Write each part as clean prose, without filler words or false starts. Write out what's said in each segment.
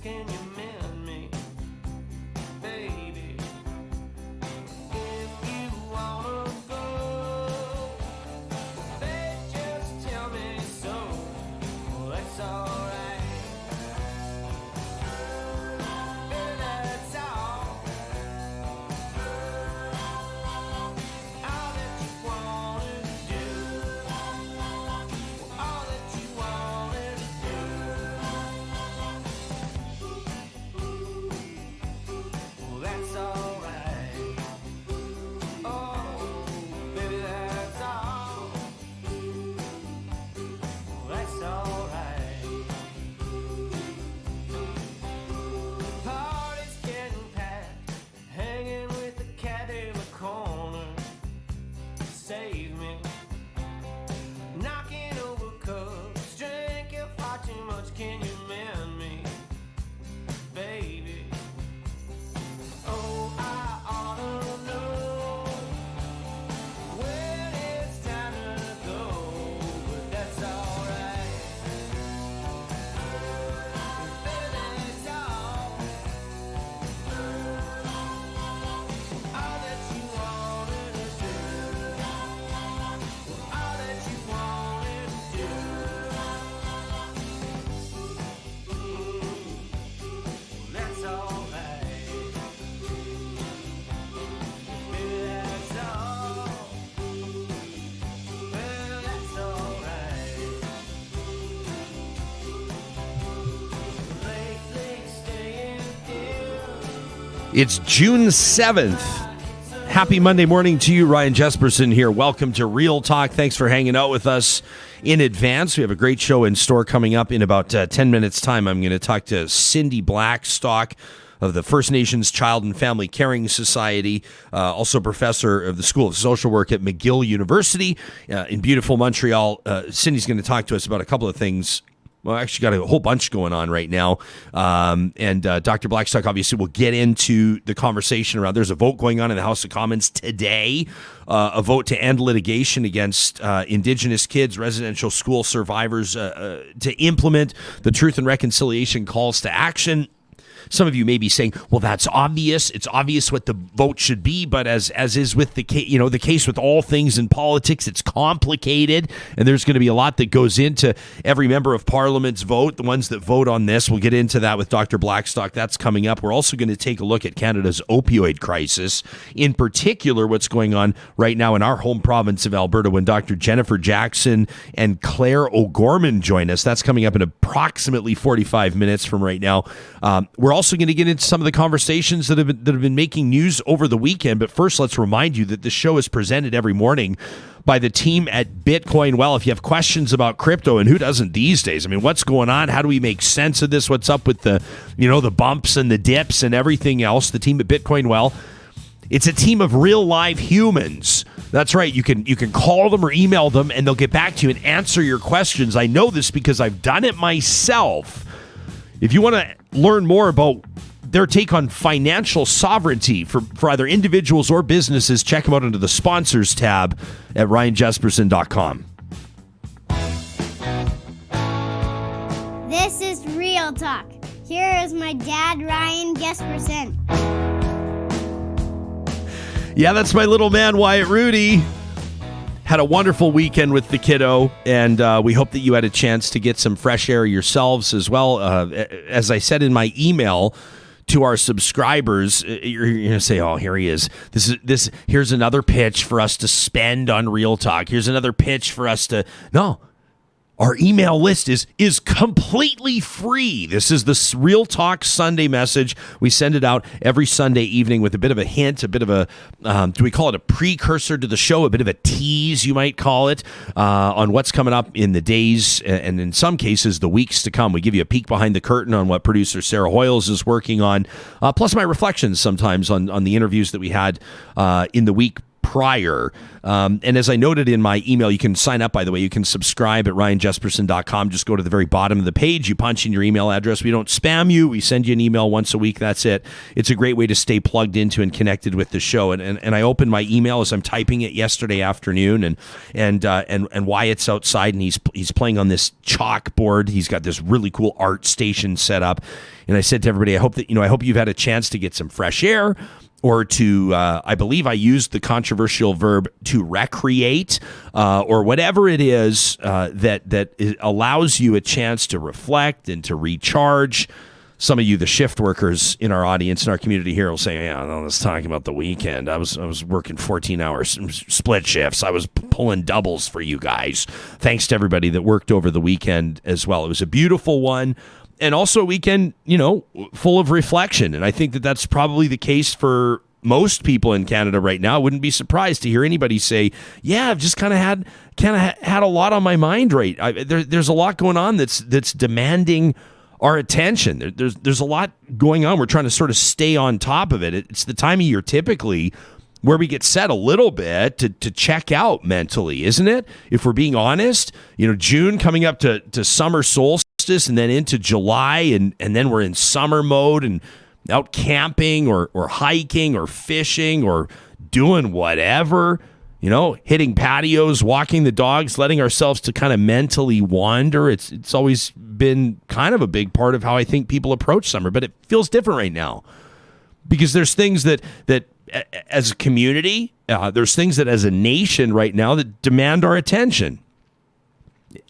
can you mend me, baby? If you wanna go, babe, just tell me so. Well, that's alright. Baby, that's all. All that you wanted to do. All that you wanted to do. Well, that's alright. Oh, baby, that's all. Well, that's alright. Party's getting packed, hanging with the cat in the corner. Save me. Knocking over cups, drinking far too much. Can you mend me, baby? Oh, I oughta know when it's time to go, but that's alright. Baby, it's all that you wanted to do. All that you wanted to do. That's alright. Baby, that's all. Well, that's alright. Lately staying here. It's June 7th. Happy Monday morning to you. Ryan Jesperson here. Welcome to Real Talk. Thanks for hanging out with us in advance. We have a great show in store coming up in about 10 minutes' time. I'm going to talk to Cindy Blackstock of the First Nations Child and Family Caring Society, also professor of the School of Social Work at McGill University in beautiful Montreal. Cindy's going to talk to us about a couple of things. Well, actually got a whole bunch going on right now. And Dr. Blackstock obviously will get into the conversation around, there's a vote going on in the House of Commons today, a vote to end litigation against Indigenous kids, residential school survivors, to implement the Truth and Reconciliation calls to action. Some of you may be saying, well, that's obvious. It's obvious what the vote should be. But as is with the case, the case with all things in politics, it's complicated. And there's going to be a lot that goes into every member of Parliament's vote. The ones that vote on this, we'll get into that with Dr. Blackstock. That's coming up. We're also going to take a look at Canada's opioid crisis, in particular, what's going on right now in our home province of Alberta when Dr. Jennifer Jackson and Claire O'Gorman join us. That's coming up in approximately 45 minutes from right now. We're also going to get into some of the conversations that have been making news over the weekend. But first, let's remind you that the show is presented every morning by the team at Bitcoin Well. If you have questions about crypto, and who doesn't these days? I mean, what's going on? How do we make sense of this? What's up with the bumps and the dips and everything else? The team at Bitcoin Well, it's a team of real live humans. That's right. You can call them or email them, and they'll get back to you and answer your questions. I know this because I've done it myself. If you want to learn more about their take on financial sovereignty for either individuals or businesses, check them out under the sponsors tab at ryanjesperson.com. This is Real Talk. Here is my dad, Ryan Jesperson. Yeah, that's my little man, Wyatt Rudy. Had a wonderful weekend with the kiddo, and we hope that you had a chance to get some fresh air yourselves as well. As I said in my email to our subscribers, you're going to say, oh, here he is. Here's another pitch for us to spend on Real Talk. Here's another pitch for us to... No. Our email list is completely free. This is the Real Talk Sunday message. We send it out every Sunday evening with a bit of a hint, a bit of a, do we call it a precursor to the show, a bit of a tease, you might call it, on what's coming up in the days and in some cases the weeks to come. We give you a peek behind the curtain on what producer Sarah Hoyles is working on, plus my reflections sometimes on the interviews that we had in the week prior. And as I noted in my email, you can sign up, by the way. You can subscribe at ryanjesperson.com. Just go to the very bottom of the page. You punch in your email address. We don't spam you. We send you an email once a week. That's it. It's a great way to stay plugged into and connected with the show. And I opened my email as I'm typing it yesterday afternoon, and Wyatt's outside, and he's playing on this chalkboard. He's got this really cool art station set up. And I said to everybody, I hope you've had a chance to get some fresh air, or to, I believe I used the controversial verb to recreate, or whatever it is that allows you a chance to reflect and to recharge. Some of you, the shift workers in our audience, in our community here, will say, yeah, I was talking about the weekend. I was working 14 hours, split shifts. I was pulling doubles for you guys. Thanks to everybody that worked over the weekend as well. It was a beautiful one. And also a weekend, full of reflection. And I think that that's probably the case for most people in Canada right now. I wouldn't be surprised to hear anybody say, yeah, I've just kind of had a lot on my mind, right? There's a lot going on that's demanding our attention. There's a lot going on. We're trying to sort of stay on top of it. It's the time of year typically where we get set a little bit to check out mentally, isn't it? If we're being honest, June coming up to summer solstice, and then into July, and then we're in summer mode and out camping or hiking or fishing or doing whatever, hitting patios, walking the dogs, letting ourselves to kind of mentally wander. It's always been kind of a big part of how I think people approach summer, but it feels different right now because there's things that as a community, there's things that as a nation right now that demand our attention.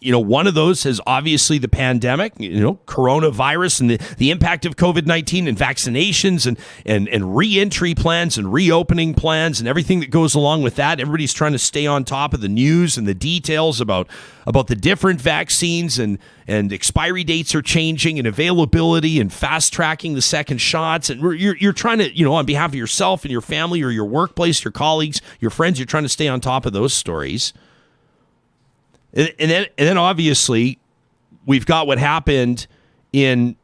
One of those is obviously the pandemic, coronavirus, and the impact of COVID-19 and vaccinations and re-entry plans and reopening plans and everything that goes along with that. Everybody's trying to stay on top of the news and the details about the different vaccines, and expiry dates are changing, and availability, and fast tracking the second shots. And you're trying to, on behalf of yourself and your family or your workplace, your colleagues, your friends, you're trying to stay on top of those stories. And then obviously we've got what happened in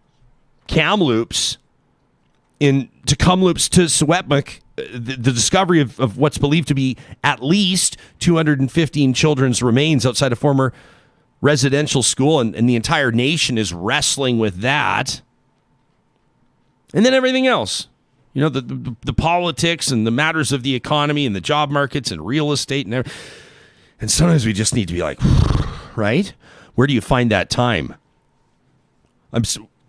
Kamloops, in Tecumloops to Secwepemc, the discovery of what's believed to be at least 215 children's remains outside a former residential school, and the entire nation is wrestling with that. And then everything else, the politics and the matters of the economy and the job markets and real estate and everything. And sometimes we just need to be like, right? Where do you find that time? I'm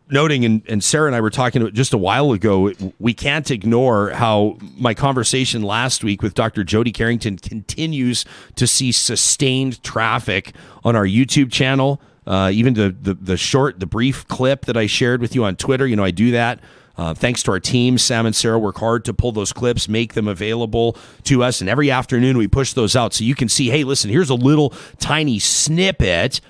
noting, and Sarah and I were talking just a while ago, we can't ignore how my conversation last week with Dr. Jody Carrington continues to see sustained traffic on our YouTube channel. Even the brief clip that I shared with you on Twitter, I do that. Thanks to our team, Sam and Sarah work hard to pull those clips, make them available to us. And every afternoon we push those out so you can see, hey, listen, here's a little tiny snippet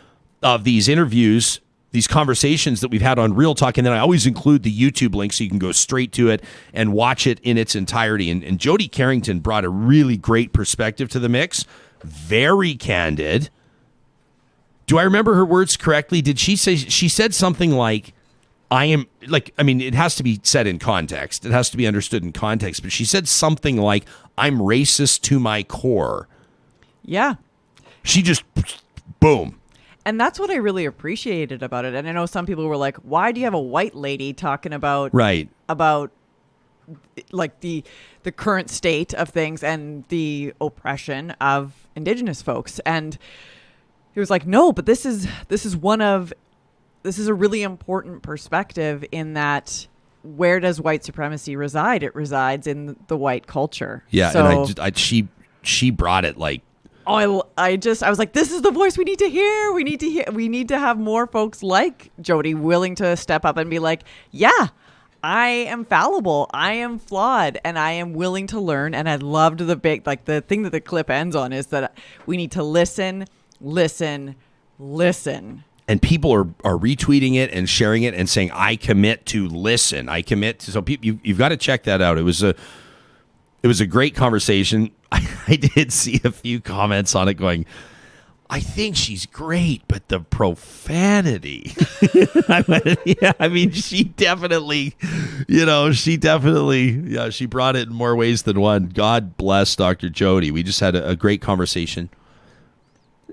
of these interviews, these conversations that we've had on Real Talk. And then I always include the YouTube link so you can go straight to it and watch it in its entirety. And Jody Carrington brought a really great perspective to the mix. Very candid. Do I remember her words correctly? Did she say, she said something like, it has to be said in context. It has to be understood in context. But she said something like, I'm racist to my core. Yeah. She just, boom. And that's what I really appreciated about it. And I know some people were like, why do you have a white lady talking about like the current state of things and the oppression of Indigenous folks? And he was like, no, but this is a really important perspective in that where does white supremacy reside? It resides in the white culture. Yeah, so, and she brought it like. Oh, I was like, this is the voice we need to hear. We need to have more folks like Jody willing to step up and be like, yeah, I am fallible. I am flawed, and I am willing to learn. And I loved the thing that the clip ends on is that we need to listen. And people are retweeting it and sharing it and saying, I commit to listen. I commit to. So you've got to check that out. It was a great conversation. I did see a few comments on it going, I think she's great, but the profanity. Yeah, I mean, she definitely She definitely, she brought it in more ways than one. God bless Dr. Jody. We just had a great conversation.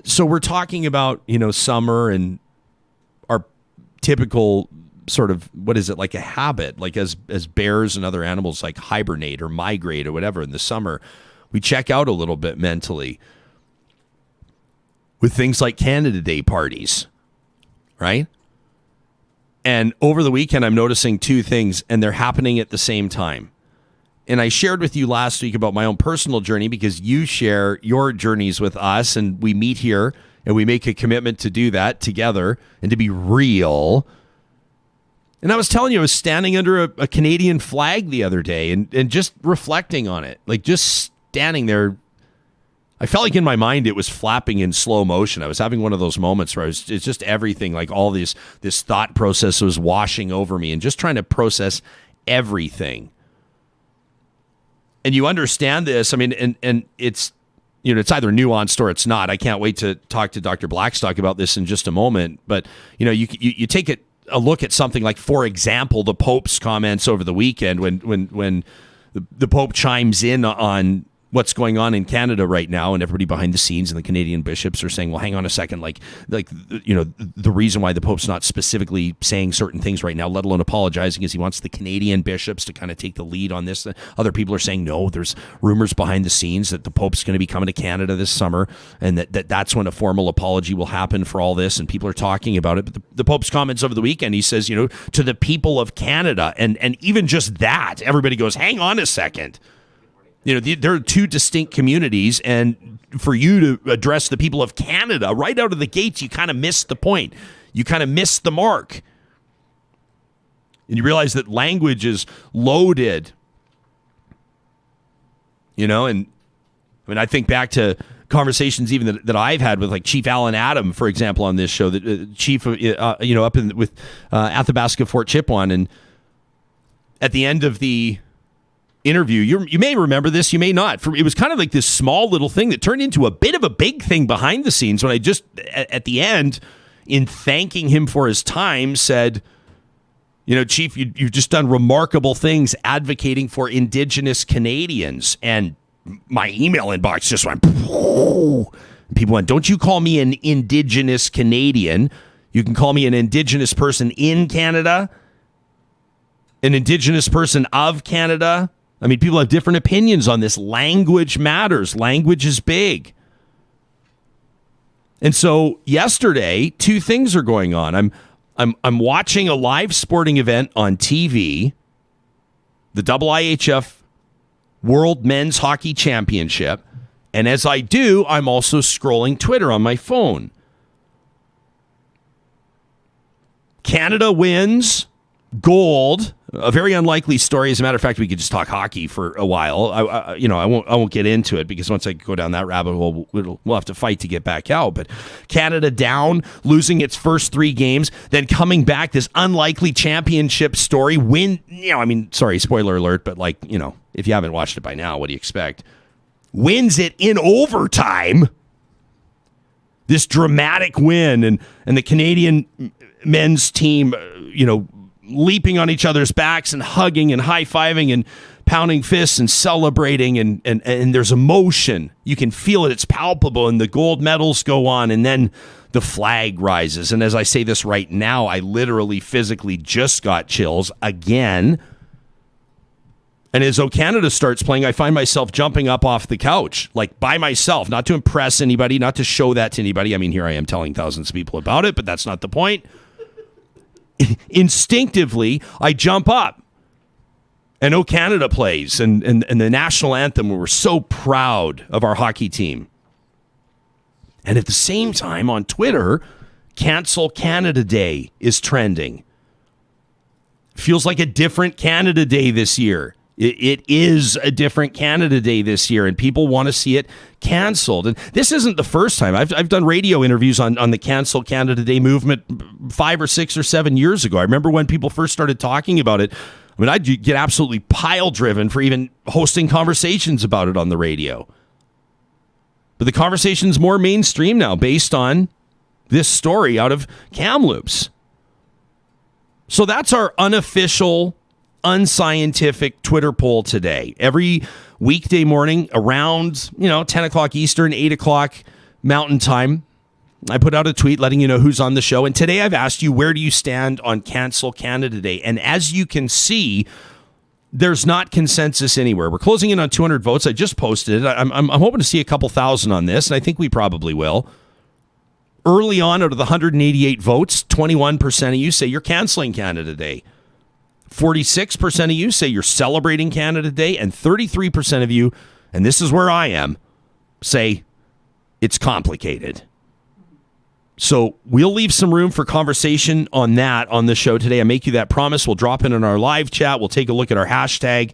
So we're talking about, summer and our typical sort of, what is it, like a habit, like as bears and other animals like hibernate or migrate or whatever in the summer, we check out a little bit mentally with things like Canada Day parties, right? And over the weekend, I'm noticing two things, and they're happening at the same time. And I shared with you last week about my own personal journey because you share your journeys with us, and we meet here, and we make a commitment to do that together and to be real. And I was telling you, I was standing under a Canadian flag the other day and just reflecting on it, like just standing there. I felt like in my mind it was flapping in slow motion. I was having one of those moments where it's just everything, like all this thought process was washing over me and just trying to process everything. And you understand this. I mean, and it's, it's either nuanced or it's not. I can't wait to talk to Dr. Blackstock about this in just a moment. But, you take a look at something like, for example, the Pope's comments over the weekend when the Pope chimes in on what's going on in Canada right now, and everybody behind the scenes and the Canadian bishops are saying, well, hang on a second, the reason why the Pope's not specifically saying certain things right now, let alone apologizing, is he wants the Canadian bishops to kind of take the lead on this. Other people are saying, no, there's rumors behind the scenes that the Pope's going to be coming to Canada this summer, and that's when a formal apology will happen for all this, and people are talking about it. But the Pope's comments over the weekend, he says, to the people of Canada, and even just that, everybody goes, hang on a second. There are two distinct communities, and for you to address the people of Canada right out of the gates, you kind of missed the point. You kind of missed the mark. And you realize that language is loaded. And I think back to conversations even that I've had with like Chief Alan Adam, for example, on this show, that Chief, up with Athabasca Fort Chipewyan, and at the end of the interview, you may remember this, you may not. It was kind of like this small little thing that turned into a bit of a big thing behind the scenes when I just, at the end, in thanking him for his time, said, Chief, you've just done remarkable things advocating for Indigenous Canadians. And my email inbox just went, people went, don't you call me an Indigenous Canadian. You can call me an Indigenous person in Canada, an Indigenous person of Canada. I mean, people have different opinions on this. Language matters. Language is big. And so yesterday, two things are going on. I'm watching a live sporting event on TV, the IIHF World Men's Hockey Championship. And as I do, I'm also scrolling Twitter on my phone. Canada wins gold. A very unlikely story. As a matter of fact, we could just talk hockey for a while. I won't get into it because once I go down that rabbit hole, we'll have to fight to get back out. But Canada down, losing its first three games, then coming back, this unlikely championship story. Sorry, spoiler alert, but if you haven't watched it by now, what do you expect? Wins it in overtime. This dramatic win, and the Canadian men's team, leaping on each other's backs and hugging and high-fiving and pounding fists and celebrating, and there's emotion. You can feel it. It's palpable, and the gold medals go on, and then the flag rises. And as I say this right now, I literally physically just got chills again. And as O Canada starts playing, I find myself jumping up off the couch, like by myself, not to impress anybody, not to show that to anybody. I mean, here I am telling thousands of people about it, but that's not the point. Instinctively, I jump up, and O Canada plays, and the national anthem. We're so proud of our hockey team. And at the same time, on Twitter, Cancel Canada Day is trending. Feels like a different Canada Day this year. It is a different Canada Day this year, and people want to see it canceled. And this isn't the first time. I've done radio interviews on the Cancel Canada Day movement 5 or 6 or 7 years ago. I remember when people first started talking about it. I mean, I'd get absolutely pile-driven for even hosting conversations about it on the radio. But the conversation's more mainstream now based on this story out of Kamloops. So that's our unofficial, unscientific Twitter poll today. Every weekday morning around, 10 o'clock Eastern, 8 o'clock Mountain Time, I put out a tweet letting you know who's on the show. And today I've asked you, where do you stand on Cancel Canada Day? And as you can see, there's not consensus anywhere. We're closing in on 200 votes. I just posted it. I'm hoping to see a couple thousand on this, and I think we probably will. Early on, out of the 188 votes, 21% of you say you're canceling Canada Day. 46% of you say you're celebrating Canada Day, and 33% of you, and this is where I am, say it's complicated. So we'll leave some room for conversation on that on the show today. I make you that promise. We'll drop in our live chat. We'll take a look at our hashtag,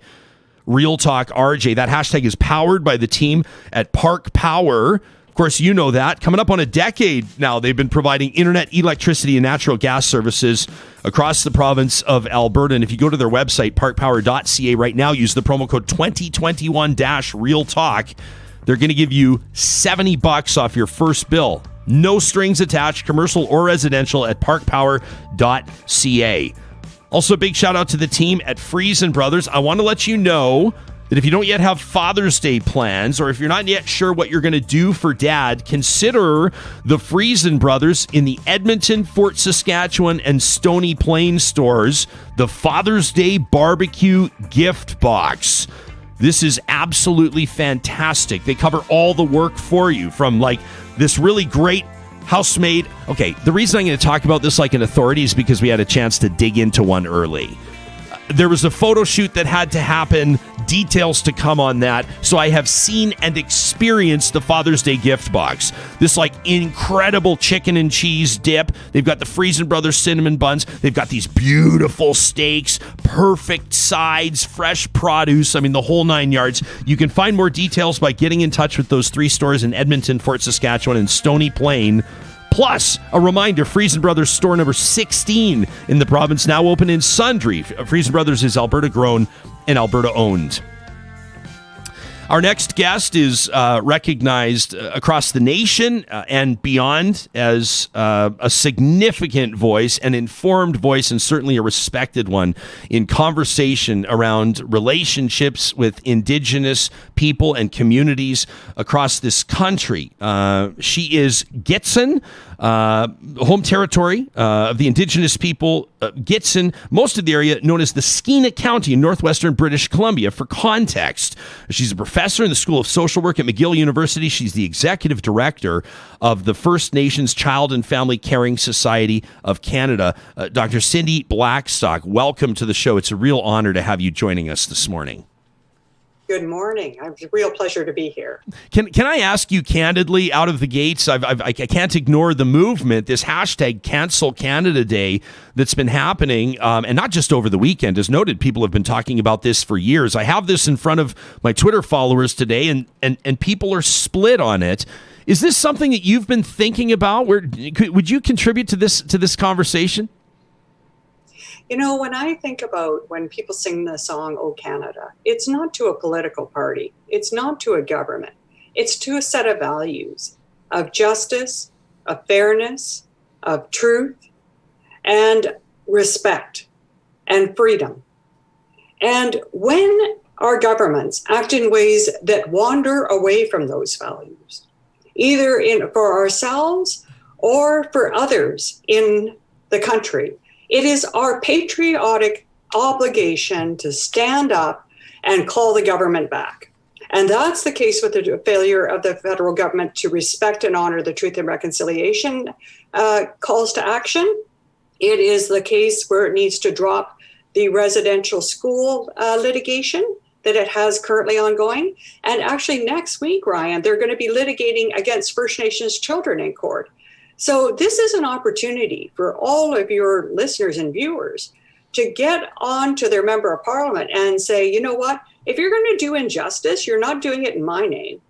Real Talk RJ. That hashtag is powered by the team at Park Power. Of course, you know that. Coming up on a decade now, they've been providing internet, electricity, and natural gas services across the province of Alberta. And if you go to their website, parkpower.ca right now, use the promo code 2021-Real Talk. They're going to give you $70 off your first bill. No strings attached, commercial or residential, at parkpower.ca. Also, a big shout out to the team at Friesen Brothers. I want to let you know that if you don't yet have Father's Day plans, or if you're not yet sure what you're going to do for Dad, consider the Friesen Brothers in the Edmonton, Fort Saskatchewan, and Stony Plain stores, the Father's Day Barbecue Gift Box. This is absolutely fantastic. They cover all the work for you, from like this really great house-made. Okay, the reason I'm going to talk about this like an authority is because we had a chance to dig into one early. There was a photo shoot that had to happen, details to come on that. So I have seen and experienced the Father's Day gift box. This like incredible chicken and cheese dip. They've got the Friesen Brothers cinnamon buns. They've got these beautiful steaks, perfect sides, fresh produce. I mean, the whole 9 yards. You can find more details by getting in touch with those 3 stores in Edmonton, Fort Saskatchewan, and Stony Plain. Plus, a reminder, Friesen Brothers store number 16 in the province, now open in Sundre. Friesen Brothers is Alberta grown and Alberta owned. Our next guest is recognized across the nation and beyond as a significant voice, an informed voice, and certainly a respected one in conversation around relationships with Indigenous people and communities across this country. She is Gitxsan, home territory of the Indigenous people, Gitxsan, most of the area known as the Skeena County in northwestern British Columbia. For context, she's a professor in the School of Social Work at McGill University. She's the executive director of the First Nations Child and Family Caring Society of Canada. Dr. Cindy Blackstock, welcome to the show. It's a real honor to have you joining us this morning. Good morning. It's a real pleasure to be here. Can I ask you candidly, out of the gates, I can't ignore the movement, this hashtag Cancel Canada Day that's been happening, and not just over the weekend. As noted, people have been talking about this for years. I have this in front of my Twitter followers today, and people are split on it. Is this something that you've been thinking about? Would you contribute to this conversation? You know, when I think about when people sing the song, "Oh Canada," it's not to a political party. It's not to a government. It's to a set of values of justice, of fairness, of truth, and respect, and freedom. And when our governments act in ways that wander away from those values, either for ourselves or for others in the country, it is our patriotic obligation to stand up and call the government back. And that's the case with the failure of the federal government to respect and honor the Truth and Reconciliation calls to action. It is the case where it needs to drop the residential school litigation that it has currently ongoing. And actually next week, Ryan, they're going to be litigating against First Nations children in court. So this is an opportunity for all of your listeners and viewers to get on to their member of parliament and say, you know what, if you're going to do injustice, you're not doing it in my name.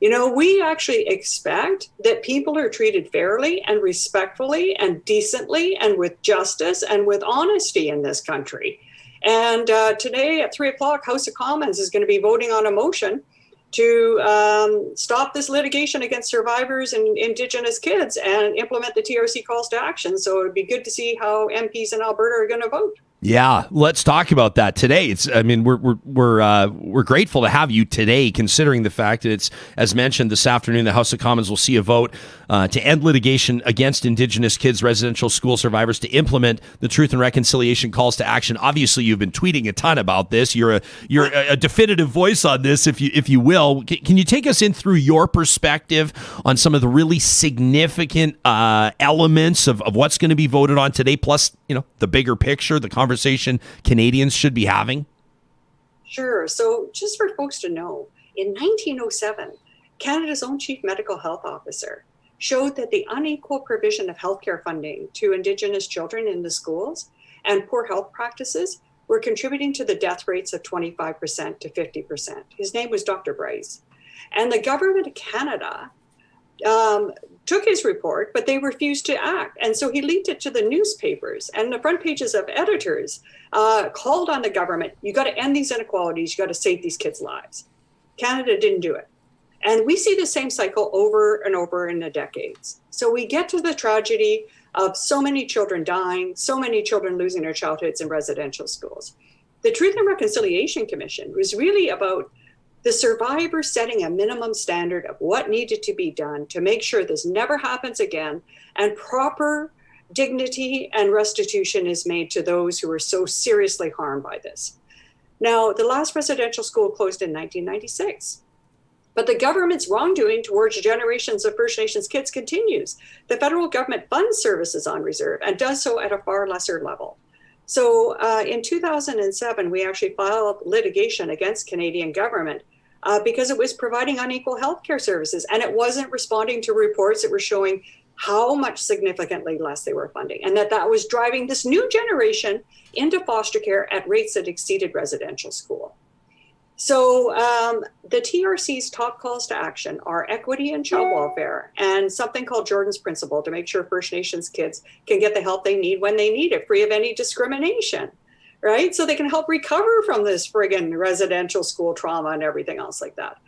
You know, we actually expect that people are treated fairly and respectfully and decently and with justice and with honesty in this country. And today at 3 o'clock, House of Commons is going to be voting on a motion to stop this litigation against survivors and Indigenous kids and implement the TRC calls to action. So it would be good to see how MPs in Alberta are going to vote. Yeah, let's talk about that today. We're grateful to have you today, considering the fact that it's, as mentioned, this afternoon, the House of Commons will see a vote to end litigation against Indigenous kids, residential school survivors, to implement the Truth and Reconciliation calls to action. Obviously, you've been tweeting a ton about this. You're a definitive voice on this, if you will. Can you take us in through your perspective on some of the really significant elements of what's going to be voted on today, plus the bigger picture, the conversation Canadians should be having? Sure. So just for folks to know, in 1907, Canada's own Chief Medical Health Officer showed that the unequal provision of healthcare funding to Indigenous children in the schools and poor health practices were contributing to the death rates of 25% to 50%. His name was Dr. Bryce. And the government of Canada took his report, but they refused to act. And so he leaked it to the newspapers, and the front pages of editors called on the government, you got to end these inequalities, you got to save these kids' lives. Canada didn't do it. And we see the same cycle over and over in the decades. So we get to the tragedy of so many children dying, so many children losing their childhoods in residential schools. The Truth and Reconciliation Commission was really about the survivors setting a minimum standard of what needed to be done to make sure this never happens again, and proper dignity and restitution is made to those who were so seriously harmed by this. Now, the last residential school closed in 1996, but the government's wrongdoing towards generations of First Nations kids continues. The federal government funds services on reserve and does so at a far lesser level. So in 2007, we actually filed litigation against Canadian government because it was providing unequal healthcare services, and it wasn't responding to reports that were showing how much significantly less they were funding, and that was driving this new generation into foster care at rates that exceeded residential school. So the TRC's top calls to action are equity and child welfare, and something called Jordan's Principle to make sure First Nations kids can get the help they need when they need it, free of any discrimination, right? So they can help recover from this friggin' residential school trauma and everything else like that.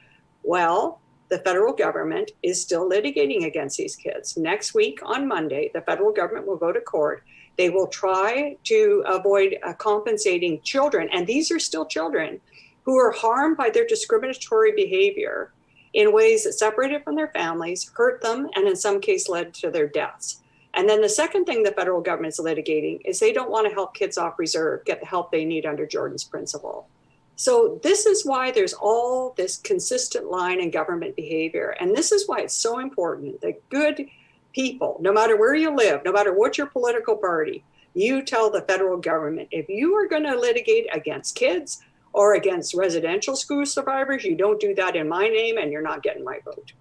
Well, the federal government is still litigating against these kids. Next week on Monday, the federal government will go to court. They will try to avoid compensating children, and these are still children, who are harmed by their discriminatory behavior in ways that separated from their families, hurt them, and in some cases led to their deaths. And then the second thing the federal government is litigating is they don't want to help kids off reserve get the help they need under Jordan's Principle. So this is why there's all this consistent line in government behavior. And this is why it's so important that good people, no matter where you live, no matter what your political party, you tell the federal government, if you are going to litigate against kids or against residential school survivors, you don't do that in my name, and you're not getting my vote.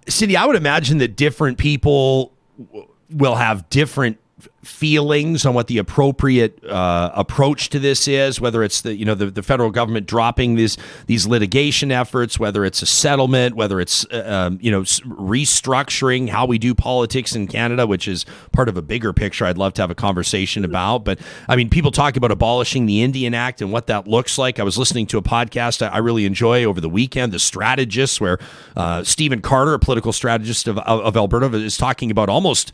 Cindy, I would imagine that different people will have different feelings on what the appropriate approach to this is, whether it's the federal government dropping these litigation efforts, whether it's a settlement, whether it's restructuring how we do politics in Canada, which is part of a bigger picture I'd love to have a conversation about. But I mean, people talk about abolishing the Indian Act and what that looks like. I was listening to a podcast I really enjoy over the weekend, The Strategists, where Stephen Carter, a political strategist of Alberta, is talking about almost,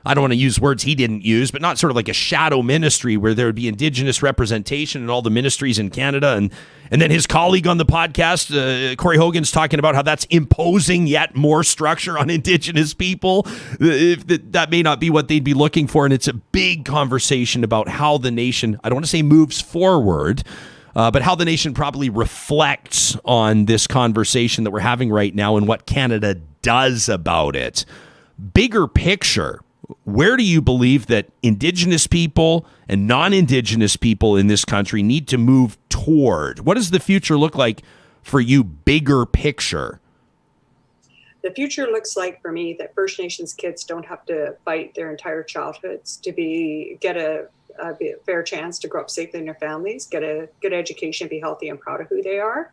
I don't want to use words he didn't use, but not sort of like a shadow ministry where there would be Indigenous representation in all the ministries in Canada. And then his colleague on the podcast, Corey Hogan's talking about how that's imposing yet more structure on Indigenous people. That may not be what they'd be looking for. And it's a big conversation about how the nation, I don't want to say moves forward, but how the nation probably reflects on this conversation that we're having right now and what Canada does about it. Bigger picture, where do you believe that Indigenous people and non-Indigenous people in this country need to move toward? What does the future look like for you, bigger picture? The future looks like, for me, that First Nations kids don't have to fight their entire childhoods to get a fair chance to grow up safely in their families, get a good education, be healthy and proud of who they are.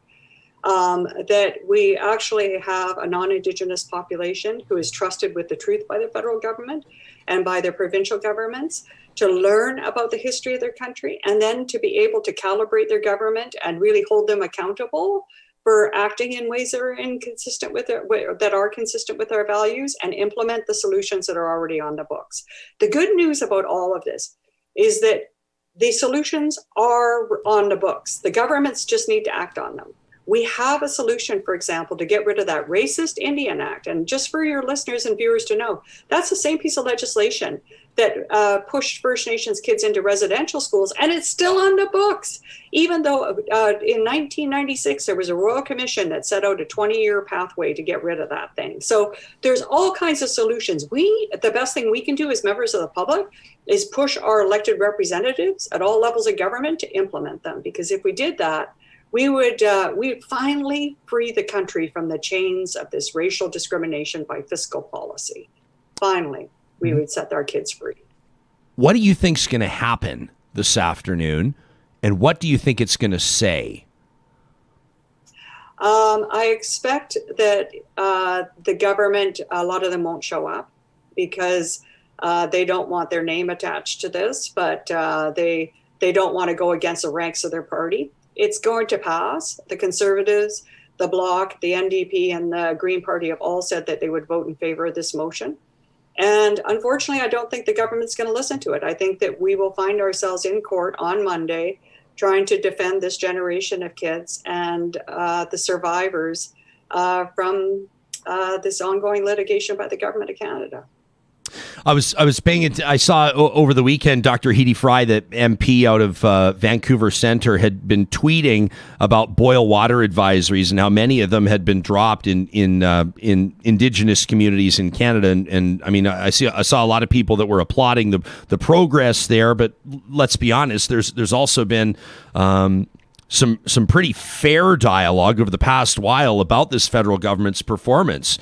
That we actually have a non-Indigenous population who is trusted with the truth by the federal government and by their provincial governments to learn about the history of their country, and then to be able to calibrate their government and really hold them accountable for acting in ways that are consistent with our values, and implement the solutions that are already on the books. The good news about all of this is that The solutions are on the books. The governments just need to act on them. We have a solution, for example, to get rid of that racist Indian Act. And just for your listeners and viewers to know, that's the same piece of legislation that pushed First Nations kids into residential schools, and it's still on the books. Even though in 1996, there was a Royal Commission that set out a 20-year pathway to get rid of that thing. So there's all kinds of solutions. The best thing we can do as members of the public is push our elected representatives at all levels of government to implement them. Because if we did that, we would finally free the country from the chains of this racial discrimination by fiscal policy. Finally, we would set our kids free. What do you think's going to happen this afternoon, and what do you think it's going to say? I expect that the government, a lot of them won't show up because they don't want their name attached to this, but they don't want to go against the ranks of their party. It's going to pass. The Conservatives, the Bloc, the NDP, and the Green Party have all said that they would vote in favor of this motion. And unfortunately, I don't think the government's going to listen to it. I think that we will find ourselves in court on Monday trying to defend this generation of kids and the survivors from this ongoing litigation by the government of Canada. I was paying it. I saw over the weekend Dr. Heidi Fry, the MP out of Vancouver Centre, had been tweeting about boil water advisories and how many of them had been dropped in Indigenous communities in Canada. And I mean, I saw a lot of people that were applauding the progress there. But let's be honest, there's also been some pretty fair dialogue over the past while about this federal government's performance.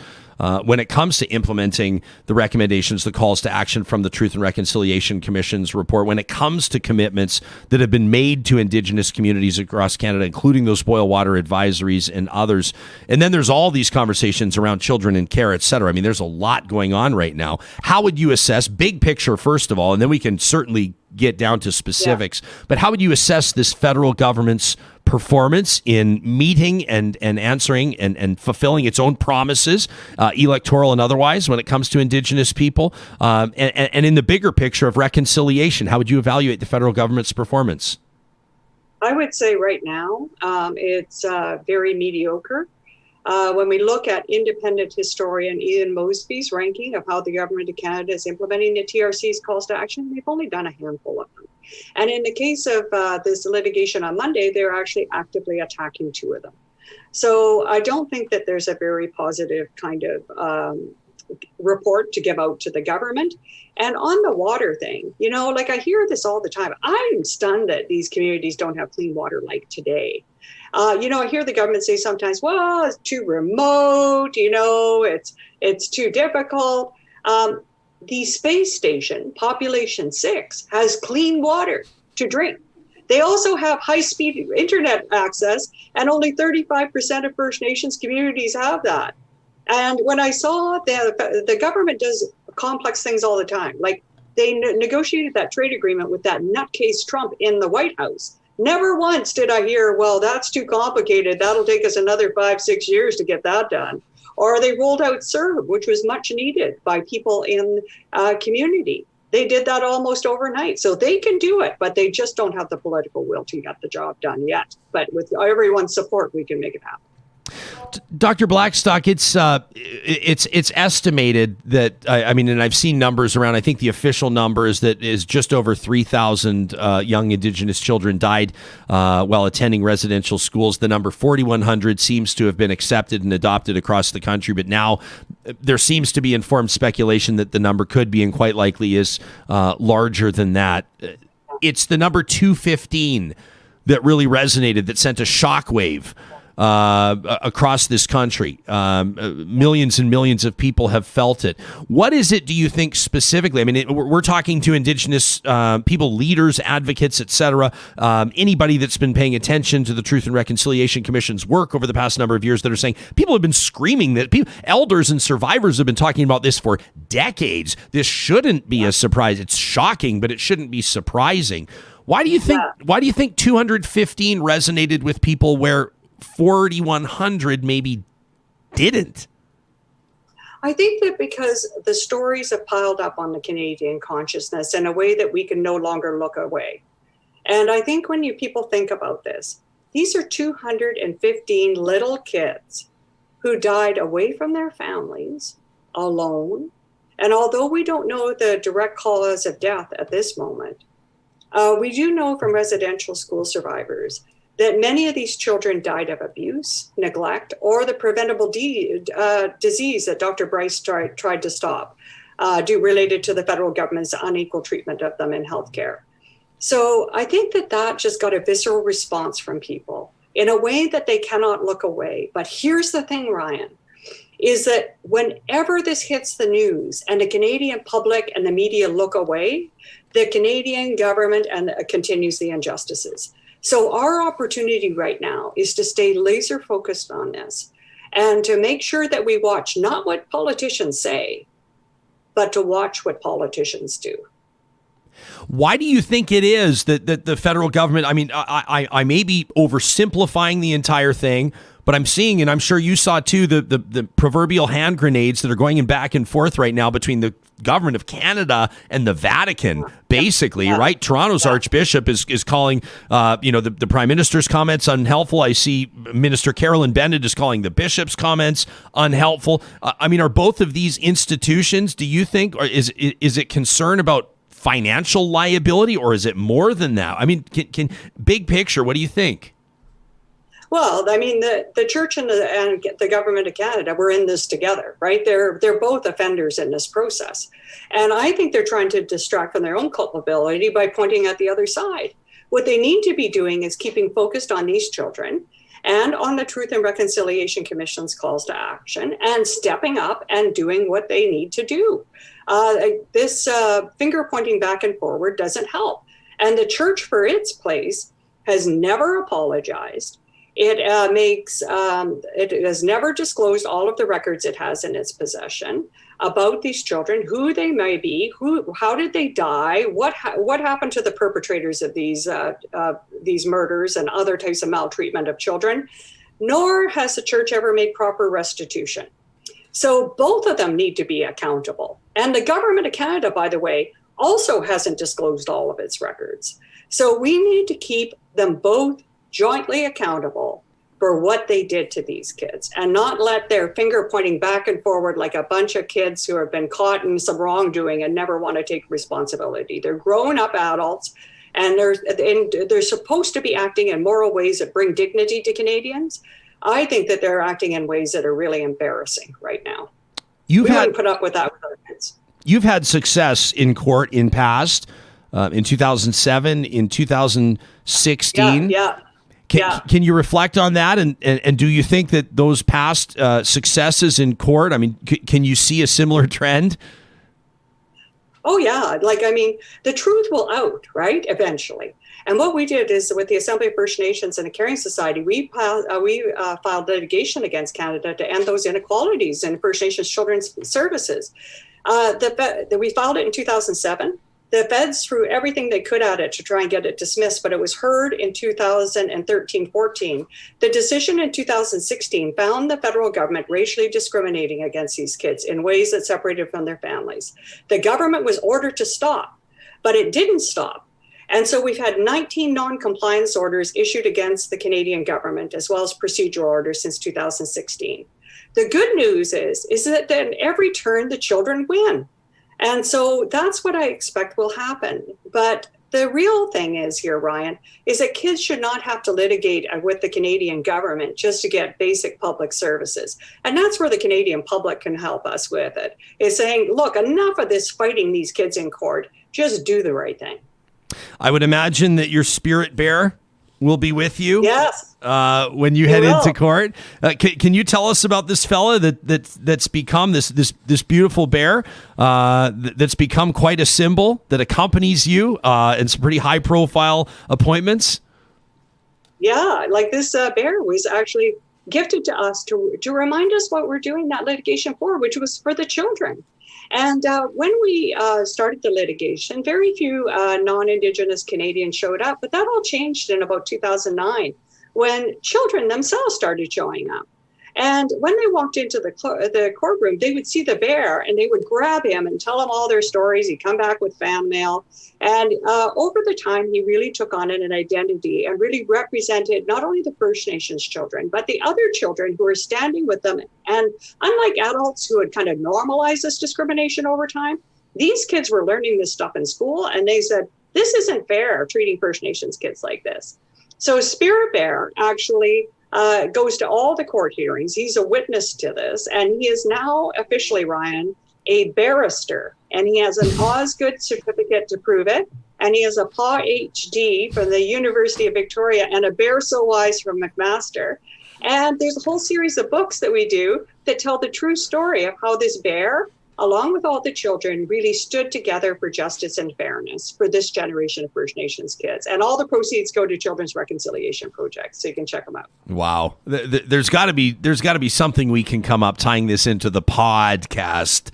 When it comes to implementing the recommendations, the calls to action from the Truth and Reconciliation Commission's report, when it comes to commitments that have been made to Indigenous communities across Canada, including those boil water advisories and others. And then there's all these conversations around children in care, et cetera. I mean, there's a lot going on right now. How would you assess, big picture, first of all, and then we can certainly get down to specifics, but how would you assess this federal government's performance in meeting and answering and fulfilling its own promises, electoral and otherwise, when it comes to Indigenous people, and in the bigger picture of reconciliation? How would you evaluate the federal government's performance? I would say right now it's very mediocre. When we look at independent historian Ian Mosby's ranking of how the government of Canada is implementing the TRC's calls to action, they've only done a handful of them. And in the case of this litigation on Monday, they're actually actively attacking two of them. So I don't think that there's a very positive kind of report to give out to the government. And on the water thing, you know, like I hear this all the time. I'm stunned that these communities don't have clean water like today. You know, I hear the government say sometimes, well, it's too remote, you know, it's too difficult. The space station, Population 6, has clean water to drink. They also have high-speed internet access, and only 35% of First Nations communities have that. And when I saw the government does complex things all the time, like they negotiated that trade agreement with that nutcase Trump in the White House. Never once did I hear, well, that's too complicated. That'll take us another 5-6 years to get that done. Or they rolled out CERB, which was much needed by people in community. They did that almost overnight. So they can do it, but they just don't have the political will to get the job done yet. But with everyone's support, we can make it happen. Dr. Blackstock, it's estimated that, I mean, and I've seen numbers around, I think the official number is just over 3,000 young Indigenous children died while attending residential schools. The number 4,100 seems to have been accepted and adopted across the country, but now there seems to be informed speculation that the number could be and quite likely is larger than that. It's the number 215 that really resonated, that sent a shockwave across this country. Millions and millions of people have felt it. What is it, do you think, specifically? I mean, we're talking to Indigenous people, leaders, advocates, et cetera. Anybody that's been paying attention to the Truth and Reconciliation Commission's work over the past number of years that are saying people have been screaming that elders and survivors have been talking about this for decades. This shouldn't be a surprise. It's shocking, but it shouldn't be surprising. Why do you think 215 resonated with people where 4,100 maybe didn't? I think that because the stories have piled up on the Canadian consciousness in a way that we can no longer look away. And I think when people think about this, these are 215 little kids who died away from their families, alone. And although we don't know the direct cause of death at this moment, we do know from residential school survivors that many of these children died of abuse, neglect, or the preventable disease that Dr. Bryce tried to stop, related to the federal government's unequal treatment of them in healthcare. So I think that just got a visceral response from people in a way that they cannot look away. But here's the thing, Ryan, is that whenever this hits the news and the Canadian public and the media look away, the Canadian government continues the injustices. So our opportunity right now is to stay laser focused on this and to make sure that we watch not what politicians say, but to watch what politicians do. Why do you think it is that the federal government, I mean, I may be oversimplifying the entire thing, but I'm seeing, and I'm sure you saw too, the proverbial hand grenades that are going back and forth right now between the government of Canada and the Vatican, basically, right? Toronto's Archbishop is calling, the Prime Minister's comments unhelpful. I see Minister Carolyn Bennett is calling the Bishop's comments unhelpful. I mean, are both of these institutions, do you think, or is it concern about financial liability, or is it more than that? I mean, can big picture, what do you think? Well, I mean, the church and the government of Canada, we're in this together, right? They're both offenders in this process. And I think they're trying to distract from their own culpability by pointing at the other side. What they need to be doing is keeping focused on these children and on the Truth and Reconciliation Commission's calls to action and stepping up and doing what they need to do. This finger pointing back and forward doesn't help. And the church, for its place, has never apologized. It has never disclosed all of the records it has in its possession about these children, who they may be, how did they die, what happened to the perpetrators of these murders and other types of maltreatment of children, nor has the church ever made proper restitution. So both of them need to be accountable. And the government of Canada, by the way, also hasn't disclosed all of its records. So we need to keep them both jointly accountable for what they did to these kids and not let their finger pointing back and forward like a bunch of kids who have been caught in some wrongdoing and never want to take responsibility. They're grown up adults and they're supposed to be acting in moral ways that bring dignity to Canadians. I think that they're acting in ways that are really embarrassing right now. We wouldn't put up with that with our kids. You've had success in court in past, in 2007, in 2016. Yeah. Can you reflect on that? And do you think that those past successes in court, I mean, can you see a similar trend? Oh, yeah. The truth will out, right? Eventually. And what we did is with the Assembly of First Nations and the Caring Society, we filed litigation against Canada to end those inequalities in First Nations children's services. We filed it in 2007. The feds threw everything they could at it to try and get it dismissed, but it was heard in 2013-14. The decision in 2016 found the federal government racially discriminating against these kids in ways that separated from their families. The government was ordered to stop, but it didn't stop. And so we've had 19 non-compliance orders issued against the Canadian government, as well as procedural orders since 2016. The good news is that then every turn the children win. And so that's what I expect will happen. But the real thing is here, Ryan, is that kids should not have to litigate with the Canadian government just to get basic public services. And that's where the Canadian public can help us with it, is saying, look, enough of this fighting these kids in court. Just do the right thing. I would imagine that your spirit bear will be with you. Yes. When you head into court. Can you tell us about this fella that's become this beautiful bear that's become quite a symbol that accompanies you in some pretty high profile appointments? Yeah, this bear was actually gifted to us to remind us what we're doing that litigation for, which was for the children. And when we started the litigation, very few non-Indigenous Canadians showed up, but that all changed in about 2009 when children themselves started showing up. And when they walked into the courtroom, they would see the bear and they would grab him and tell him all their stories. He'd come back with fan mail. And over the time, he really took on an identity and really represented not only the First Nations children, but the other children who were standing with them. And unlike adults who had kind of normalized this discrimination over time, these kids were learning this stuff in school. And they said, this isn't fair, treating First Nations kids like this. So Spirit Bear actually goes to all the court hearings. He's a witness to this. And he is now officially, Ryan, a barrister. And he has an Osgood certificate to prove it. And he has a PhD from the University of Victoria and a Bear So Wise from McMaster. And there's a whole series of books that we do that tell the true story of how this bear, along with all the children, really stood together for justice and fairness for this generation of First Nations kids. And all the proceeds go to Children's Reconciliation Project, so you can check them out. Wow. There's got to be something we can come up tying this into the podcast,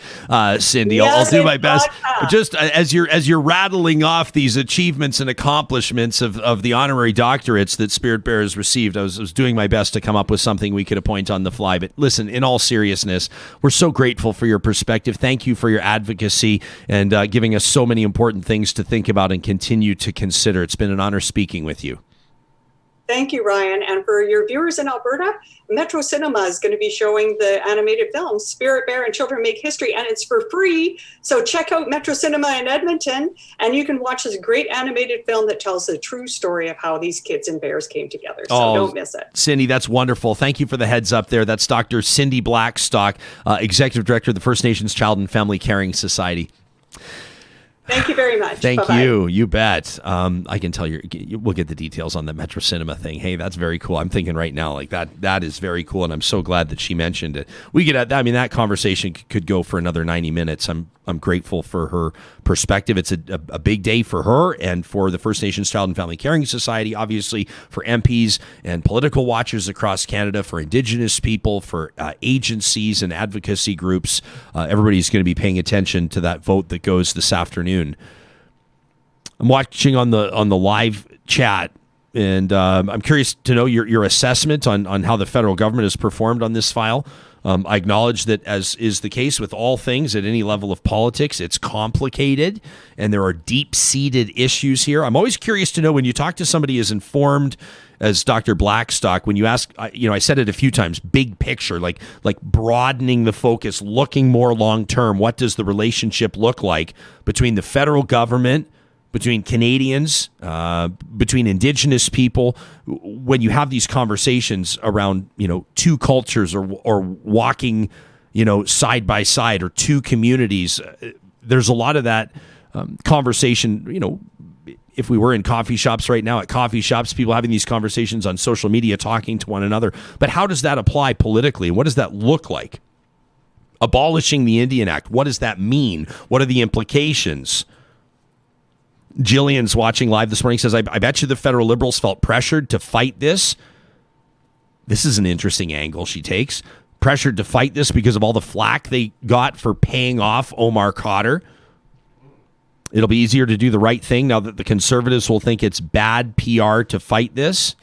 Cindy. I'll do my best. Just as you're rattling off these achievements and accomplishments of the honorary doctorates that Spirit Bear has received, I was doing my best to come up with something we could appoint on the fly. But listen, in all seriousness, we're so grateful for your perspective. Thank you for your advocacy and giving us so many important things to think about and continue to consider. It's been an honor speaking with you. Thank you, Ryan. And for your viewers in Alberta, Metro Cinema is going to be showing the animated film Spirit Bear and Children Make History, and it's for free. So check out Metro Cinema in Edmonton, and you can watch this great animated film that tells the true story of how these kids and bears came together. So don't miss it. Cindy, that's wonderful. Thank you for the heads up there. That's Dr. Cindy Blackstock, Executive Director of the First Nations Child and Family Caring Society. Thank you very much. Thank Bye-bye. you. You bet. I can tell we'll get the details on the Metro Cinema thing. Hey, that's very cool. I'm thinking right now, like that is very cool. And I'm so glad that she mentioned it. We get at that. I mean, that conversation could go for another 90 minutes. I'm grateful for her perspective. It's a big day for her and for the First Nations Child and Family Caring Society, obviously for MPs and political watchers across Canada, for Indigenous people, for agencies and advocacy groups. Everybody's going to be paying attention to that vote that goes this afternoon. I'm watching on the live chat, and I'm curious to know your assessment on how the federal government has performed on this file. I acknowledge that, as is the case with all things at any level of politics, it's complicated and there are deep-seated issues here. I'm always curious to know, when you talk to somebody as informed as Dr. Blackstock, when you ask, I said it a few times, big picture, like broadening the focus, looking more long-term. What does the relationship look like between the federal government, between Canadians, between Indigenous people, when you have these conversations around, two cultures or walking, side by side, or two communities? There's a lot of that conversation, if we were in coffee shops right now, at coffee shops, people having these conversations on social media, talking to one another. But how does that apply politically? What does that look like? Abolishing the Indian Act, what does that mean? What are the implications? Jillian's watching live this morning, says, I bet you the federal Liberals felt pressured to fight this. This is an interesting angle she takes. Pressured to fight this because of all the flack they got for paying off Omar Khadr. It'll be easier to do the right thing now that the Conservatives will think it's bad PR to fight this.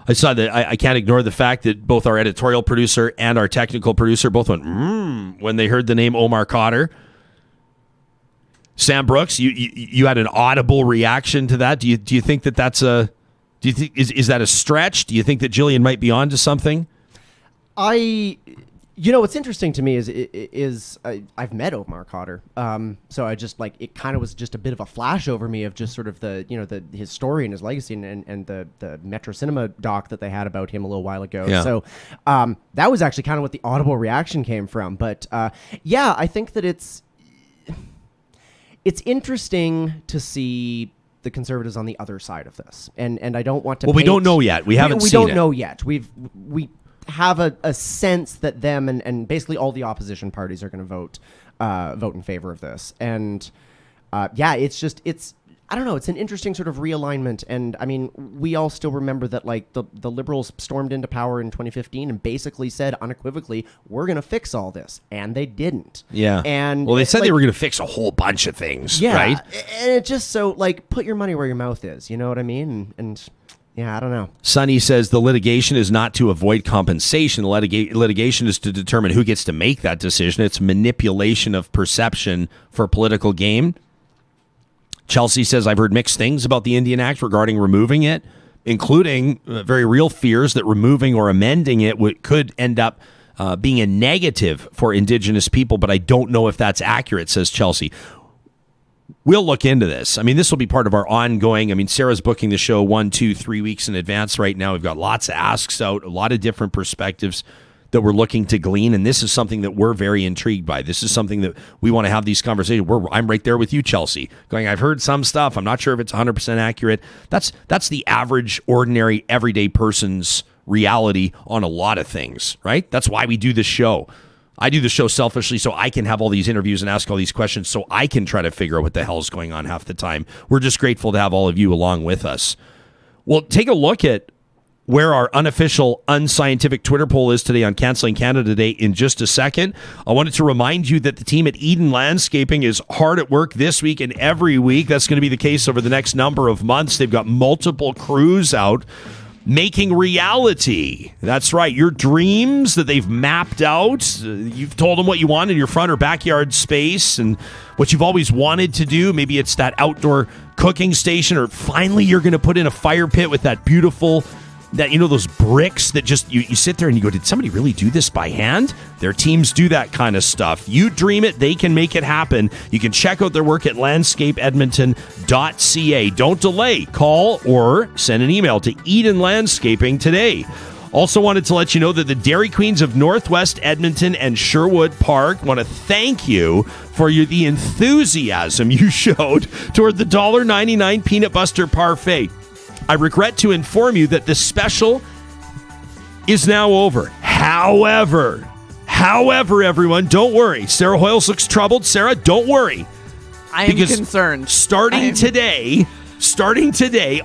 I saw that. I can't ignore the fact that both our editorial producer and our technical producer both went, when they heard the name Omar Khadr. Sam Brooks, you had an audible reaction to that. Do you think that that's is that a stretch? Do you think that Jillian might be onto something? What's interesting to me is I've met Omar Khadr, so I just it kind of was just a bit of a flash over me of just sort of his story and his legacy and the Metro Cinema doc that they had about him a little while ago. Yeah. So that was actually kind of what the audible reaction came from. But I think that it's interesting to see the Conservatives on the other side of this, and I don't want to. Well, we don't know yet. We haven't seen it. We don't know yet. We have a sense that them and basically all the opposition parties are going to vote in favor of this, and it's I don't know. It's an interesting sort of realignment, and I mean, we all still remember that the Liberals stormed into power in 2015 and basically said unequivocally, "We're going to fix all this," and they didn't. Yeah. And they said they were going to fix a whole bunch of things. Yeah. Right. And it just put your money where your mouth is. You know what I mean? And Yeah, I don't know. Sonny says the litigation is not to avoid compensation. The litigation is to determine who gets to make that decision. It's manipulation of perception for political gain. Chelsea says, I've heard mixed things about the Indian Act regarding removing it, including very real fears that removing or amending it could end up being a negative for Indigenous people, but I don't know if that's accurate, says Chelsea. We'll look into this. I mean, this will be part of our ongoing. I mean, Sarah's booking the show 1, 2, 3 weeks in advance right now. We've got lots of asks out, a lot of different perspectives that we're looking to glean. And this is something that we're very intrigued by. This is something that we want to have these conversations. I'm right there with you, Chelsea, going, I've heard some stuff. I'm not sure if it's 100% accurate. That's the average, ordinary, everyday person's reality on a lot of things, right? That's why we do this show. I do the show selfishly so I can have all these interviews and ask all these questions so I can try to figure out what the hell is going on half the time. We're just grateful to have all of you along with us. Well, take a look at where our unofficial, unscientific Twitter poll is today on Canceling Canada Day in just a second. I wanted to remind you that the team at Eden Landscaping is hard at work this week and every week. That's going to be the case over the next number of months. They've got multiple crews out making reality. That's right. Your dreams that they've mapped out. You've told them what you want in your front or backyard space and what you've always wanted to do. Maybe it's that outdoor cooking station, or finally you're going to put in a fire pit with that beautiful, that, you know, those bricks that just, you sit there and you go, did somebody really do this by hand? Their teams do that kind of stuff. You dream it, they can make it happen. You can check out their work at landscapeedmonton.ca. Don't delay. Call or send an email to Eden Landscaping today. Also wanted to let you know that the Dairy Queens of Northwest Edmonton and Sherwood Park want to thank you for the enthusiasm you showed toward the $1.99 Peanut Buster Parfait. I regret to inform you that this special is now over. However, everyone, don't worry. Sarah Hoyles looks troubled. Sarah, don't worry. I am concerned. Starting today,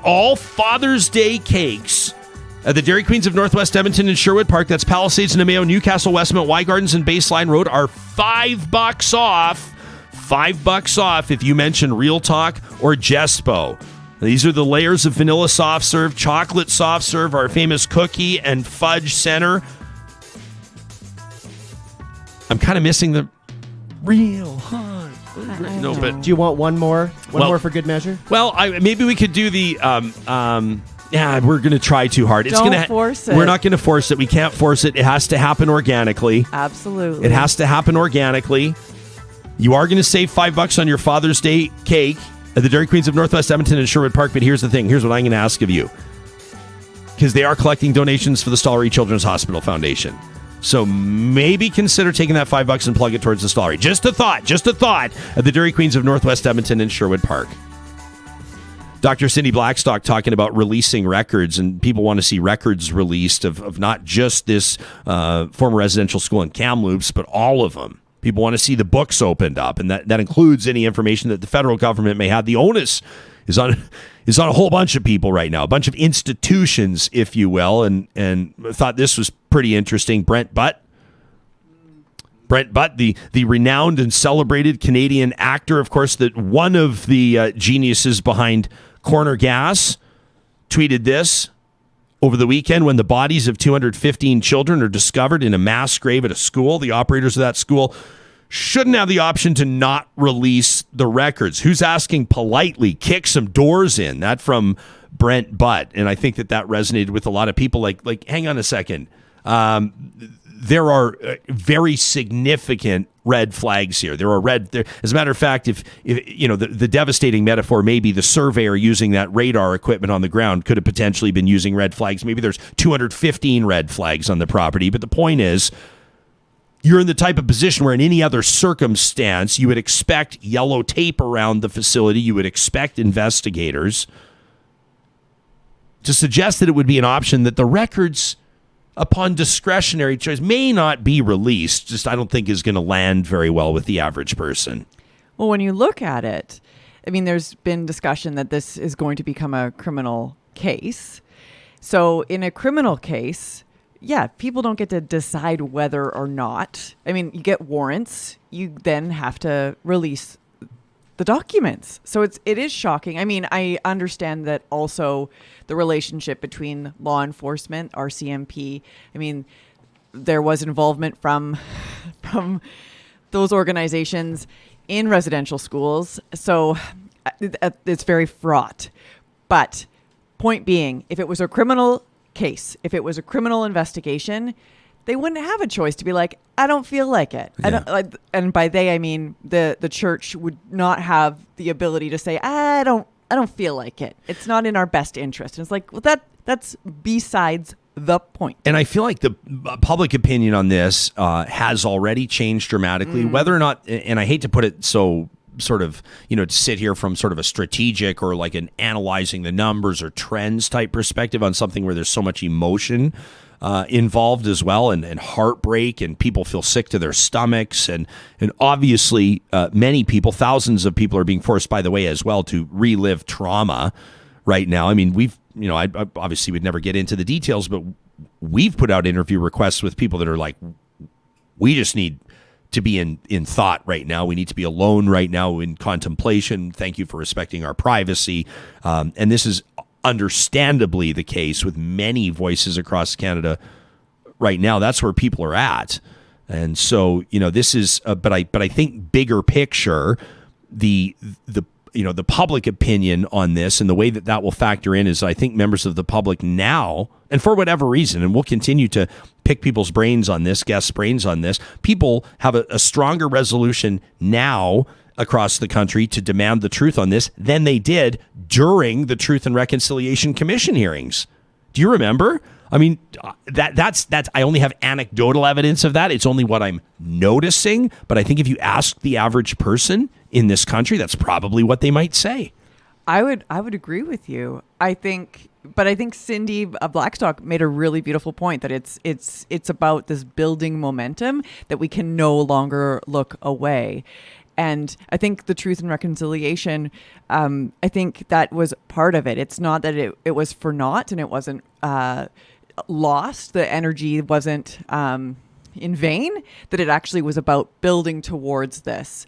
all Father's Day cakes at the Dairy Queens of Northwest Edmonton and Sherwood Park, that's Palisades, Nemeo, Newcastle, Westmount, Y Gardens, and Baseline Road, are $5 off. $5 off if you mention Real Talk or Jespo. These are the layers of vanilla soft serve, chocolate soft serve, our famous cookie and fudge center. I'm kind of missing the real hot. No, but Do you want one more? One more for good measure? Well, maybe we could do the. Yeah, we're going to try too hard. Don't force it. We're not going to force it. We can't force it. It has to happen organically. Absolutely. It has to happen organically. You are going to save $5 on your Father's Day cake at the Dairy Queens of Northwest Edmonton and Sherwood Park. But here's the thing. Here's what I'm going to ask of you. Because they are collecting donations for the Stollery Children's Hospital Foundation. So maybe consider taking that $5 and plug it towards the Stollery. Just a thought at the Dairy Queens of Northwest Edmonton and Sherwood Park. Dr. Cindy Blackstock talking about releasing records, and people want to see records released of not just this former residential school in Kamloops, but all of them. People want to see the books opened up, and that includes any information that the federal government may have. The onus is on a whole bunch of people right now, a bunch of institutions, if you will, and I thought this was pretty interesting. Brent Butt, the renowned and celebrated Canadian actor, of course, that one of the geniuses behind Corner Gas, tweeted this over the weekend. When the bodies of 215 children are discovered in a mass grave at a school, the operators of that school shouldn't have the option to not release the records. Who's asking politely? Kick some doors in. That from Brent Butt. And I think that resonated with a lot of people. Like, hang on a second. There are very significant red flags here. As a matter of fact, if you know, the devastating metaphor, maybe the surveyor using that radar equipment on the ground could have potentially been using red flags. Maybe there's 215 red flags on the property. But the point is, you're in the type of position where in any other circumstance, you would expect yellow tape around the facility. You would expect investigators to suggest that it would be an option that the records, upon discretionary choice, may not be released. Just I don't think is going to land very well with the average person. Well, when you look at it, I mean, there's been discussion that this is going to become a criminal case. So in a criminal case, yeah, people don't get to decide whether or not. I mean, you get warrants. You then have to release the documents. So it is shocking. I mean, I understand that also the relationship between law enforcement, RCMP. I mean, there was involvement from those organizations in residential schools. So it's very fraught. But point being, if it was a criminal case, if it was a criminal investigation, they wouldn't have a choice to be like, I don't feel like it. Yeah. I don't, and by they, I mean the church would not have the ability to say, I don't feel like it. It's not in our best interest. And it's like, well, that's besides the point. And I feel like the public opinion on this has already changed dramatically, whether or not, and I hate to put it so sort of, to sit here from sort of a strategic or like an analyzing the numbers or trends type perspective on something where there's so much emotion involved as well, and heartbreak, and people feel sick to their stomachs, and obviously many people, thousands of people are being forced, by the way, as well, to relive trauma right now. I mean, I obviously would never get into the details, but we've put out interview requests with people that are like, we just need to be in thought right now. We need to be alone right now in contemplation. Thank you for respecting our privacy. And this is understandably the case with many voices across Canada right now. That's where people are at. And so, this is, but I think bigger picture, the public opinion on this and the way that will factor in is, I think members of the public now, and for whatever reason, and we'll continue to pick people's brains on this, guests' brains on this, people have a stronger resolution now across the country to demand the truth on this than they did during the Truth and Reconciliation Commission hearings. Do you remember? I mean, that's I only have anecdotal evidence of that. It's only what I'm noticing. But I think if you ask the average person in this country, that's probably what they might say. I would agree with you. I think Cindy Blackstock made a really beautiful point that it's about this building momentum that we can no longer look away. And I think the Truth and Reconciliation, I think that was part of it. It's not that it was for naught and it wasn't lost. The energy wasn't in vain, that it actually was about building towards this.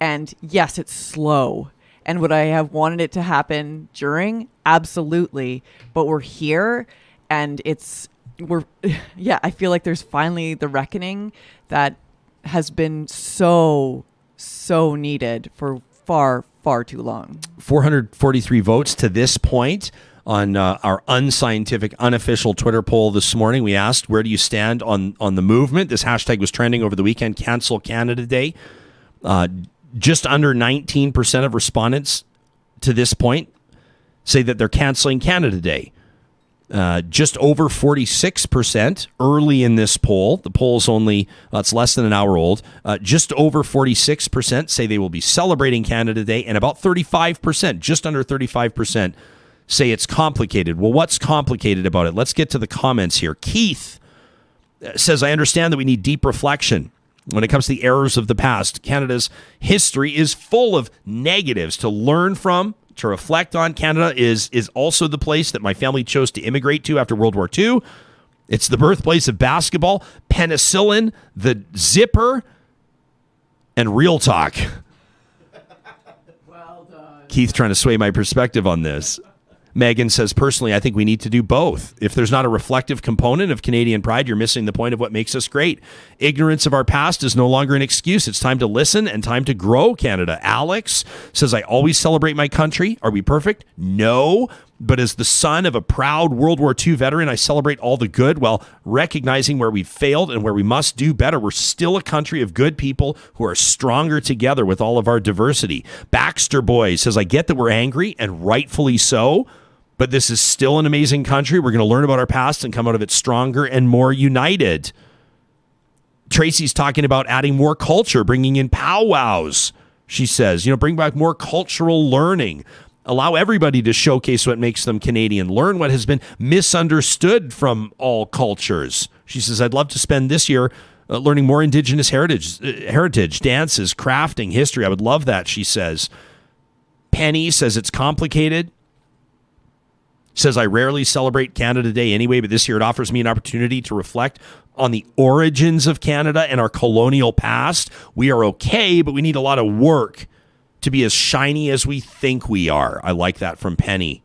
And yes, it's slow. And would I have wanted it to happen during? Absolutely. But we're here, and I feel like there's finally the reckoning that has been so needed for far, far too long. 443 votes to this point on our unscientific, unofficial Twitter poll this morning. We asked, where do you stand on the movement? This hashtag was trending over the weekend, Cancel Canada Day. Just under 19% of respondents to this point say that they're canceling Canada Day. Just over 46% early in this poll. The poll's only, it's less than an hour old. Just over 46% say they will be celebrating Canada Day, and about 35%, just under 35%, say it's complicated. Well, what's complicated about it? Let's get to the comments here. Keith says, I understand that we need deep reflection when it comes to the errors of the past. Canada's history is full of negatives to learn from, to reflect on. Canada is also the place that my family chose to immigrate to after World War II. It's the birthplace of basketball, penicillin, the zipper, and real talk. Well done. Keith trying to sway my perspective on this. Megan says, personally, I think we need to do both. If there's not a reflective component of Canadian pride, you're missing the point of what makes us great. Ignorance of our past is no longer an excuse. It's time to listen and time to grow Canada. Alex says, I always celebrate my country. Are we perfect? No. But as the son of a proud World War II veteran, I celebrate all the good while recognizing where we failed and where we must do better. We're still a country of good people who are stronger together with all of our diversity. Baxter Boy says, I get that we're angry, and rightfully so, but this is still an amazing country. We're going to learn about our past and come out of it stronger and more united. Tracy's talking about adding more culture, bringing in powwows. She says, bring back more cultural learning. Allow everybody to showcase what makes them Canadian. Learn what has been misunderstood from all cultures. She says, I'd love to spend this year learning more Indigenous heritage, dances, crafting, history. I would love that, she says. Penny says it's complicated. Says, I rarely celebrate Canada Day anyway, but this year it offers me an opportunity to reflect on the origins of Canada and our colonial past. We are okay, but we need a lot of work to be as shiny as we think we are. I like that from Penny.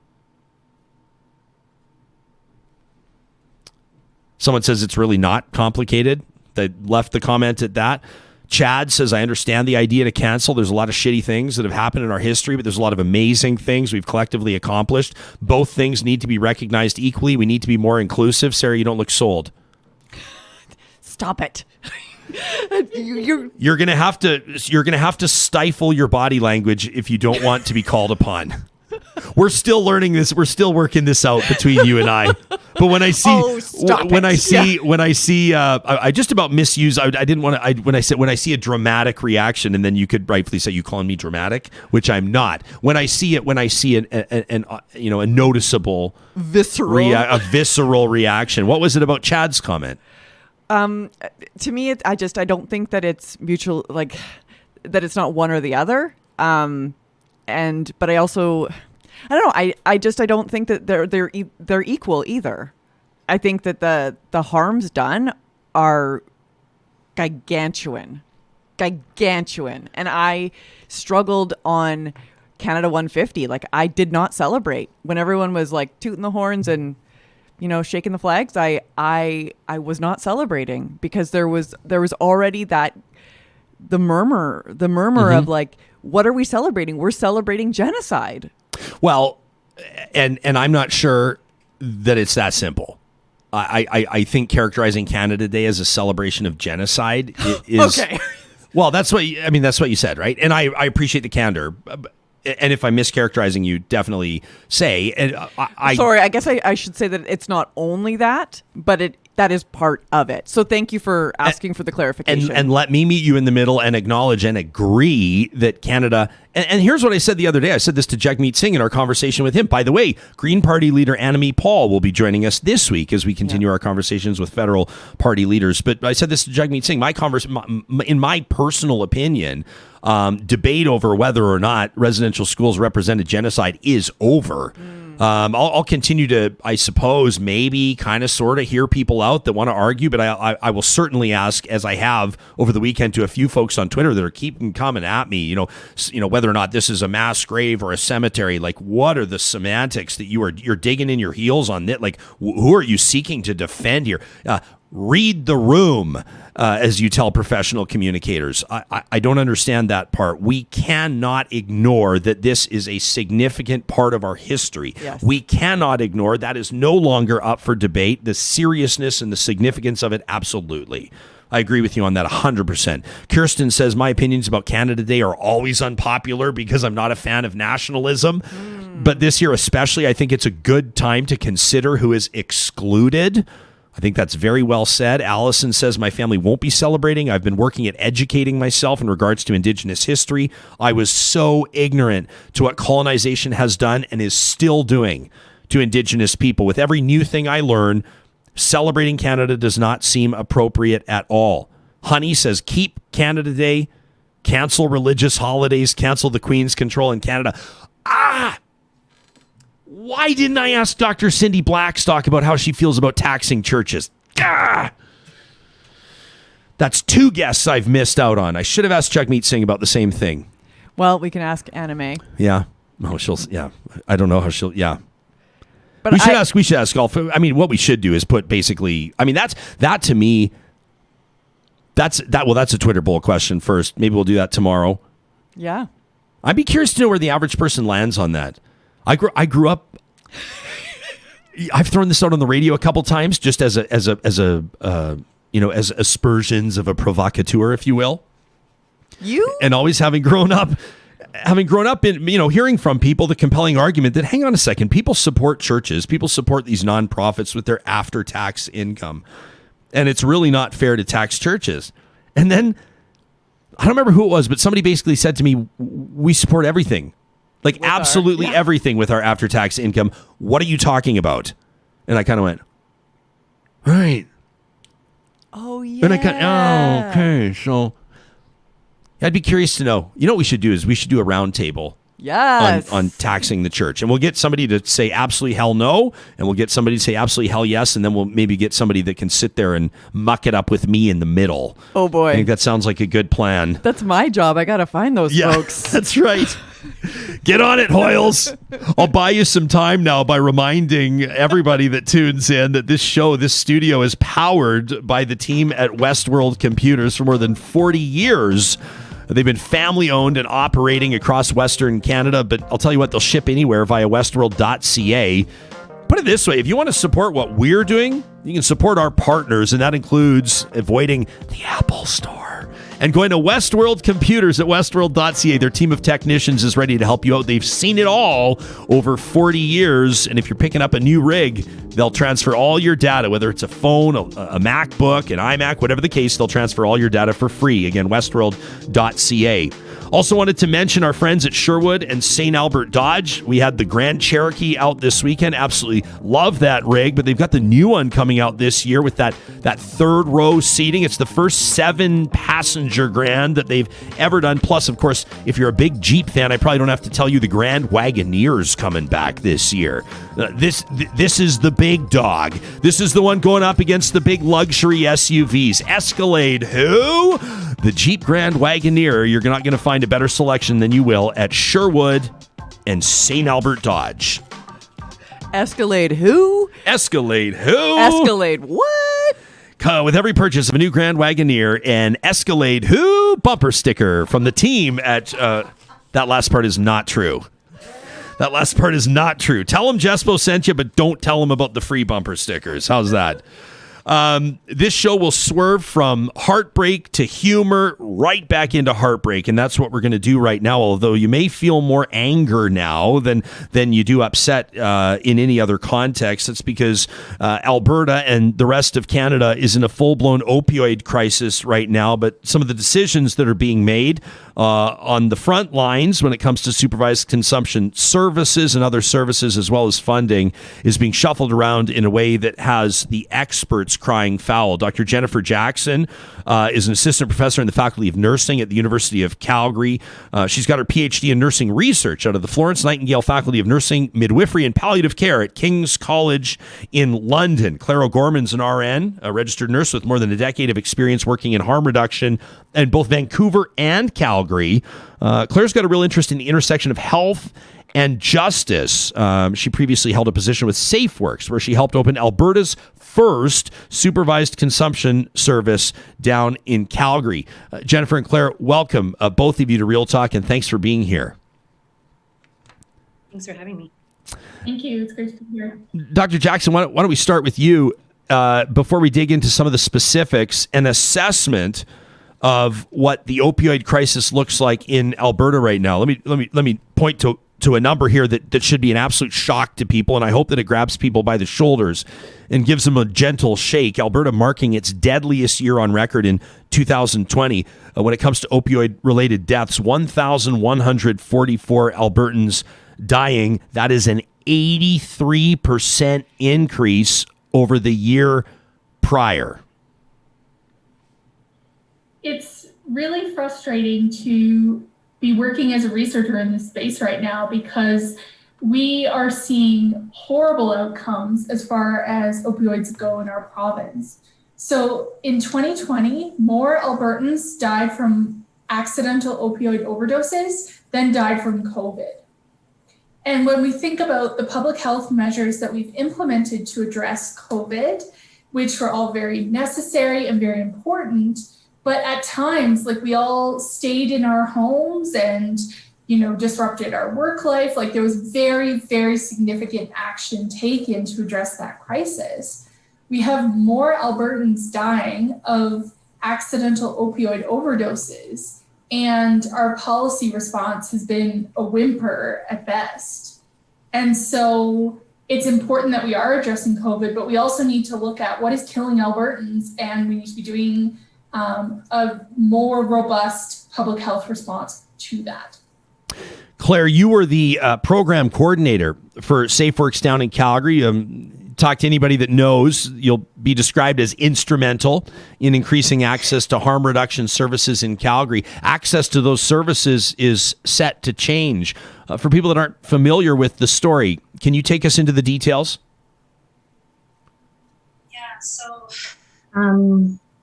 Someone says it's really not complicated. They left the comment at that. Chad says, I understand the idea to cancel. There's a lot of shitty things that have happened in our history, but there's a lot of amazing things we've collectively accomplished. Both things need to be recognized equally. We need to be more inclusive. Sarah, you don't look sold. Stop it. You're gonna have to stifle your body language if you don't want to be called upon. We're still learning this. We're still working this out between you and I. But when I see, I just about misuse. I didn't want to. When I see a dramatic reaction, and then you could rightfully say you calling me dramatic, which I'm not. When I see a noticeable visceral visceral reaction. What was it about Chad's comment? To me, I don't think that it's mutual, like that it's not one or the other. But I also, I don't know. I don't think that they're equal either. I think that the harms done are gargantuan, and I struggled on Canada 150. Like, I did not celebrate when everyone was like tooting the horns and, you know, shaking the flags. I was not celebrating because there was already the murmur of like, what are we celebrating? We're celebrating genocide. Well, and I'm not sure that it's that simple. I think characterizing Canada Day as a celebration of genocide is okay. Well, that's what you said, right? And I appreciate the candor. And if I'm mischaracterizing you, definitely say. And sorry, I guess I should say that it's not only that, but that is part of it. So thank you for asking for the clarification. And let me meet you in the middle and acknowledge and agree that Canada... And here's what I said the other day. I said this to Jagmeet Singh in our conversation with him. By the way, Green Party leader Annamie Paul will be joining us this week as we continue our conversations with federal party leaders. But I said this to Jagmeet Singh. In my personal opinion, debate over whether or not residential schools represented genocide is over. I'll continue to, I suppose, maybe kind of sort of hear people out that want to argue, but I will certainly ask, as I have over the weekend, to a few folks on Twitter that are keeping coming at me, you know, whether or not this is a mass grave or a cemetery. Like, what are the semantics that you're digging in your heels on? That, like, who are you seeking to defend here? Read the room, as you tell professional communicators. I don't understand that part. We cannot ignore that this is a significant part of our history. Yes. We cannot ignore that is no longer up for debate. The seriousness and the significance of it, absolutely. I agree with you on that 100%. Kirsten says, my opinions about Canada Day are always unpopular because I'm not a fan of nationalism. But this year especially, I think it's a good time to consider who is excluded. I think that's very well said. Allison says, my family won't be celebrating. I've been working at educating myself in regards to Indigenous history. I was so ignorant to what colonization has done and is still doing to Indigenous people. With every new thing I learn, celebrating Canada does not seem appropriate at all. Honey says, keep Canada Day, cancel religious holidays, cancel the Queen's control in Canada. Why didn't I ask Dr. Cindy Blackstock about how she feels about taxing churches? That's two guests I've missed out on. I should have asked Jagmeet Singh about the same thing. Well, we can ask Anime. Yeah. Oh, I don't know how she'll, yeah. But we should ask all. I mean, what we should do is put basically, I mean, that to me, that's a Twitter poll question first. Maybe we'll do that tomorrow. Yeah. I'd be curious to know where the average person lands on that. I grew up. I've thrown this out on the radio a couple times, just as aspersions of a provocateur, if you will. And always having grown up in, hearing from people the compelling argument that, hang on a second, people support churches, people support these nonprofits with their after-tax income, and it's really not fair to tax churches. And then I don't remember who it was, but somebody basically said to me, we support everything. Like, with absolutely everything with our after-tax income. What are you talking about? And I kind of went, right. Oh, yeah. And okay. So I'd be curious to know. You know what we should do is we should do a round table Yes. on taxing the church. And we'll get somebody to say absolutely hell no, and we'll get somebody to say absolutely hell yes, and then we'll maybe get somebody that can sit there and muck it up with me in the middle. Oh, boy. I think that sounds like a good plan. That's my job. I got to find those folks. That's right. Get on it, Hoyles. I'll buy you some time now by reminding everybody that tunes in that this studio is powered by the team at Westworld Computers for more than 40 years. They've been family owned and operating across Western Canada, but I'll tell you what, they'll ship anywhere via westworld.ca. Put it this way, if you want to support what we're doing, you can support our partners, and that includes avoiding the Apple Store and going to Westworld Computers at westworld.ca. Their team of technicians is ready to help you out. They've seen it all over 40 years, and if you're picking up a new rig, they'll transfer all your data, whether it's a phone, a MacBook, an iMac, whatever the case, they'll transfer all your data for free. Again, westworld.ca. Also wanted to mention our friends at Sherwood and St. Albert Dodge. We had the Grand Cherokee out this weekend. Absolutely love that rig, but they've got the new one coming out this year with that third row seating. It's the first 7-passenger Grand that they've ever done. Plus, of course, if you're a big Jeep fan, I probably don't have to tell you the Grand Wagoneer's coming back this year. This is the big dog. This is the one going up against the big luxury SUVs. Escalade who? The Jeep Grand Wagoneer. You're not going to find a better selection than you will at Sherwood and St. Albert Dodge. Escalade who? Escalade who? Escalade what? With every purchase of a new Grand Wagoneer, an Escalade who bumper sticker from the team at... that last part is not true. That last part is not true. Tell them Jespo sent you, but don't tell them about the free bumper stickers. How's that? This show will swerve from heartbreak to humor right back into heartbreak, and that's what we're going to do right now, although you may feel more anger now than you do upset in any other context. It's because Alberta and the rest of Canada is in a full-blown opioid crisis right now, but some of the decisions that are being made on the front lines when it comes to supervised consumption services and other services as well as funding is being shuffled around in a way that has the experts crying foul. Dr. Jennifer Jackson is an assistant professor in the Faculty of Nursing at the University of Calgary. She's got her PhD in nursing research out of the Florence Nightingale Faculty of Nursing, Midwifery and Palliative Care at King's College in London. Claire O'Gorman's an RN, a registered nurse with more than a decade of experience working in harm reduction in both Vancouver and Calgary. Claire's got a real interest in the intersection of health and justice. She previously held a position with SafeWorks, where she helped open Alberta's first supervised consumption service down in Calgary. Jennifer and Claire, welcome both of you to Real Talk, and thanks for being here. Thanks for having me. Thank you. It's great to be here. Dr. Jackson, why don't we start with you before we dig into some of the specifics, an assessment of what the opioid crisis looks like in Alberta right now. Let me point to a number here that should be an absolute shock to people, and I hope that it grabs people by the shoulders and gives them a gentle shake. Alberta marking its deadliest year on record in 2020 when it comes to opioid-related deaths. 1,144 Albertans dying. That is an 83% increase over the year prior. It's really frustrating to be working as a researcher in this space right now because we are seeing horrible outcomes as far as opioids go in our province. So in 2020, more Albertans died from accidental opioid overdoses than died from COVID. And when we think about the public health measures that we've implemented to address COVID, which were all very necessary and very important, but at times, like we all stayed in our homes and, disrupted our work life. Like there was very, very significant action taken to address that crisis. We have more Albertans dying of accidental opioid overdoses, and our policy response has been a whimper at best. And so it's important that we are addressing COVID, but we also need to look at what is killing Albertans, and we need to be doing a more robust public health response to that. Claire, you were the program coordinator for SafeWorks down in Calgary. Tell talk to anybody that knows, you'll be described as instrumental in increasing access to harm reduction services in Calgary. Access to those services is set to change. For people that aren't familiar with the story, can you take us into the details? Yeah, so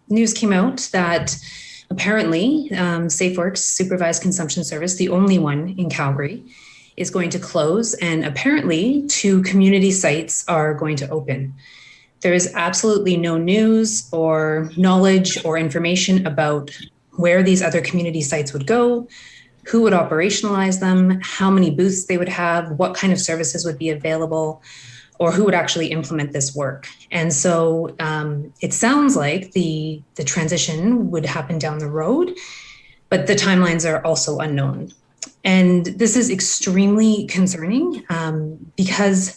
news came out that apparently SafeWorks Supervised Consumption Service, the only one in Calgary, is going to close, and apparently 2 community sites are going to open. There is absolutely no news or knowledge or information about where these other community sites would go, who would operationalize them, how many booths they would have, what kind of services would be available, or who would actually implement this work. And so it sounds like the transition would happen down the road, but the timelines are also unknown. And this is extremely concerning because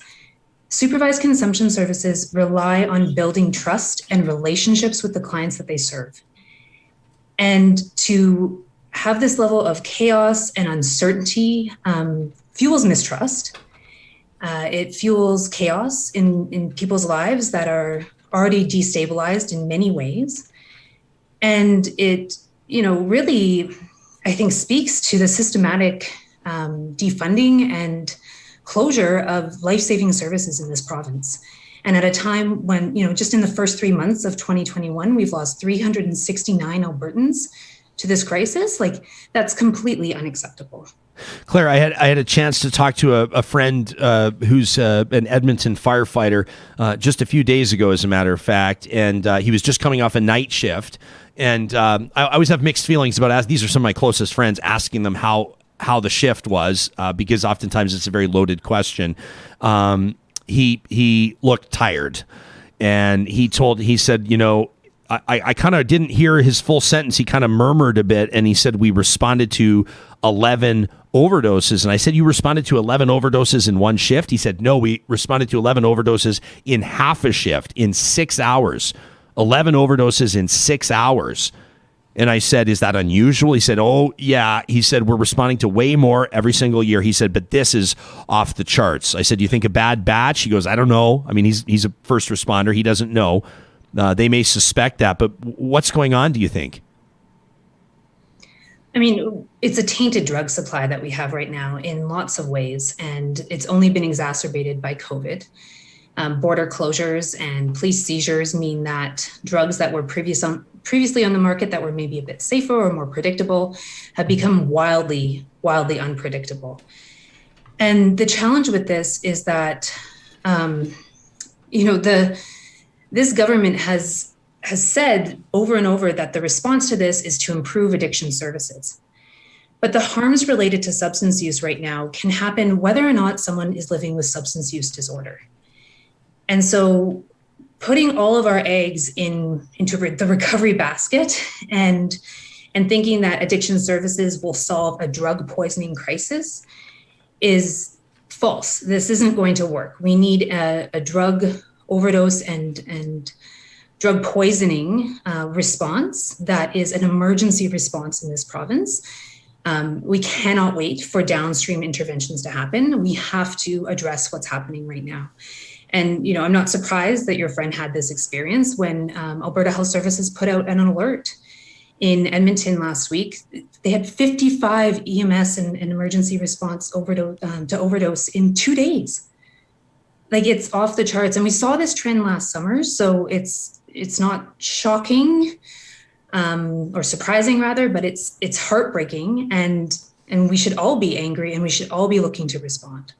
supervised consumption services rely on building trust and relationships with the clients that they serve. And to have this level of chaos and uncertainty fuels mistrust. It fuels chaos in people's lives that are already destabilized in many ways. And it, really, I think, speaks to the systematic defunding and closure of life-saving services in this province. And at a time when, just in the first 3 months of 2021, we've lost 369 Albertans to this crisis. That's completely unacceptable. Claire, I had a chance to talk to a friend who's an Edmonton firefighter just a few days ago, as a matter of fact, and he was just coming off a night shift. And I always have mixed feelings about these are some of my closest friends, asking them how the shift was, because oftentimes it's a very loaded question. He looked tired, and he said, I kind of didn't hear his full sentence. He kind of murmured a bit, and he said, we responded to 11 overdoses. And I said, you responded to 11 overdoses in one shift? He said, no, we responded to 11 overdoses in half a shift, in 6 hours. 11 overdoses in 6 hours. And I said, is that unusual? He said, oh, yeah. He said, we're responding to way more every single year. He said, but this is off the charts. I said, do you think a bad batch? He goes, I don't know. I mean, he's a first responder. He doesn't know. They may suspect that, but what's going on, do you think? I mean, it's a tainted drug supply that we have right now in lots of ways, and it's only been exacerbated by COVID. Border closures and police seizures mean that drugs that were previously on the market that were maybe a bit safer or more predictable have become wildly unpredictable. And the challenge with this is that, this government has said over and over that the response to this is to improve addiction services. But the harms related to substance use right now can happen whether or not someone is living with substance use disorder. And so putting all of our eggs into the recovery basket and thinking that addiction services will solve a drug poisoning crisis is false. This isn't going to work. We need a drug overdose and drug poisoning response that is an emergency response in this province. We cannot wait for downstream interventions to happen. We have to address what's happening right now. And, I'm not surprised that your friend had this experience when Alberta Health Services put out an alert in Edmonton last week. They had 55 EMS and emergency response to overdose in 2 days. It's off the charts. And we saw this trend last summer. So it's not shocking or surprising rather, but it's heartbreaking. And we should all be angry, and we should all be looking to respond.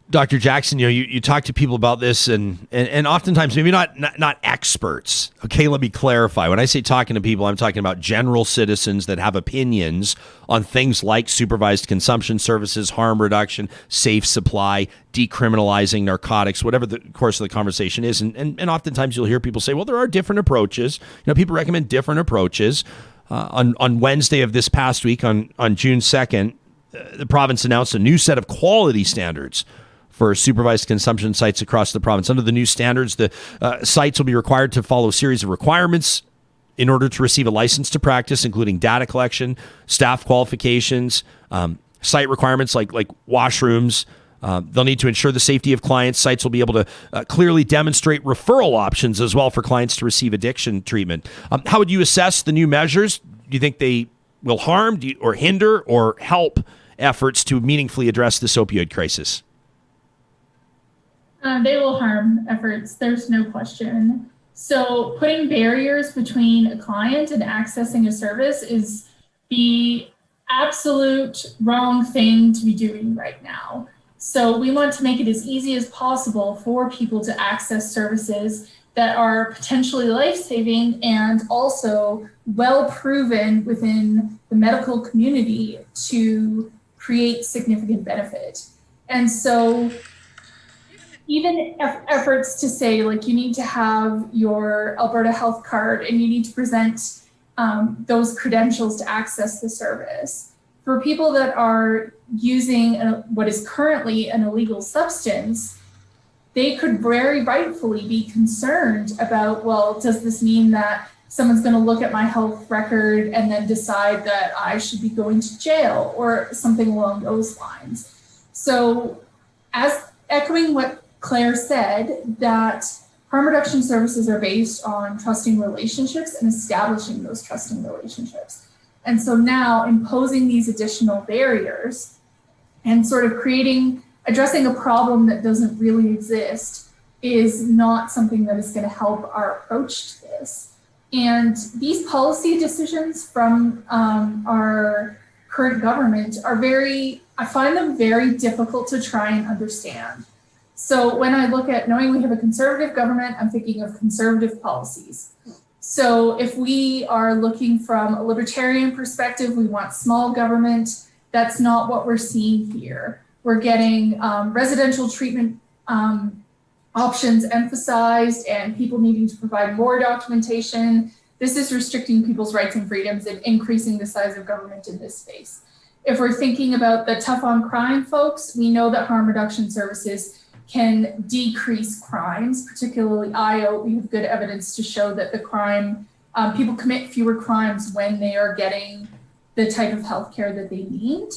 Dr. Jackson, you talk to people about this, and oftentimes maybe not experts. Okay, let me clarify. When I say talking to people, I'm talking about general citizens that have opinions on things like supervised consumption services, harm reduction, safe supply, decriminalizing narcotics, whatever the course of the conversation is. And oftentimes you'll hear people say, well, there are different approaches. People recommend different approaches. On Wednesday of this past week, on June 2nd, the province announced a new set of quality standards for supervised consumption sites across the province. Under the new standards, the sites will be required to follow a series of requirements in order to receive a license to practice, including data collection, staff qualifications, site requirements like washrooms, They'll need to ensure the safety of clients. Sites will be able to clearly demonstrate referral options as well for clients to receive addiction treatment. How would you assess the new measures? Do you think they will harm or hinder or help efforts to meaningfully address this opioid crisis? They will harm efforts. There's no question. So putting barriers between a client and accessing a service is the absolute wrong thing to be doing right now. So we want to make it as easy as possible for people to access services that are potentially life-saving and also well proven within the medical community to create significant benefit. And so even efforts to say, like, you need to have your Alberta health card and you need to present those credentials to access the service. For people that are using what is currently an illegal substance, they could very rightfully be concerned about, well, does this mean that someone's going to look at my health record and then decide that I should be going to jail or something along those lines? So, as echoing what Claire said, that harm reduction services are based on trusting relationships and establishing those trusting relationships. And so now imposing these additional barriers and sort of addressing a problem that doesn't really exist is not something that is going to help our approach to this. And these policy decisions from our current government I find them very difficult to try and understand. So when I look at knowing we have a conservative government, I'm thinking of conservative policies. So if we are looking from a libertarian perspective, we want small government. That's not what we're seeing here. We're getting residential treatment options emphasized and people needing to provide more documentation. This is restricting people's rights and freedoms and increasing the size of government in this space. If we're thinking about the tough on crime folks, we know that harm reduction services can decrease crimes, particularly IO. We have good evidence to show that people commit fewer crimes when they are getting the type of healthcare that they need.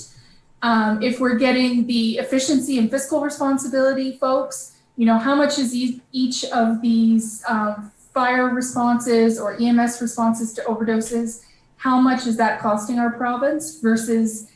If we're getting the efficiency and fiscal responsibility folks, how much is each of these fire responses or EMS responses to overdoses, how much is that costing our province versus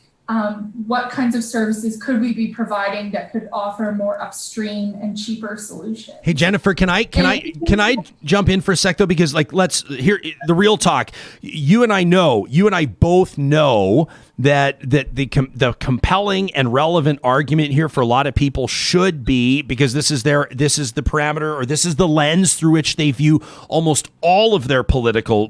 what kinds of services could we be providing that could offer more upstream and cheaper solutions? Hey, Jennifer, can I jump in for a sec though? Because let's hear the real talk. You and I both know that the compelling and relevant argument here for a lot of people should be, because this is the parameter, or this is the lens through which they view almost all of their political,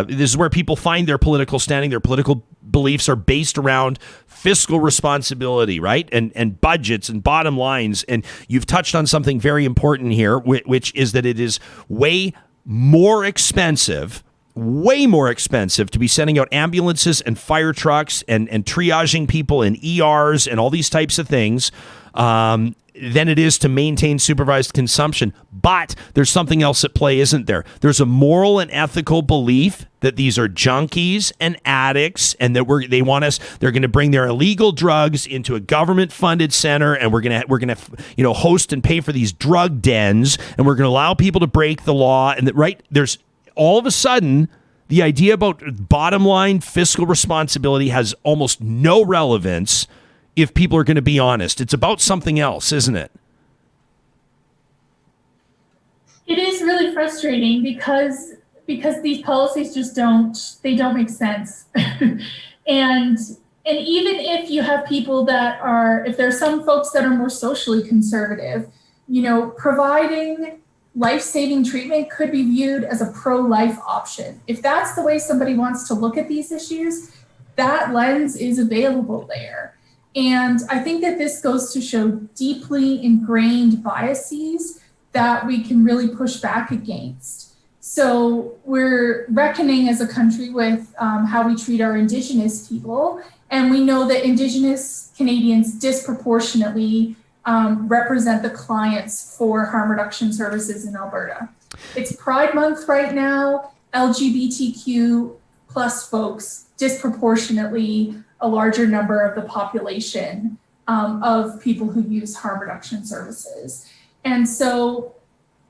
this is where people find their political standing, their political beliefs are based around fiscal responsibility, right? And budgets and bottom lines. And you've touched on something very important here, which is that it is way more expensive to be sending out ambulances and fire trucks and triaging people in ERs and all these types of things than it is to maintain supervised consumption. But there's something else at play, isn't there? There's a moral and ethical belief that these are junkies and addicts, and that they're going to bring their illegal drugs into a government-funded center, and we're going to host and pay for these drug dens, and we're going to allow people to break the law. And there's all of a sudden, the idea about bottom line fiscal responsibility has almost no relevance if people are going to be honest. It's about something else, isn't it? It is really frustrating because these policies just don't make sense. and even if you have people if there are some folks that are more socially conservative, providing life-saving treatment could be viewed as a pro-life option. If that's the way somebody wants to look at these issues, that lens is available there. And I think that this goes to show deeply ingrained biases that we can really push back against. So we're reckoning as a country with how we treat our Indigenous people. And we know that Indigenous Canadians disproportionately represent the clients for harm reduction services in Alberta. It's Pride Month right now. LGBTQ plus folks disproportionately a larger number of the population of people who use harm reduction services. And so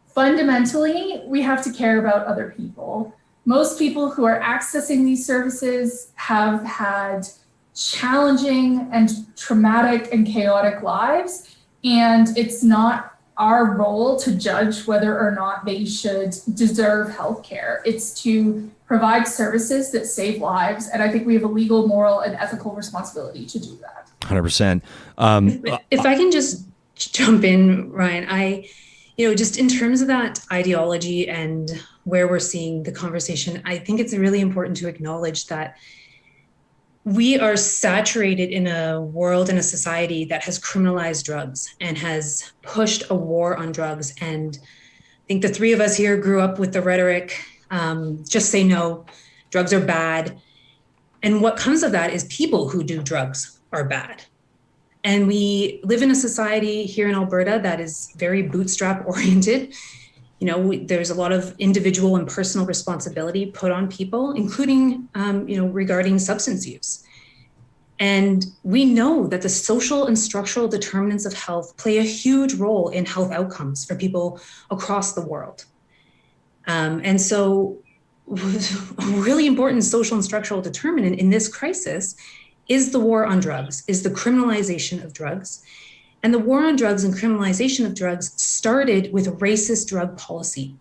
fundamentally, we have to care about other people. Most people who are accessing these services have had challenging and traumatic and chaotic lives, and it's not our role to judge whether or not they should deserve healthcare. It's to provide services that save lives, and I think we have a legal, moral, and ethical responsibility to do that. 100%. If I can just jump in, Ryan, just in terms of that ideology and where we're seeing the conversation, I think it's really important to acknowledge that we are saturated in a world and a society that has criminalized drugs and has pushed a war on drugs. And I think the three of us here grew up with the rhetoric, just say no, drugs are bad. And what comes of that is people who do drugs are bad. And we live in a society here in Alberta that is very bootstrap oriented. There's a lot of individual and personal responsibility put on people, including, regarding substance use. And we know that the social and structural determinants of health play a huge role in health outcomes for people across the world. And so a really important social and structural determinant in this crisis is the war on drugs, is the criminalization of drugs. And the war on drugs and criminalization of drugs started with racist drug policy.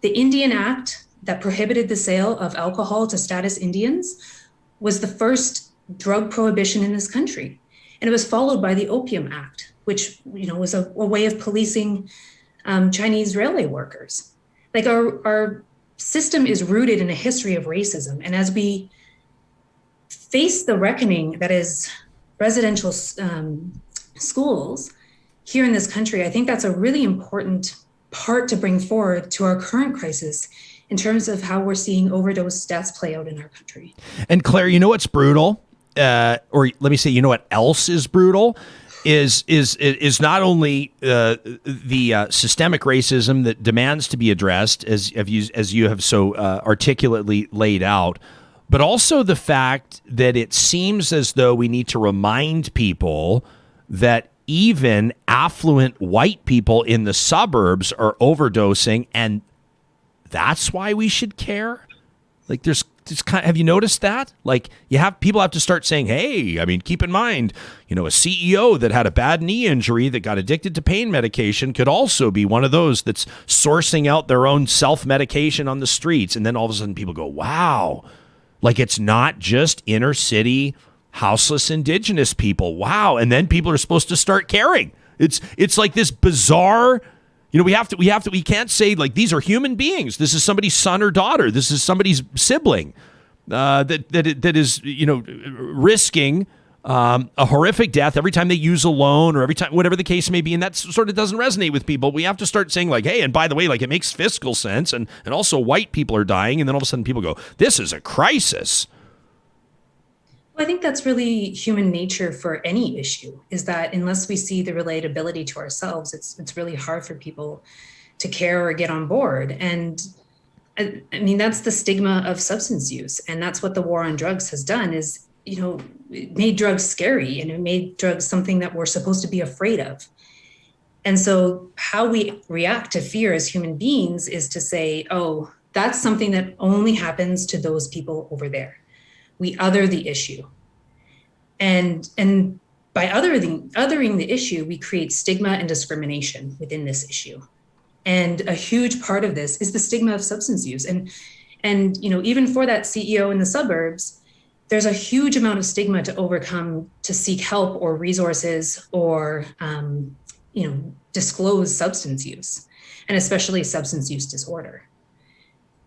The Indian Act that prohibited the sale of alcohol to status Indians was the first drug prohibition in this country. And it was followed by the Opium Act, which was a way of policing Chinese railway workers. Like our system is rooted in a history of racism. And as we face the reckoning that is residential schools here in this country, I think that's a really important part to bring forward to our current crisis in terms of how we're seeing overdose deaths play out in our country. And Claire, you know what's brutal? Or let me say, you know what else is brutal? Is not only the systemic racism that demands to be addressed, as you have so articulately laid out, but also the fact that it seems as though we need to remind people that even affluent white people in the suburbs are overdosing, and that's why we should care. Like, there's just have you noticed that? Like, people have to start saying, hey, I mean, keep in mind, a CEO that had a bad knee injury that got addicted to pain medication could also be one of those that's sourcing out their own self-medication on the streets. And then all of a sudden people go, wow, like, it's not just inner city houseless Indigenous people. Wow. And then people are supposed to start caring. It's like this bizarre, we can't say, like, these are human beings. This is somebody's son or daughter. This is somebody's sibling that is, risking a horrific death every time they use a loan or every time, whatever the case may be. And that sort of doesn't resonate with people. We have to start saying, like, hey, and by the way, like, it makes fiscal sense. And also white people are dying. And then all of a sudden people go, this is a crisis. Well, I think that's really human nature for any issue, is that unless we see the relatability to ourselves, it's really hard for people to care or get on board. And I mean, that's the stigma of substance use. And that's what the war on drugs has done, is, it made drugs scary, and it made drugs something that we're supposed to be afraid of. And so how we react to fear as human beings is to say, oh, that's something that only happens to those people over there. We other the issue. And by othering the issue, we create stigma and discrimination within this issue. And a huge part of this is the stigma of substance use. And even for that CEO in the suburbs, there's a huge amount of stigma to overcome to seek help or resources or, disclose substance use, and especially substance use disorder.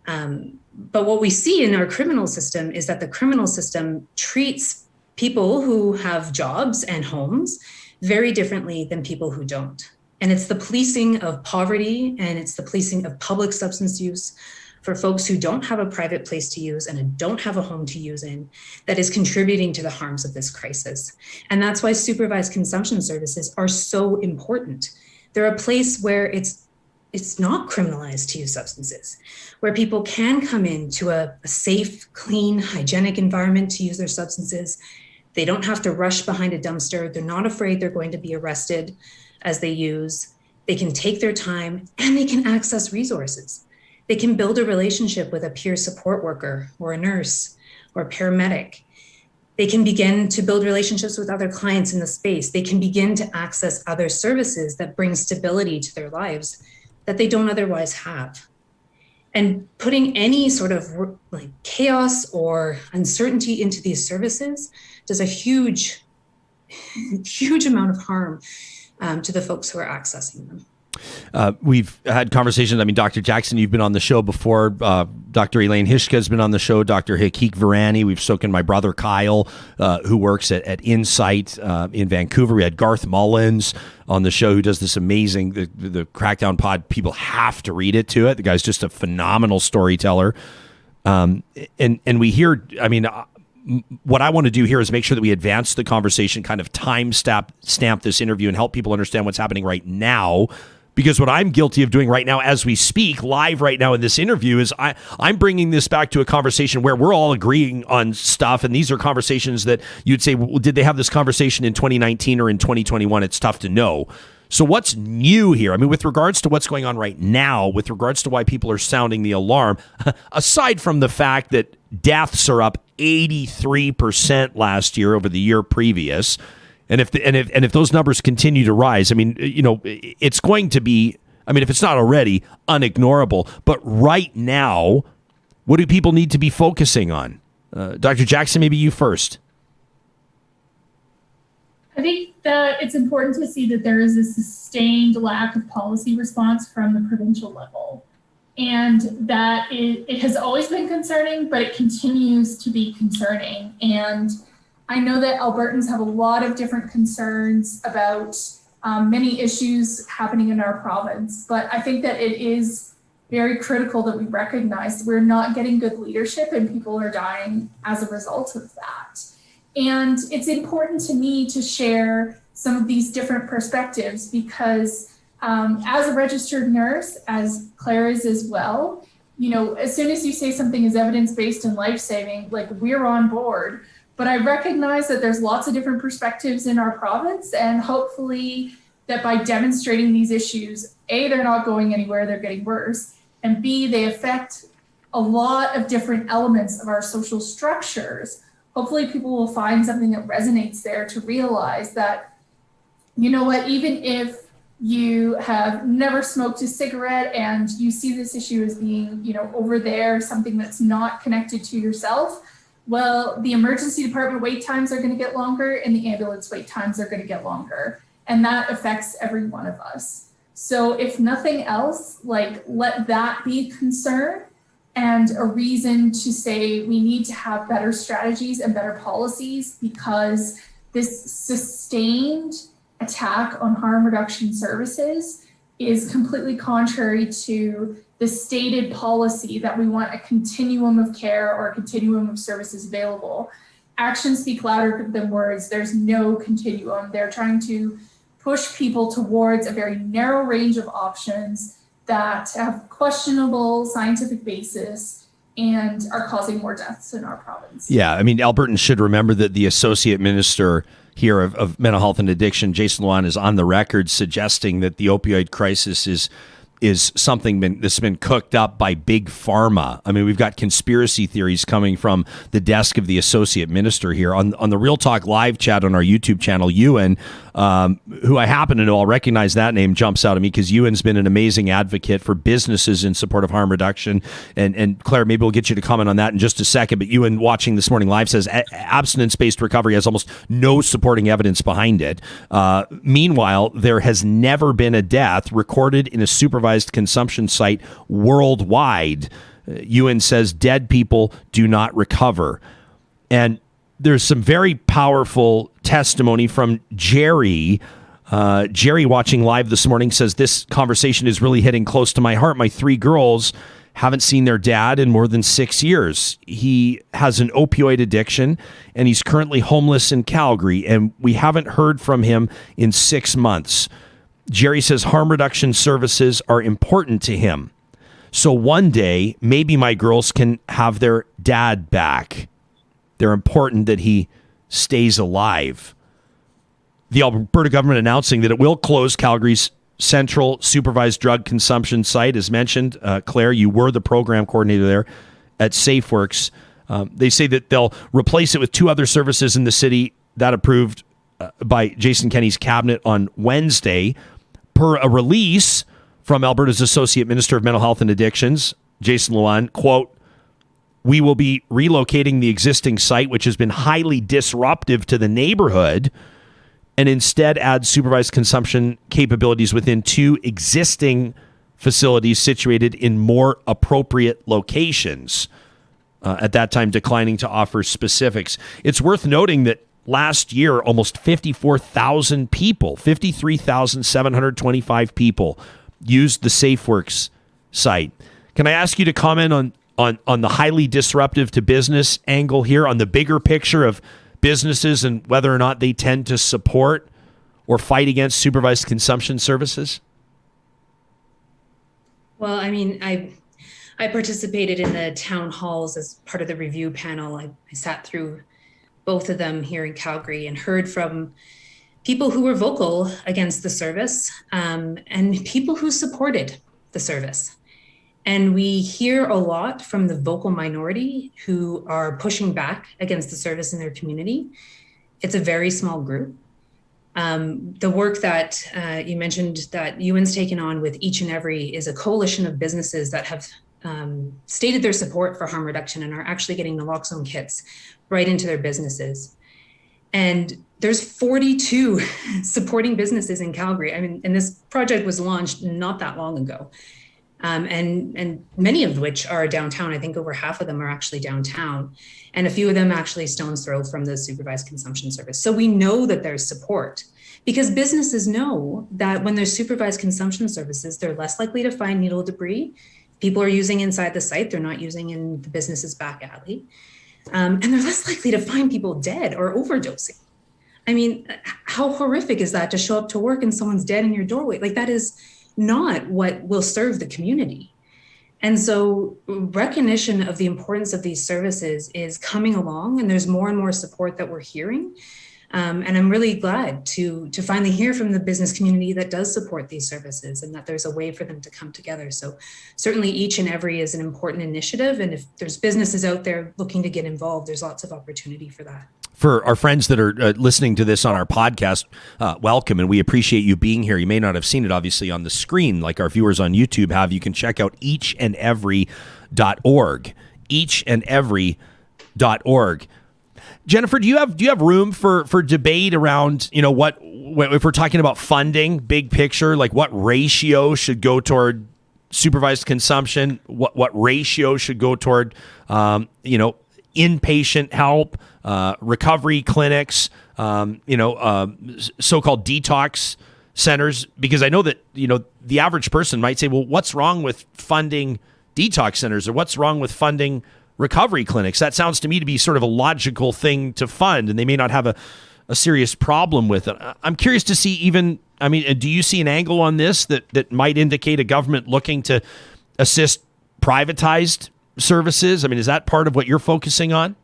But what we see in our criminal system is that the criminal system treats people who have jobs and homes very differently than people who don't. And it's the policing of poverty, and it's the policing of public substance use for folks who don't have a private place to use and don't have a home to use in, that is contributing to the harms of this crisis. And that's why supervised consumption services are so important. They're a place where it's not criminalized to use substances, where people can come into a safe, clean, hygienic environment to use their substances, They don't have to rush behind a dumpster. They're not afraid they're going to be arrested as they use. They can take their time and they can access resources. They can build a relationship with a peer support worker or a nurse or a paramedic. They can begin to build relationships with other clients in the space. They can begin to access other services that bring stability to their lives that they don't otherwise have. And putting any sort of like chaos or uncertainty into these services does a huge amount of harm to the folks who are accessing them. We've had conversations. I mean, Dr. Jackson, you've been on the show before. Dr. Elaine Hishka has been on the show. Dr. Hakik Virani. We've spoken my brother Kyle, who works at Insight in Vancouver. We had Garth Mullins on the show, who does this amazing, the Crackdown Pod. People have to read it to it. The guy's just a phenomenal storyteller. And we hear, I mean, what I want to do here is make sure that we advance the conversation, kind of stamp this interview and help people understand what's happening right now. Because what I'm guilty of doing right now as we speak, live right now in this interview, is I'm bringing this back to a conversation where we're all agreeing on stuff. And these are conversations that you'd say, well, did they have this conversation in 2019 or in 2021? It's tough to know. So what's new here? I mean, with regards to what's going on right now, with regards to why people are sounding the alarm, aside from the fact that deaths are up 83% last year over the year previous, and if those numbers continue to rise, I mean, you know, it's going to be, I mean, if it's not already, unignorable. But right now, what do people need to be focusing on? Dr. Jackson, maybe you first. I think that it's important to see that there is a sustained lack of policy response from the provincial level, and that it has always been concerning, but it continues to be concerning. And I know that Albertans have a lot of different concerns about many issues happening in our province, but I think that it is very critical that we recognize we're not getting good leadership and people are dying as a result of that. And it's important to me to share some of these different perspectives because as a registered nurse, as Claire is as well, you know, as soon as you say something is evidence-based and life-saving, like we're on board. But I recognize that there's lots of different perspectives in our province, and hopefully that by demonstrating these issues, A, they're not going anywhere, they're getting worse, and B, they affect a lot of different elements of our social structures. Hopefully people will find something that resonates there to realize that, you know what, even if you have never smoked a cigarette and you see this issue as being, you know, over there, something that's not connected to yourself, well, the emergency department wait times are going to get longer and the ambulance wait times are going to get longer. And that affects every one of us. So if nothing else, like let that be a concern and a reason to say we need to have better strategies and better policies, because this sustained attack on harm reduction services is completely contrary to the stated policy that we want a continuum of care or a continuum of services available. Actions speak louder than words. There's no continuum. They're trying to push people towards a very narrow range of options that have questionable scientific basis and are causing more deaths in our province. Yeah, I mean, Albertans should remember that the Associate Minister here of Mental Health and Addiction, Jason Luan, is on the record suggesting that the opioid crisis is something that's been cooked up by big pharma. I mean, we've got conspiracy theories coming from the desk of the Associate Minister here. On the Real Talk live chat on our YouTube channel, Ewan, who I happen to know, I'll recognize that name, jumps out at me because Ewan's been an amazing advocate for businesses in support of harm reduction. And Claire, maybe we'll get you to comment on that in just a second. But Ewan, watching this morning live, says abstinence-based recovery has almost no supporting evidence behind it. Meanwhile, there has never been a death recorded in a supervised consumption site worldwide. Ewan says dead people do not recover. And there's some very powerful testimony from Jerry. Jerry, watching live this morning, says this conversation is really hitting close to my heart. My 3 girls haven't seen their dad in more than 6 years. He has an opioid addiction, and he's currently homeless in Calgary, and we haven't heard from him in 6 months. Jerry says harm reduction services are important to him. So one day, maybe my girls can have their dad back. They're important that he stays alive. The Alberta government announcing that it will close Calgary's central supervised drug consumption site. As mentioned, Claire, you were the program coordinator there at SafeWorks. They say that they'll replace it with 2 other services in the city that approved by Jason Kenney's cabinet on Wednesday. Per a release from Alberta's Associate Minister of Mental Health and Addictions, Jason Luan, quote, "We will be relocating the existing site, which has been highly disruptive to the neighborhood, and instead add supervised consumption capabilities within 2 existing facilities situated in more appropriate locations." At that time, declining to offer specifics. It's worth noting that last year, almost 54,000 people, 53,725 people used the SafeWorks site. Can I ask you to comment on the highly disruptive to business angle here, on the bigger picture of businesses and whether or not they tend to support or fight against supervised consumption services? Well, I mean, I participated in the town halls as part of the review panel. I sat through both of them here in Calgary and heard from people who were vocal against the service, and people who supported the service. And we hear a lot from the vocal minority who are pushing back against the service in their community. It's a very small group. The work that you mentioned that UN's taken on with Each and Every is a coalition of businesses that have stated their support for harm reduction and are actually getting naloxone kits right into their businesses. And there's 42 supporting businesses in Calgary. I mean, and this project was launched not that long ago. And many of which are downtown. I think over half of them are actually downtown, and a few of them actually stone's throw from the supervised consumption service. So we know that there's support, because businesses know that when there's supervised consumption services, they're less likely to find needle debris. People are using inside the site, they're not using in the business's back alley. And they're less likely to find people dead or overdosing. I mean, how horrific is that, to show up to work and someone's dead in your doorway? Like, that is not what will serve the community. And so recognition of the importance of these services is coming along, and there's more and more support that we're hearing. And I'm really glad to finally hear from the business community that does support these services and that there's a way for them to come together. So certainly Each and Every is an important initiative. And if there's businesses out there looking to get involved, there's lots of opportunity for that. For our friends that are listening to this on our podcast, welcome, and we appreciate you being here. You may not have seen it, obviously, on the screen like our viewers on YouTube have. You can check out eachandevery.org, eachandevery.org. Jennifer, do you have room for debate around, what if we're talking about funding, big picture, like what ratio should go toward supervised consumption, what ratio should go toward, inpatient help, recovery clinics, so-called detox centers? Because I know that, the average person might say, well, what's wrong with funding detox centers, or what's wrong with funding recovery clinics? That sounds to me to be sort of a logical thing to fund, and they may not have a serious problem with it. I'm curious to see do you see an angle on this that might indicate a government looking to assist privatized services? I mean, is that part of what you're focusing on?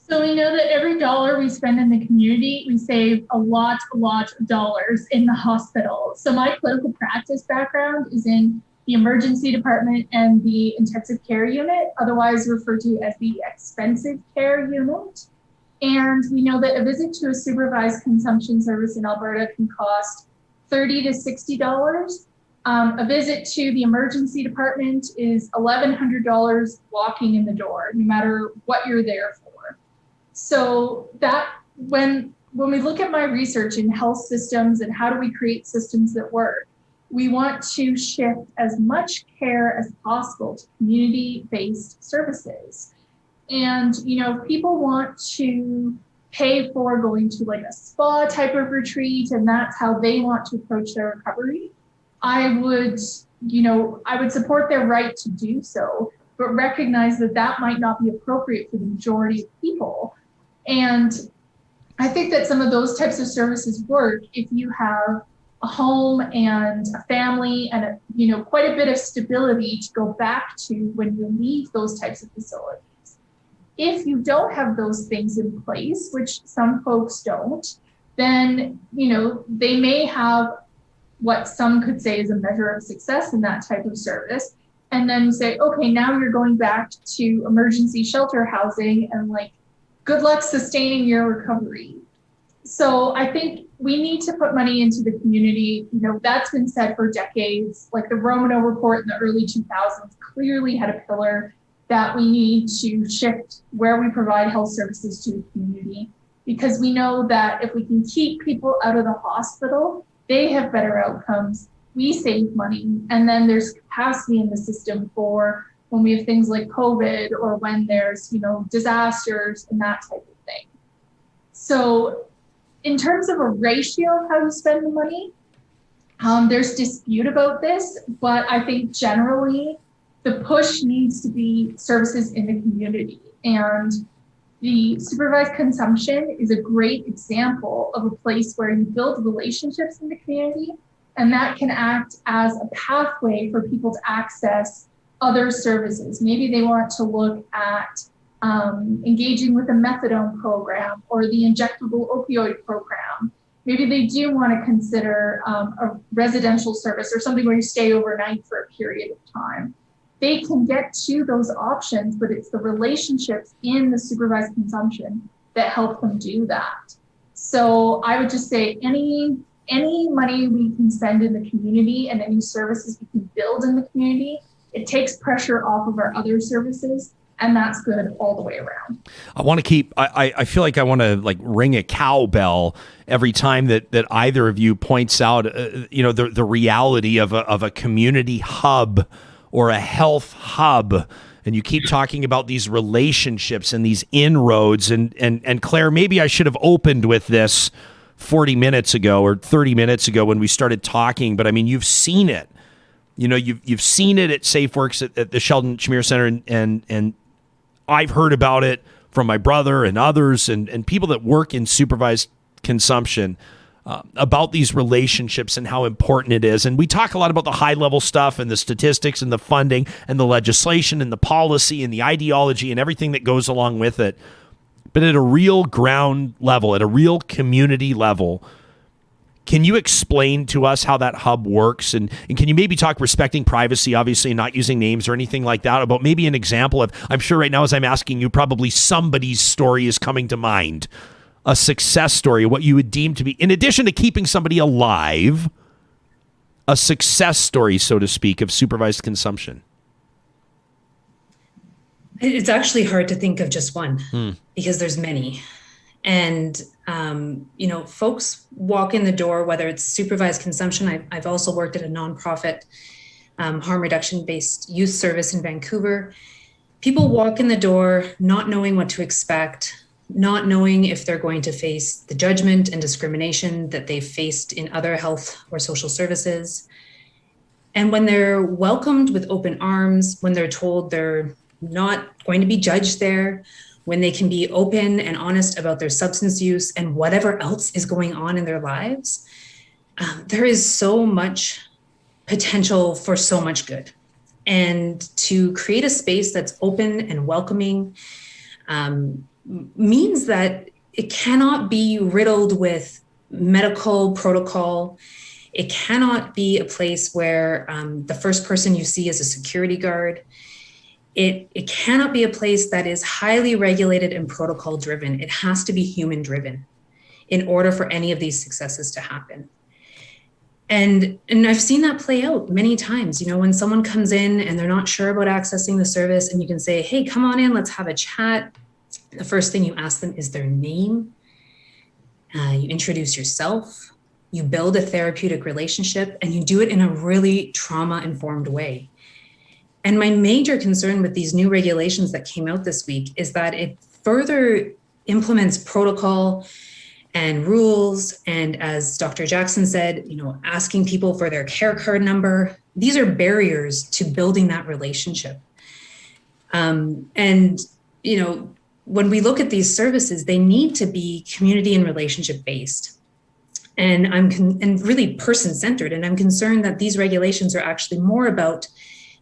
So we know that every dollar we spend in the community, we save a lot of dollars in the hospital. So my clinical practice background is in the emergency department and the intensive care unit, otherwise referred to as the expensive care unit. And we know that a visit to a supervised consumption service in Alberta can cost $30 to $60. A visit to the emergency department is $1,100 walking in the door, no matter what you're there for. So that when we look at my research in health systems and how do we create systems that work, we want to shift as much care as possible to community-based services. And, if people want to pay for going to like a spa type of retreat, and that's how they want to approach their recovery, I would support their right to do so, but recognize that might not be appropriate for the majority of people. And I think that some of those types of services work if you have a home and a family and quite a bit of stability to go back to when you leave those types of facilities. if you don't have those things in place, which some folks don't, then, they may have what some could say is a measure of success in that type of service. And then say, okay, now you're going back to emergency shelter housing and like, good luck sustaining your recovery. So I think we need to put money into the community. That's been said for decades. Like the Romano report in the early 2000s clearly had a pillar that we need to shift where we provide health services to the community, because we know that if we can keep people out of the hospital, they have better outcomes, we save money, and then there's capacity in the system for when we have things like COVID or when there's, disasters and that type of thing. So in terms of a ratio of how you spend the money, there's dispute about this, but I think generally the push needs to be services in the community. And the supervised consumption is a great example of a place where you build relationships in the community, and that can act as a pathway for people to access other services. Maybe they want to look at engaging with a methadone program or the injectable opioid program. Maybe they do want to consider a residential service or something where you stay overnight for a period of time. They can get to those options, but it's the relationships in the supervised consumption that help them do that. So I would just say any money we can spend in the community and any services we can build in the community, it takes pressure off of our other services. And that's good all the way around. I feel like I want to like ring a cowbell every time that either of you points out, the reality of a community hub or a health hub. And you keep talking about these relationships and these inroads. And Claire, maybe I should have opened with this 40 minutes ago or 30 minutes ago when we started talking. But I mean, you've seen it. You've seen it at SafeWorks at the Sheldon Shamir Center, and I've heard about it from my brother and others and people that work in supervised consumption about these relationships and how important it is. And we talk a lot about the high level stuff and the statistics and the funding and the legislation and the policy and the ideology and everything that goes along with it. But at a real ground level, at a real community level, can you explain to us how that hub works? And can you maybe talk respecting privacy, obviously, and not using names or anything like that, about maybe an example of, I'm sure right now as I'm asking you, probably somebody's story is coming to mind, a success story, what you would deem to be, in addition to keeping somebody alive, a success story, so to speak, of supervised consumption? It's actually hard to think of just one because there's many. And, folks walk in the door, whether it's supervised consumption. I've also worked at a nonprofit harm reduction based youth service in Vancouver. People walk in the door not knowing what to expect, not knowing if they're going to face the judgment and discrimination that they've faced in other health or social services. And when they're welcomed with open arms, when they're told they're not going to be judged there, when they can be open and honest about their substance use and whatever else is going on in their lives, there is so much potential for so much good. And to create a space that's open and welcoming means that it cannot be riddled with medical protocol. It cannot be a place where the first person you see is a security guard. It cannot be a place that is highly regulated and protocol driven. It has to be human driven in order for any of these successes to happen. And I've seen that play out many times, when someone comes in and they're not sure about accessing the service and you can say, hey, come on in, let's have a chat. The first thing you ask them is their name. You introduce yourself, you build a therapeutic relationship, and you do it in a really trauma-informed way. And my major concern with these new regulations that came out this week is that it further implements protocol and rules. And as Dr. Jackson said, asking people for their care card number, these are barriers to building that relationship. When we look at these services, they need to be community and relationship based. And really person centered. And I'm concerned that these regulations are actually more about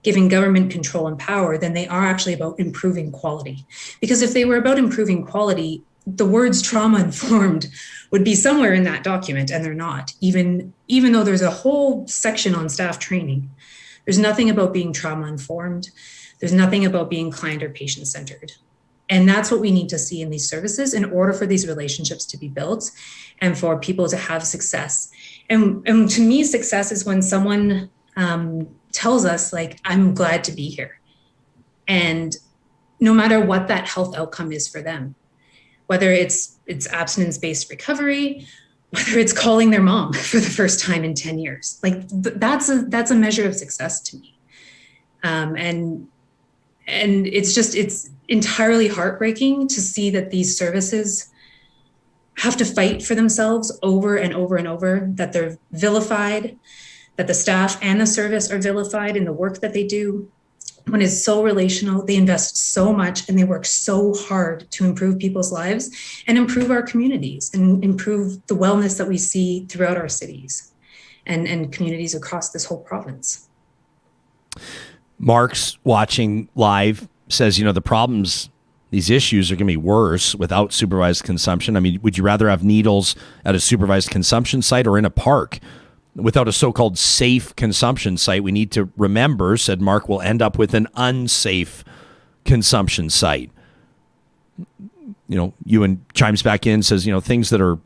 giving government control and power than they are actually about improving quality. Because if they were about improving quality, the words trauma informed would be somewhere in that document, and they're not, even though there's a whole section on staff training. There's nothing about being trauma informed. There's nothing about being client or patient centered. And that's what we need to see in these services in order for these relationships to be built and for people to have success. And to me, success is when someone tells us, like, I'm glad to be here. And no matter what that health outcome is for them, whether it's abstinence-based recovery, whether it's calling their mom for the first time in 10 years, like that's a measure of success to me. And it's entirely heartbreaking to see that these services have to fight for themselves over and over and over, that they're vilified, that the staff and the service are vilified in the work that they do. When it's so relational, they invest so much and they work so hard to improve people's lives and improve our communities and improve the wellness that we see throughout our cities and communities across this whole province. Mark's watching live, says, the problems, these issues are going to be worse without supervised consumption. I mean, would you rather have needles at a supervised consumption site or in a park? Without a so-called safe consumption site, we need to remember, said Mark, we'll end up with an unsafe consumption site. Ewan chimes back in, says, things that are,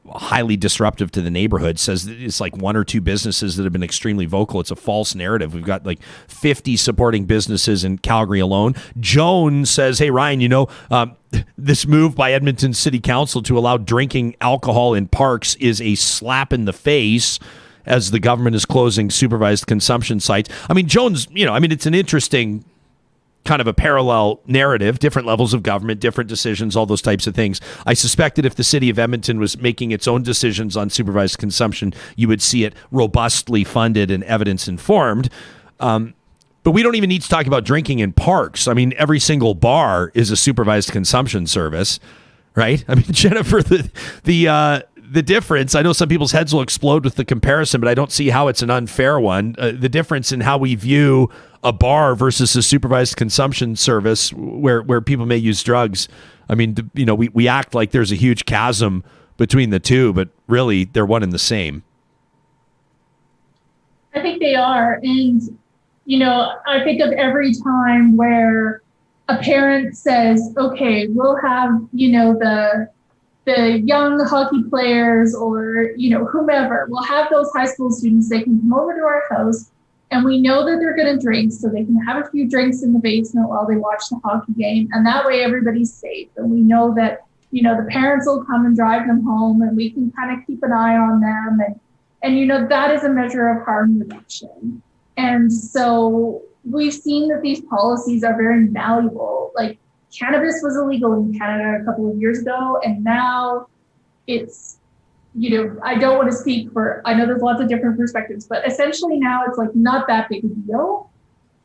highly disruptive to the neighborhood, says it's like one or two businesses that have been extremely vocal. It's a false narrative. We've got like 50 supporting businesses in Calgary alone. Joan says, hey, Ryan, this move by Edmonton City Council to allow drinking alcohol in parks is a slap in the face as the government is closing supervised consumption sites. I mean, Joan's, it's an interesting kind of a parallel narrative, different levels of government, different decisions, all those types of things. I suspect that if the city of Edmonton was making its own decisions on supervised consumption, you would see it robustly funded and evidence informed. But we don't even need to talk about drinking in parks. I mean, every single bar is a supervised consumption service, right? I mean, Jennifer, the difference, I know some people's heads will explode with the comparison, but I don't see how it's an unfair one. The difference in how we view a bar versus a supervised consumption service where people may use drugs. I mean, we act like there's a huge chasm between the two, but really they're one and the same. I think they are. And, I think of every time where a parent says, okay, we'll have, the young hockey players or, whomever, we'll have those high school students, they can come over to our house and we know that they're going to drink, so they can have a few drinks in the basement while they watch the hockey game. And that way everybody's safe. And we know that, the parents will come and drive them home and we can kind of keep an eye on them. And that is a measure of harm reduction. And so we've seen that these policies are very malleable. Like, cannabis was illegal in Canada a couple of years ago, and now it's, I don't want to speak for, I know there's lots of different perspectives, but essentially now it's like not that big a deal.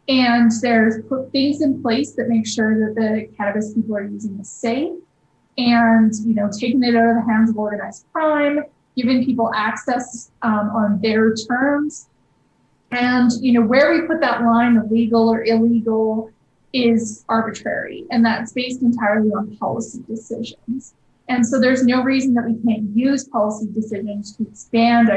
And there's put things in place that make sure that the cannabis people are using is safe and, taking it out of the hands of organized crime, giving people access on their terms. And, where we put that line of legal or illegal is arbitrary, and that's based entirely on policy decisions. And so there's no reason that we can't use policy decisions to expand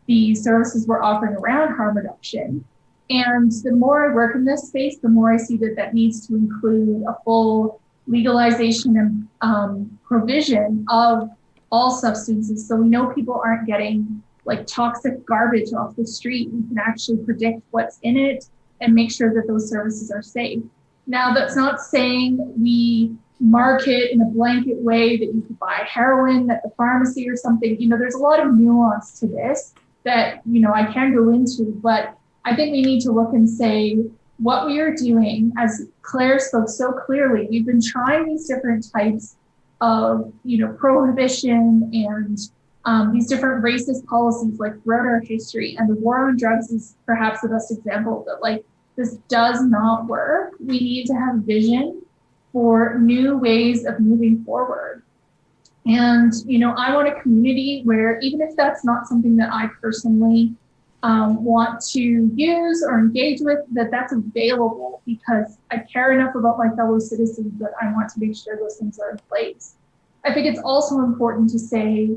the services we're offering around harm reduction. And the more I work in this space, the more I see that needs to include a full legalization and provision of all substances. So we know people aren't getting like toxic garbage off the street. We can actually predict what's in it and make sure that those services are safe. Now, that's not saying we market in a blanket way that you could buy heroin at the pharmacy or something. There's a lot of nuance to this that, I can go into, but I think we need to look and say what we are doing, as Claire spoke so clearly, we've been trying these different types of, prohibition and these different racist policies like throughout our history. And the war on drugs is perhaps the best example that this does not work. We need to have vision for new ways of moving forward. And, I want a community where, even if that's not something that I personally want to use or engage with, that's available, because I care enough about my fellow citizens that I want to make sure those things are in place. I think it's also important to say,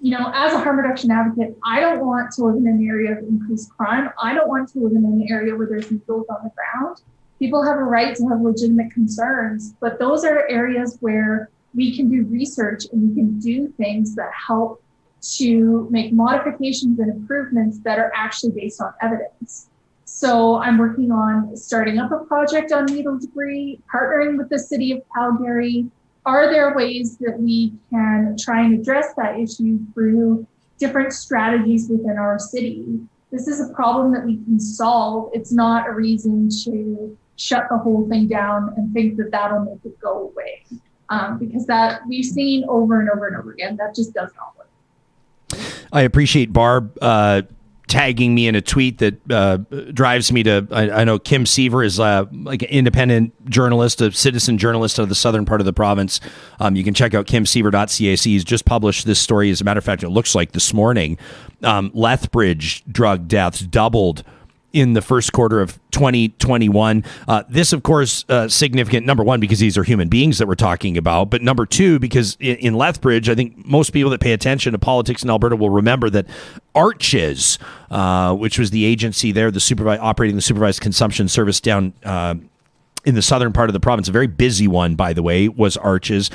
as a harm reduction advocate, I don't want to live in an area of increased crime. I don't want to live in an area where there's needles on the ground. People have a right to have legitimate concerns, but those are areas where we can do research and we can do things that help to make modifications and improvements that are actually based on evidence. So I'm working on starting up a project on needle debris, partnering with the city of Calgary. Are there ways that we can try and address that issue through different strategies within our city? This is a problem that we can solve. It's not a reason to shut the whole thing down and think that that'll make it go away. Because that we've seen over and over and over again, that just does not work. I appreciate Barb tagging me in a tweet that drives me to, I know Kim Seaver is like an independent journalist, a citizen journalist of the southern part of the province. You can check out kimseaver.ca. He's just published this story. As a matter of fact, it looks like this morning, Lethbridge drug deaths doubled in the first quarter of 2021. This, of course, significant, number one, because these are human beings that we're talking about, but number two, because in Lethbridge, I think most people that pay attention to politics in Alberta will remember that Arches, which was the agency there, operating the supervised consumption service down in the southern part of the province, a very busy one, by the way, was Arches,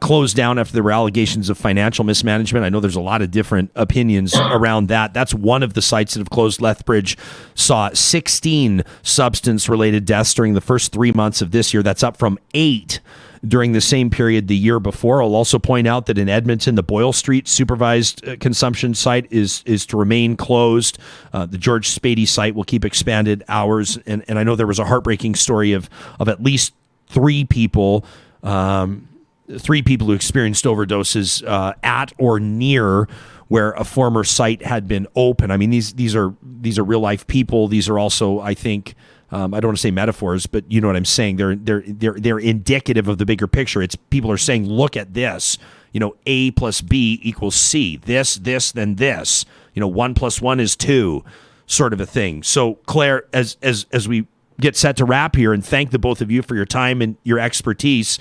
closed down after there were allegations of financial mismanagement. I know there's a lot of different opinions around that. That's one of the sites that have closed. Lethbridge saw 16 substance-related deaths during the first 3 months of this year. That's up from 8 during the same period the year before. I'll also point out that in Edmonton, the Boyle Street supervised consumption site is to remain closed. The George Spady site will keep expanded hours. And I know there was a heartbreaking story of at least 3 people who experienced overdoses at or near where a former site had been open. I mean, these are real life people. These are also, I think, I don't want to say metaphors, but you know what I'm saying. They're indicative of the bigger picture. It's people are saying, look at this. A plus B equals C. This, then this. 1 + 1 is 2, sort of a thing. So, Claire, as we get set to wrap here, and thank the both of you for your time and your expertise.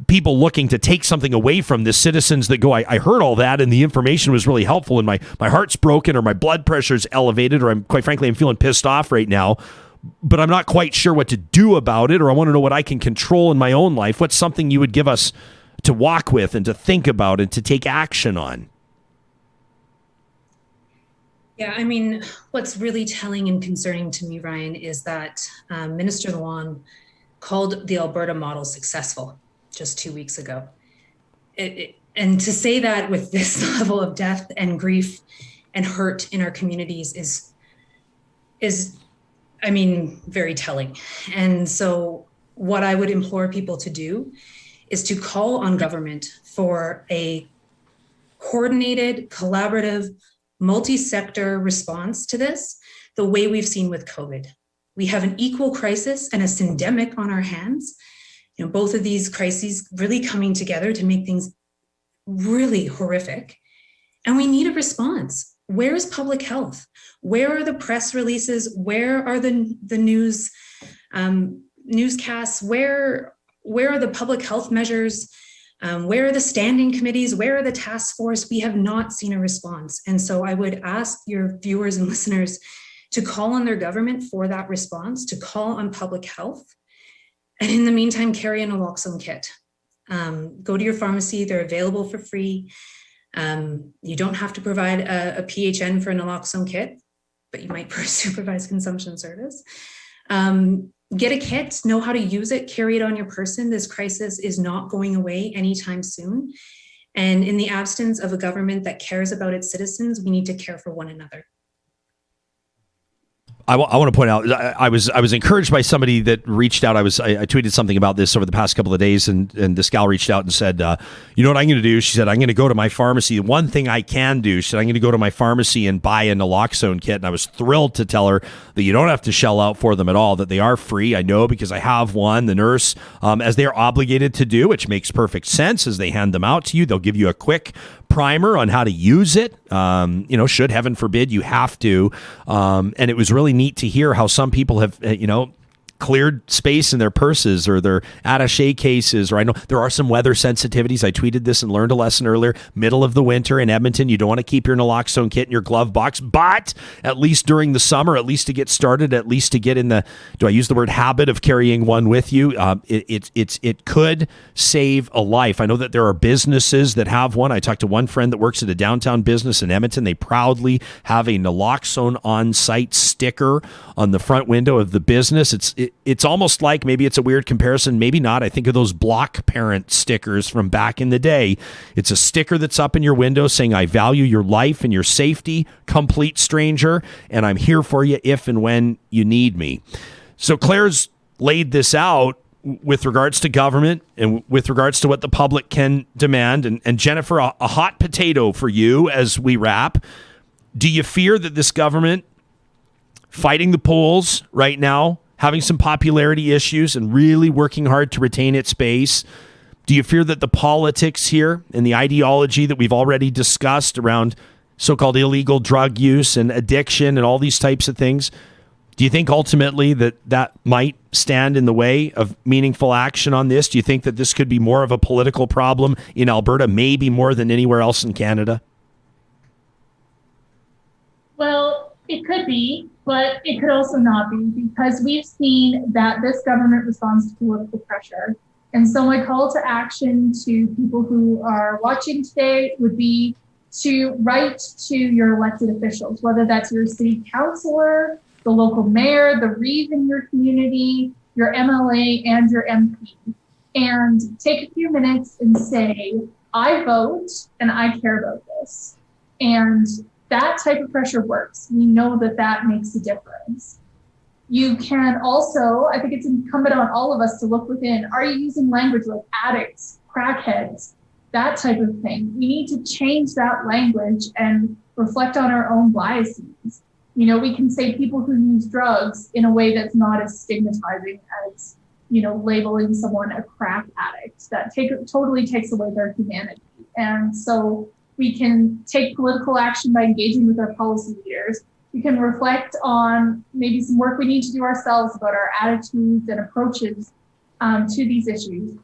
People looking to take something away from this, citizens that go, I heard all that and the information was really helpful, and my heart's broken, or my blood pressure's elevated, or I'm feeling pissed off right now, but I'm not quite sure what to do about it, or I want to know what I can control in my own life. What's something you would give us to walk with and to think about and to take action on? Yeah, I mean, what's really telling and concerning to me, Ryan, is that Minister Luan called the Alberta model successful just 2 weeks ago. And to say that with this level of death and grief and hurt in our communities is very telling. And so what I would implore people to do is to call on government for a coordinated, collaborative, multi-sector response to this, the way we've seen with COVID. We have an equal crisis and a syndemic on our hands. Both of these crises really coming together to make things really horrific. And we need a response. Where is public health? Where are the press releases? Where are the news newscasts? Where are the public health measures? Where are the standing committees? Where are the task force? We have not seen a response. And so I would ask your viewers and listeners to call on their government for that response, to call on public health. And in the meantime, carry an naloxone kit. Go to your pharmacy. They're available for free. You don't have to provide a PHN for a naloxone kit, but you might for a supervised consumption service. Get a kit, know how to use it, carry it on your person. This crisis is not going away anytime soon. And in the absence of a government that cares about its citizens, we need to care for one another. I want to point out, I was encouraged by somebody that reached out. I tweeted something about this over the past couple of days, and this gal reached out and said, you know what I'm going to do? She said, I'm going to go to my pharmacy. One thing I can do, she said, I'm going to go to my pharmacy and buy a naloxone kit. And I was thrilled to tell her that you don't have to shell out for them at all, that they are free. I know because I have one. The nurse, as they are obligated to do, which makes perfect sense, as they hand them out to you, they'll give you a quick primer on how to use it. Should heaven forbid you have to. And it was really neat to hear how some people have, cleared space in their purses or their attaché cases, or I know there are some weather sensitivities. I tweeted this and learned a lesson earlier. Middle of the winter in Edmonton, you don't want to keep your naloxone kit in your glove box, but at least during the summer, at least to get started, at least to get in the, do I use the word habit of carrying one with you? It could save a life. I know that there are businesses that have one. I talked to one friend that works at a downtown business in Edmonton. They proudly have a naloxone on-site sticker on the front window of the business. It's almost like, maybe it's a weird comparison, maybe not. I think of those Block Parent stickers from back in the day. It's a sticker that's up in your window saying, I value your life and your safety, complete stranger, and I'm here for you if and when you need me. So Claire's laid this out with regards to government and with regards to what the public can demand. And Jennifer, a hot potato for you as we wrap. Do you fear that this government, fighting the polls right now, having some popularity issues and really working hard to retain its base, do you fear that the politics here and the ideology that we've already discussed around so-called illegal drug use and addiction and all these types of things, do you think ultimately that might stand in the way of meaningful action on this? Do you think that this could be more of a political problem in Alberta, maybe more than anywhere else in Canada? Well, it could be, but it could also not be, because we've seen that this government responds to political pressure. And so my call to action to people who are watching today would be to write to your elected officials, whether that's your city councillor, the local mayor, the reeve in your community, your MLA, and your MP, and take a few minutes and say, I vote and I care about this. And that type of pressure works. We know that makes a difference. You can also, I think it's incumbent on all of us to look within. Are you using language like addicts, crackheads, that type of thing? We need to change that language and reflect on our own biases. We can say people who use drugs in a way that's not as stigmatizing as, labeling someone a crack addict. That totally takes away their humanity. And so we can take political action by engaging with our policy leaders. We can reflect on maybe some work we need to do ourselves about our attitudes and approaches to these issues.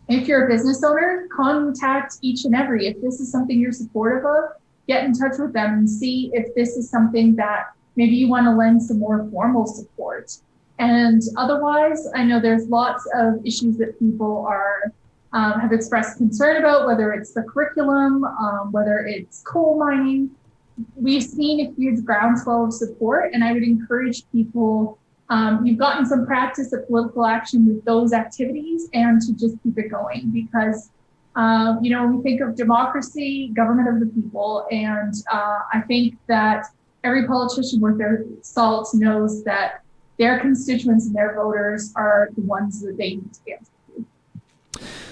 If you're a business owner, contact each and every. If this is something you're supportive of, get in touch with them and see if this is something that maybe you want to lend some more formal support. And otherwise, I know there's lots of issues that people have expressed concern about, whether it's the curriculum, whether it's coal mining. We've seen a huge groundswell of support, and I would encourage people, you've gotten some practice at political action with those activities, and to just keep it going, because when we think of democracy, government of the people, and I think that every politician worth their salt knows that their constituents and their voters are the ones that they need to answer to.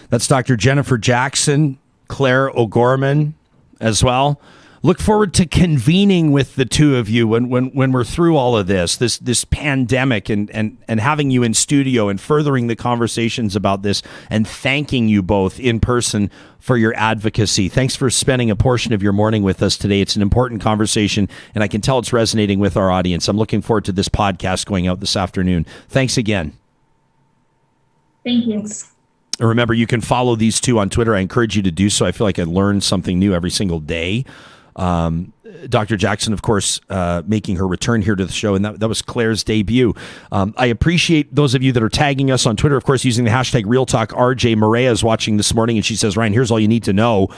That's Dr. Jennifer Jackson, Claire O'Gorman as well. Look forward to convening with the two of you when we're through all of this pandemic and having you in studio and furthering the conversations about this, and thanking you both in person for your advocacy. Thanks for spending a portion of your morning with us today. It's an important conversation, and I can tell it's resonating with our audience. I'm looking forward to this podcast going out this afternoon. Thanks again. Thank you. And remember, you can follow these two on Twitter. I encourage you to do so. I feel like I learn something new every single day. Dr. Jackson, of course, making her return here to the show, and that was Claire's debut. I appreciate those of you that are tagging us on Twitter, of course, using the hashtag RealTalk. RJ Maria is watching this morning, and she says, Ryan, here's all you need to know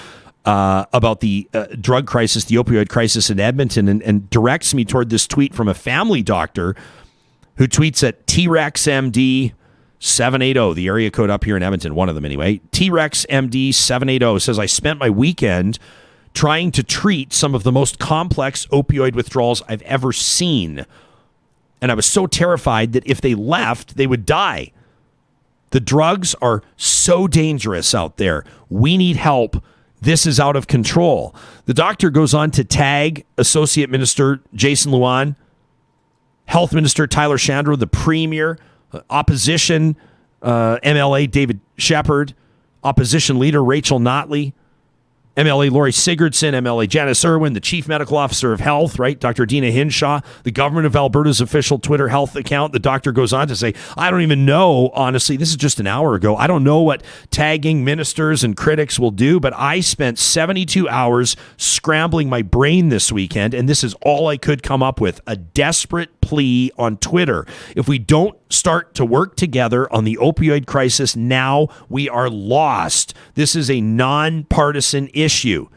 about the drug crisis, the opioid crisis in Edmonton, and directs me toward this tweet from a family doctor who tweets at TREXMD 780, the area code up here in Edmonton, one of them anyway. TREXMD 780 says, I spent my weekend trying to treat some of the most complex opioid withdrawals I've ever seen. And I was so terrified that if they left, they would die. The drugs are so dangerous out there. We need help. This is out of control. The doctor goes on to tag Associate Minister Jason Luan, Health Minister Tyler Shandro, the Premier, Opposition MLA David Shepard, Opposition Leader Rachel Notley, MLA Lori Sigurdsson, MLA Janice Irwin, the Chief Medical Officer of Health, right, Dr. Dina Hinshaw, the Government of Alberta's official Twitter health account. The doctor goes on to say, I don't even know, honestly, this is just an hour ago, I don't know what tagging ministers and critics will do, but I spent 72 hours scrambling my brain this weekend, and this is all I could come up with, a desperate plea on Twitter. If we don't start to work together on the opioid crisis now, we are lost. This is a nonpartisan issue.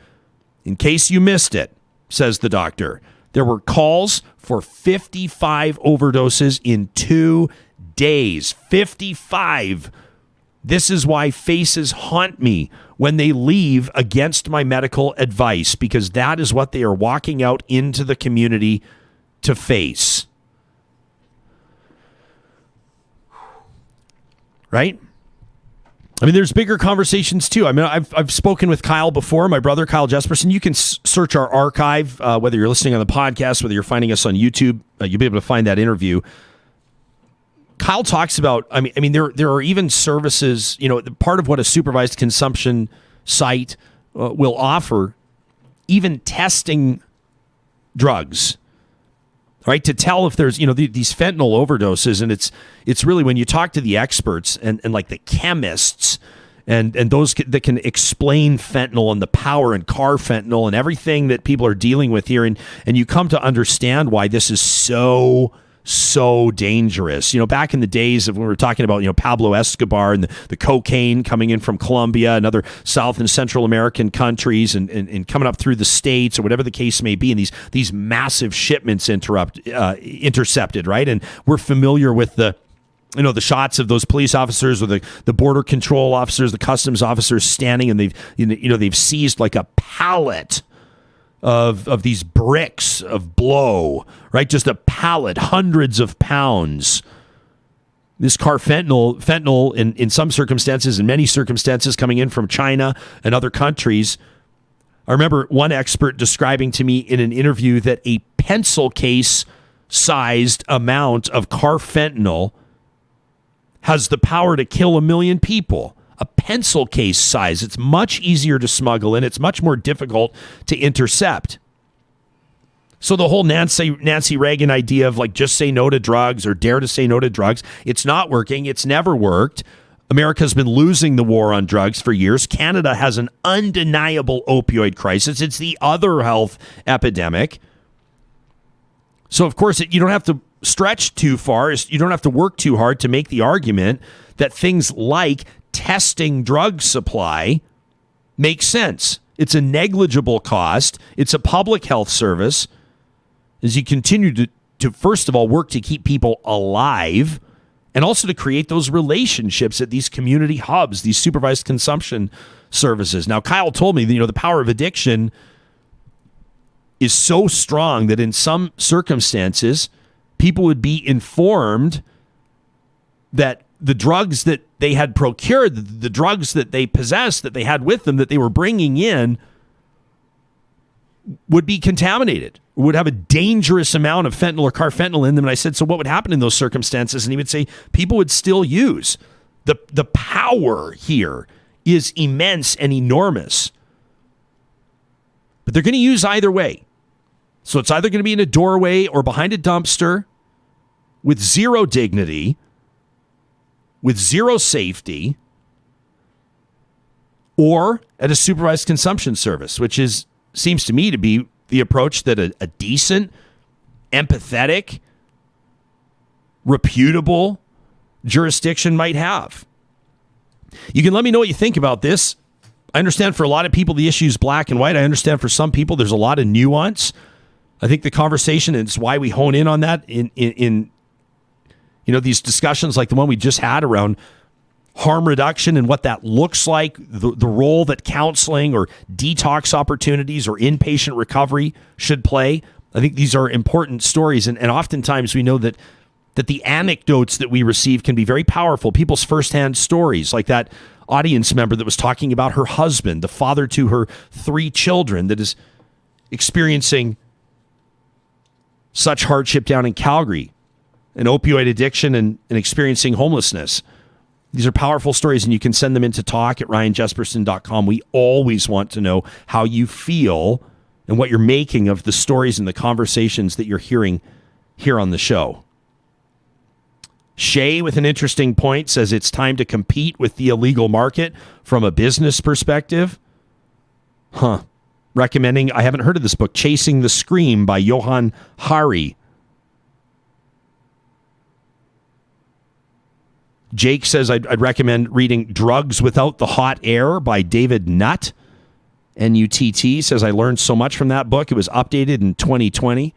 In case you missed it, says the doctor, there were calls for 55 overdoses in 2 days. 55. This is why faces haunt me when they leave against my medical advice, because that is what they are walking out into the community to face. Right? I mean, there's bigger conversations too. I mean, I've spoken with Kyle before, my brother, Kyle Jesperson. You can search our archive, whether you're listening on the podcast, whether you're finding us on YouTube, you'll be able to find that interview. Kyle talks about, I mean, there are even services, part of what a supervised consumption site will offer, even testing drugs. Right, to tell if there's, these fentanyl overdoses, and it's really when you talk to the experts and like the chemists and those that can explain fentanyl and the power and carfentanil and everything that people are dealing with here, and you come to understand why this is so dangerous. Back in the days of when we were talking about, Pablo Escobar and the cocaine coming in from Colombia and other South and Central American countries and coming up through the States or whatever the case may be, and these massive shipments intercepted, right? And we're familiar with the shots of those police officers or the border control officers, the customs officers standing, and they've seized like a pallet of these bricks of blow, right? Just a pallet, hundreds of pounds. This fentanyl in some circumstances, in many circumstances, coming in from China and other countries. I remember one expert describing to me in an interview that a pencil case sized amount of carfentanil has the power to kill 1 million people. A pencil case size. It's much easier to smuggle in. It's much more difficult to intercept. So the whole Nancy Reagan idea of like just say no to drugs or dare to say no to drugs, it's not working. It's never worked. America's been losing the war on drugs for years. Canada has an undeniable opioid crisis. It's the other health epidemic. So of course you don't have to stretch too far. You don't have to work too hard to make the argument that things like testing drug supply makes sense. It's a negligible cost. It's a public health service. As you continue to first of all work to keep people alive and also to create those relationships at these community hubs, these supervised consumption services. Now, Kyle told me that, the power of addiction is so strong that in some circumstances, people would be informed that the drugs that they had procured, the drugs that they possessed, that they had with them, that they were bringing in, would be contaminated, would have a dangerous amount of fentanyl or carfentanil in them. And I said, so what would happen in those circumstances? And he would say, people would still use. The power here is immense and enormous. But they're going to use either way. So it's either going to be in a doorway or behind a dumpster with zero dignity, with zero safety, or at a supervised consumption service, which seems to me to be the approach that a decent, empathetic, reputable jurisdiction might have. You can let me know what you think about this. I understand for a lot of people the issue is black and white. I understand for some people there's a lot of nuance. I think the conversation, and it's why we hone in on that in these discussions like the one we just had around harm reduction and what that looks like, the role that counseling or detox opportunities or inpatient recovery should play. I think these are important stories, and oftentimes we know that the anecdotes that we receive can be very powerful. People's firsthand stories, like that audience member that was talking about her husband, the father to her 3 children, that is experiencing such hardship down in Calgary, an opioid addiction and experiencing homelessness. These are powerful stories, and you can send them in to talk@ryanjesperson.com. We always want to know how you feel and what you're making of the stories and the conversations that you're hearing here on the show. Shay, with an interesting point, says it's time to compete with the illegal market from a business perspective. Recommending, I haven't heard of this book, Chasing the Scream by Johan Hari. Jake says I'd recommend reading Drugs Without the Hot Air by David Nutt. NUTT says I learned so much from that book. It was updated in 2020.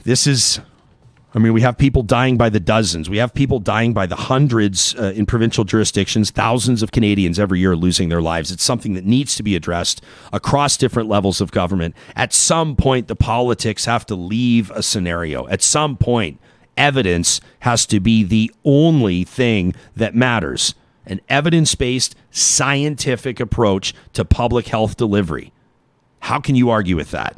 This is, we have people dying by the dozens. We have people dying by the hundreds in provincial jurisdictions. Thousands of Canadians every year losing their lives. It's something that needs to be addressed across different levels of government. At some point, the politics have to leave a scenario. At some point, evidence has to be the only thing that matters. An evidence-based, scientific approach to public health delivery. How can you argue with that?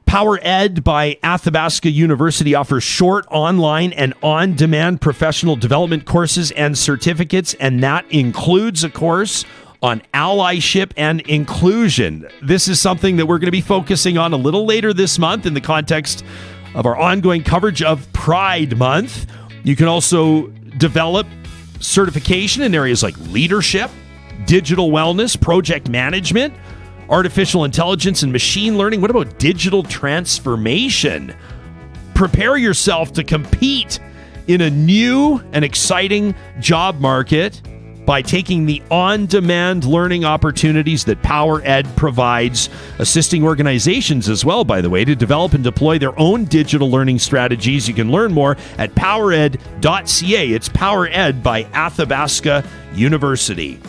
Power Ed by Athabasca University offers short, online, and on-demand professional development courses and certificates, and that includes a course on allyship and inclusion. This is something that we're going to be focusing on a little later this month in the context of our ongoing coverage of Pride Month. You can also develop certification in areas like leadership, digital wellness, project management, artificial intelligence and machine learning. What about digital transformation? Prepare yourself to compete in a new and exciting job market by taking the on-demand learning opportunities that Power Ed provides, assisting organizations as well, by the way, to develop and deploy their own digital learning strategies. You can learn more at powered.ca. It's Power Ed by Athabasca University.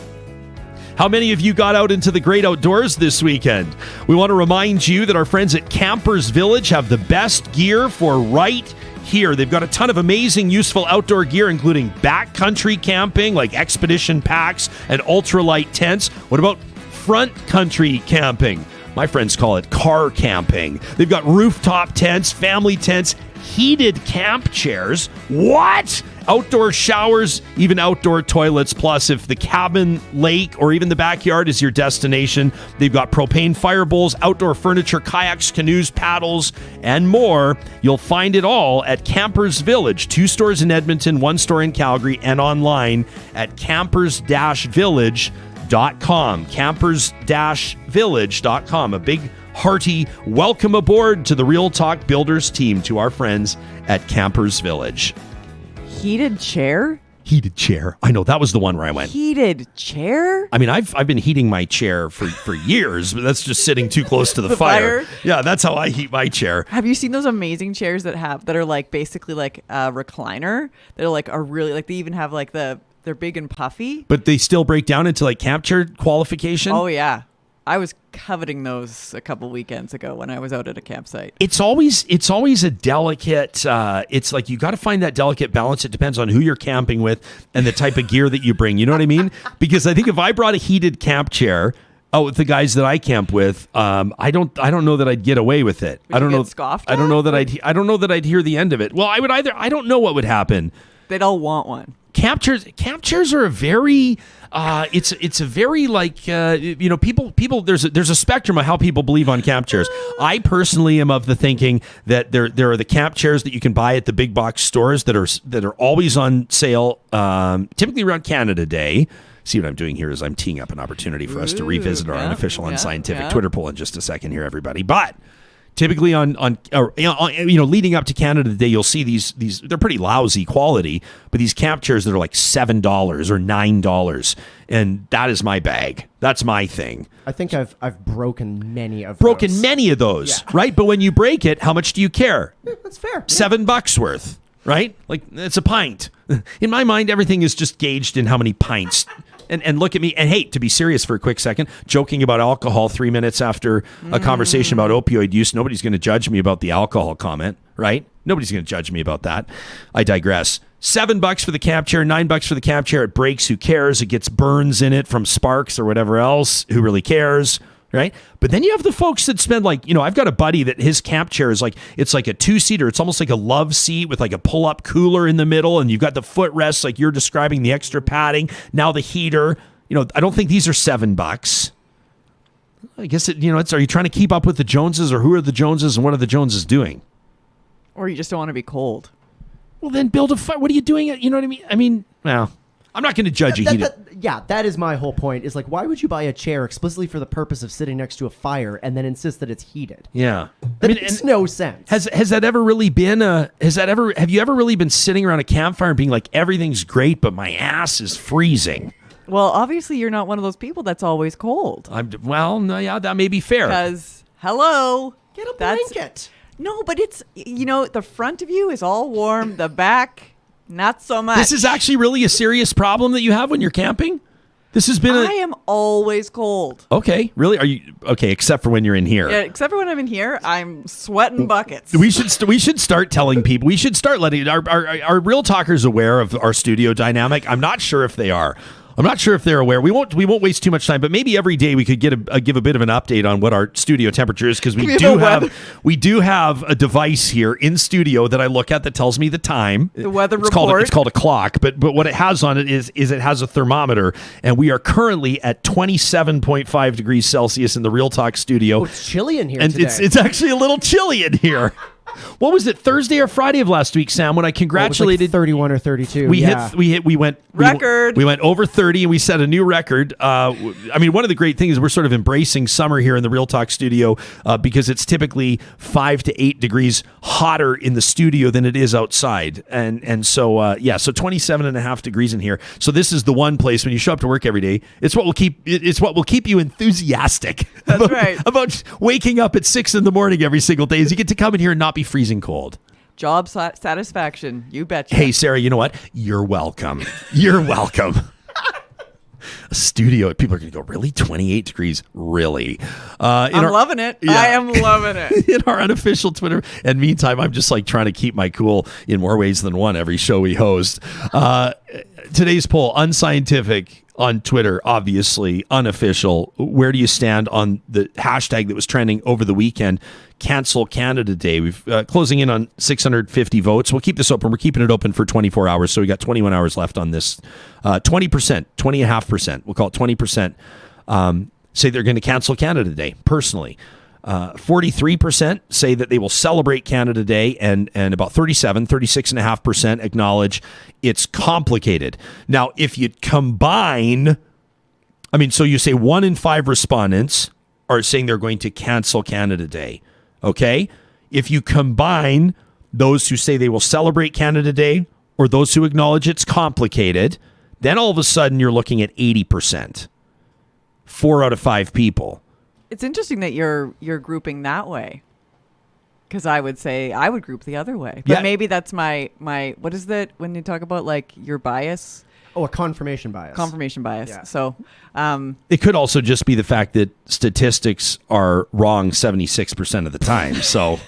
How many of you got out into the great outdoors this weekend? We want to remind you that our friends at Campers Village have the best gear for right here. They've got a ton of amazing, useful outdoor gear, including backcountry camping, like expedition packs and ultralight tents. What about front country camping? My friends call it car camping. They've got rooftop tents, family tents, heated camp chairs. What? Outdoor showers, even outdoor toilets. Plus, if the cabin, lake, or even the backyard is your destination, they've got propane fire bowls, outdoor furniture, kayaks, canoes, paddles, and more. You'll find it all at Campers Village. 2 stores in Edmonton, 1 store in Calgary, and online at campers-village.com. Campers-village.com. A big hearty welcome aboard to the Real Talk Builders team, to our friends at Campers Village. Heated chair? Heated chair. I know, that was the one where I went. Heated chair? I mean, I've been heating my chair for years, but that's just sitting too close to the fire. Yeah, that's how I heat my chair. Have you seen those amazing chairs that are like basically like a recliner? They're like are really like, they even have like they're big and puffy. But they still break down into like camp chair qualification? Oh yeah. I was coveting those a couple weekends ago when I was out at a campsite. It's always a delicate, it's like you got to find that delicate balance. It depends on who you're camping with and the type of gear that you bring. You know what I mean? Because I think if I brought a heated camp chair out with the guys that I camp with, I don't know that I'd get away with it. I don't know. Scoffed at? I don't know that I'd hear the end of it. Well, I don't know what would happen. They'd all want one. Camp chairs are a very it's a very like people there's a spectrum of how people believe on camp chairs. I personally am of the thinking that there are the camp chairs that you can buy at the big box stores that are always on sale, typically around Canada Day. See, what I'm doing here is I'm teeing up an opportunity for us to revisit our unofficial, unscientific Twitter poll in just a second here, everybody. But typically on leading up to Canada Day, you'll see these they're pretty lousy quality, but these camp chairs that are like $7 or $9, and that is my bag. That's my thing. I think I've broken many of those. Right? But when you break it, how much do you care? That's fair. $7 worth. right? Like, it's a pint. In my mind, everything is just gauged in how many pints. And look at me. And hey, to be serious for a quick second, joking about alcohol 3 minutes after a conversation about opioid use, nobody's going to judge me about the alcohol comment, right? Nobody's going to judge me about that. I digress. $7 for the camp chair, $9 for the camp chair. It breaks. Who cares? It gets burns in it from sparks or whatever else. Who really cares? Right? But then you have the folks that spend like, I've got a buddy that his camp chair is like, it's like a 2-seater. It's almost like a love seat with like a pull-up cooler in the middle. And you've got the footrests like you're describing, the extra padding. Now the heater. I don't think these are $7. I guess are you trying to keep up with the Joneses, or who are the Joneses and what are the Joneses doing? Or you just don't want to be cold. Well, then build a fire. What are you doing? You know what I mean? Well, I'm not going to judge you. That is my whole point. Is like, why would you buy a chair explicitly for the purpose of sitting next to a fire and then insist that it's heated? Yeah, That makes no sense. Has that ever really been have you ever really been sitting around a campfire and being like, everything's great, but my ass is freezing? Well, obviously you're not one of those people that's always cold. That may be fair. Because, hello. Get a blanket. No, but it's, the front of you is all warm. The back, not so much. This is actually really a serious problem that you have when you're camping? This has been I am always cold. Okay, really? Are you okay? Except for when you're in here. Yeah, except for when I'm in here, I'm sweating buckets. We should start telling people. We should start letting our real talkers aware of our studio dynamic. I'm not sure if they are. I'm not sure if they're aware. We won't waste too much time, but maybe every day we could give a bit of an update on what our studio temperature is, because we do have a device here in studio that I look at that tells me the time. The weather report. It's called a clock, but what it has on it is it has a thermometer, and we are currently at 27.5 degrees Celsius in the Real Talk studio. Oh, it's chilly in here and today. it's actually a little chilly in here. What was it, Thursday or Friday of last week, Sam, when I congratulated... It was like 31 or 32. We went record. We went over 30 and we set a new record. One of the great things is we're sort of embracing summer here in the Real Talk studio because it's typically 5 to 8 degrees hotter in the studio than it is outside. So 27 and a half degrees in here. So this is the one place when you show up to work every day, it's what will keep you enthusiastic. That's right. About waking up at 6 a.m. every single day, is you get to come in here and not be freezing cold. Job satisfaction, you betcha. Hey, Sarah, you know what? You're welcome. You're welcome. A studio, people are going to go, really? 28 degrees? Really? I'm loving it. Yeah. I am loving it. In our unofficial Twitter. And meantime, I'm just like trying to keep my cool in more ways than one every show we host. Today's poll, unscientific on Twitter, obviously unofficial. Where do you stand on the hashtag that was trending over the weekend? Cancel Canada Day. We've closing in on 650 votes. We'll keep this open. We're keeping it open for 24 hours. So we got 21 hours left on this. 20%, 20.5%. We'll call it 20%. Say they're going to cancel Canada Day personally. 43% say that they will celebrate Canada Day, and about 36.5% acknowledge it's complicated. Now, if you combine, so you say 1 in 5 respondents are saying they're going to cancel Canada Day. Okay? If you combine those who say they will celebrate Canada Day or those who acknowledge it's complicated, then all of a sudden you're looking at 80%. 4 out of 5 people. It's interesting that you're grouping that way, because I would say I would group the other way. But maybe that's my what is that when you talk about like your bias? Oh, a confirmation bias. Confirmation bias. Yeah. So it could also just be the fact that statistics are wrong 76% of the time. So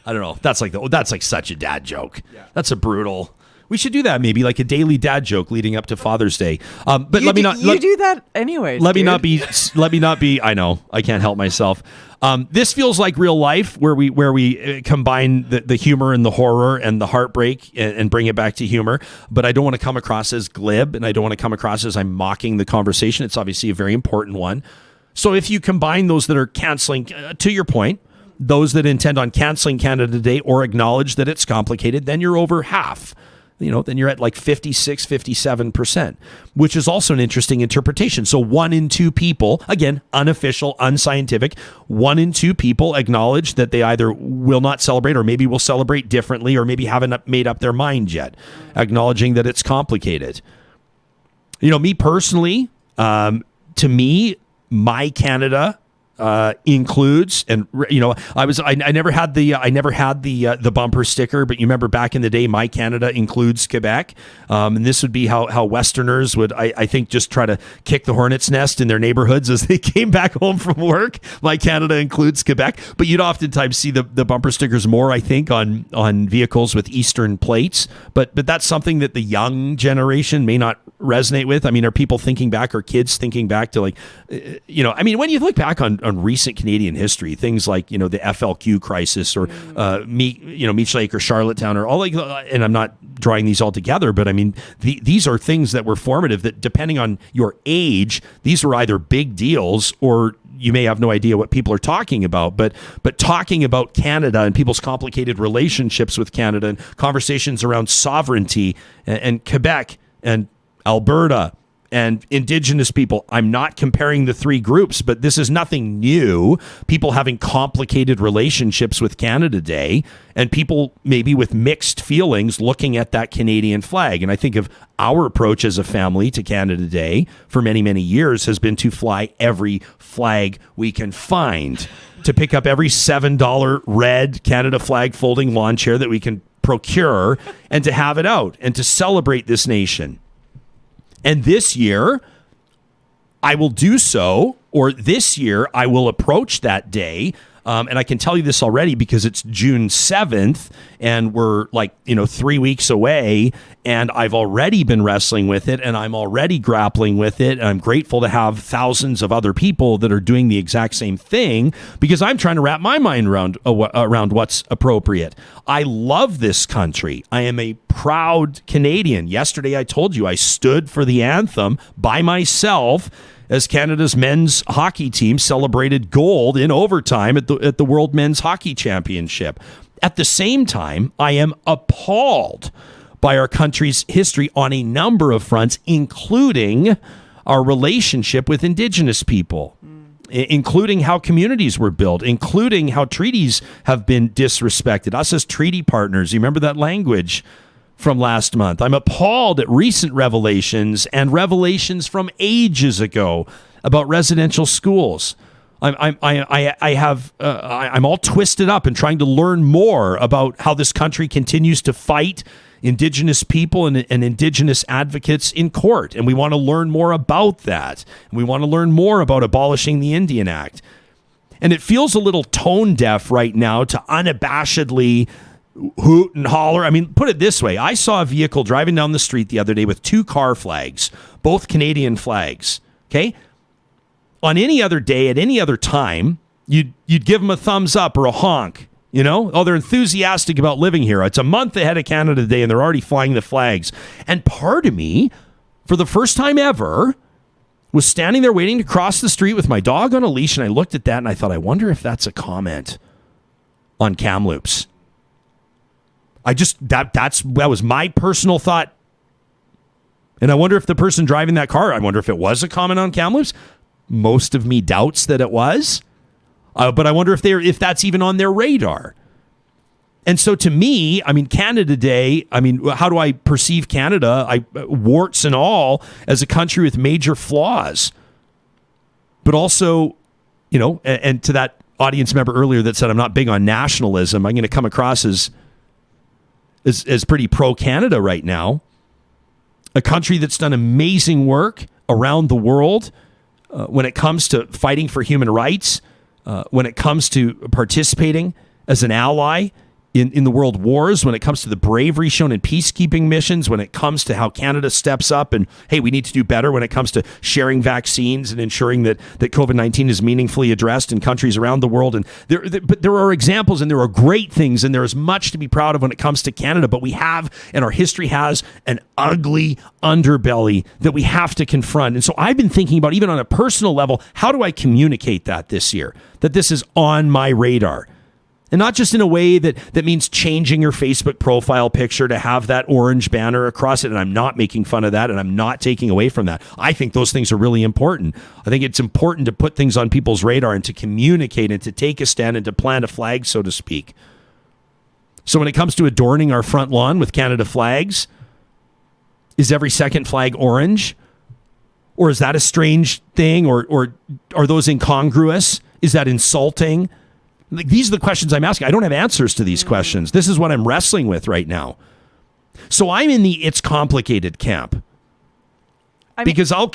I don't know. That's like such a dad joke. Yeah. That's a brutal. We should do that, maybe like a daily dad joke leading up to Father's Day. But let me not. You do that anyways. Let me not be. I know. I can't help myself. This feels like real life, where we combine the humor and the horror and the heartbreak and bring it back to humor. But I don't want to come across as glib, and I don't want to come across as I'm mocking the conversation. It's obviously a very important one. So if you combine those that are canceling, to your point, those that intend on canceling Canada Day or acknowledge that it's complicated, then you're over half. Then you're at like 56, 57%, which is also an interesting interpretation. So 1 in 2 people, again, unofficial, unscientific, 1 in 2 people acknowledge that they either will not celebrate or maybe will celebrate differently or maybe haven't made up their mind yet, acknowledging that it's complicated. Me personally, to me, my Canada includes, and I never had the bumper sticker, but you remember back in the day, My Canada includes Quebec, and this would be how Westerners would, I think, just try to kick the hornet's nest in their neighborhoods as they came back home from work. My Canada includes Quebec, but you'd oftentimes see the bumper stickers more, I think, on vehicles with Eastern plates, but that's something that the young generation may not resonate with. I mean, are people thinking back, or kids thinking back to, like, when you look back on recent Canadian history, things like, the FLQ crisis, or Meech Lake or Charlottetown, or all, like, and I'm not drawing these all together, but I mean, these are things that were formative, that depending on your age, these were either big deals, or you may have no idea what people are talking about, but talking about Canada and people's complicated relationships with Canada, and conversations around sovereignty and Quebec and Alberta and Indigenous people. I'm not comparing the three groups, but this is nothing new. People having complicated relationships with Canada Day, and people maybe with mixed feelings looking at that Canadian flag. And I think of our approach as a family to Canada Day for many, many years has been to fly every flag we can find, to pick up every $7 red Canada flag folding lawn chair that we can procure, and to have it out and to celebrate this nation. And this year, I will do so, or this year, I will approach that day. And I can tell you this already because it's June 7th, and we're 3 weeks away, and I've already been wrestling with it, and I'm already grappling with it. And I'm grateful to have thousands of other people that are doing the exact same thing, because I'm trying to wrap my mind around what's appropriate. I love this country. I am a proud Canadian. Yesterday, I told you I stood for the anthem by myself as Canada's men's hockey team celebrated gold in overtime at the World Men's Hockey Championship. At the same time, I am appalled by our country's history on a number of fronts, including our relationship with Indigenous people, including how communities were built, including how treaties have been disrespected. Us as treaty partners, you remember that language from last month. I'm appalled at recent revelations and revelations from ages ago about residential schools. I'm all twisted up and trying to learn more about how this country continues to fight Indigenous people and Indigenous advocates in court. And we want to learn more about that. And we want to learn more about abolishing the Indian Act. And it feels a little tone deaf right now to unabashedly hoot and holler. I mean, put it this way. I saw a vehicle driving down the street the other day with two car flags, both Canadian flags. Okay. On any other day, at any other time, you'd give them a thumbs up or a honk. Oh, they're enthusiastic about living here. It's a month ahead of Canada Day, and they're already flying the flags. And part of me, for the first time ever, was standing there waiting to cross the street with my dog on a leash, and I looked at that and I thought, I wonder if that's a comment on Kamloops. That was my personal thought. And I wonder if the person driving that car, I wonder if it was a comment on Kamloops. Most of me doubts that it was. But I wonder if that's even on their radar. And so to me, I mean, Canada Day, I mean, how do I perceive Canada? Warts and all, as a country with major flaws. But also, and to that audience member earlier that said I'm not big on nationalism, I'm going to come across as pretty pro-Canada right now. A country that's done amazing work around the world when it comes to fighting for human rights, when it comes to participating as an ally in the world wars, when it comes to the bravery shown in peacekeeping missions, when it comes to how Canada steps up and, hey, we need to do better when it comes to sharing vaccines and ensuring that COVID-19 is meaningfully addressed in countries around the world. And but there are examples and there are great things, and there is much to be proud of when it comes to Canada, but we have, and our history has, an ugly underbelly that we have to confront. And so I've been thinking about, even on a personal level, how do I communicate that this year, that this is on my radar? And not just in a way that means changing your Facebook profile picture to have that orange banner across it. And I'm not making fun of that, and I'm not taking away from that. I think those things are really important. I think it's important to put things on people's radar and to communicate and to take a stand and to plant a flag, so to speak. So when it comes to adorning our front lawn with Canada flags, is every second flag orange? Or is that a strange thing? Or are those incongruous? Is that insulting? Like, these are the questions I'm asking. I don't have answers to these questions. This is what I'm wrestling with right now. So I'm in the it's complicated camp. Because I'll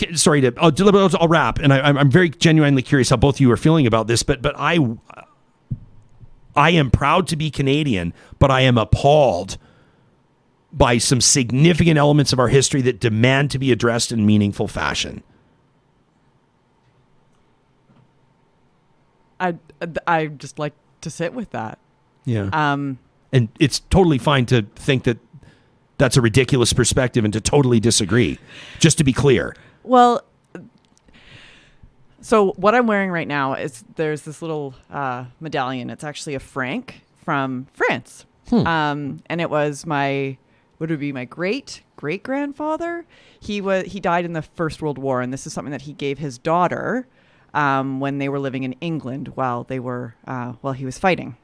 wrap, and I'm very genuinely curious how both of you are feeling about this. But I am proud to be Canadian, but I am appalled by some significant elements of our history that demand to be addressed in meaningful fashion. I just like to sit with that. Yeah. And it's totally fine to think that that's a ridiculous perspective and to totally disagree, just to be clear. Well, so what I'm wearing right now is there's this little medallion. It's actually a franc from France. And it was my great-great-grandfather. He died in the First World War, and this is something that he gave his daughter when they were living in England while he was fighting.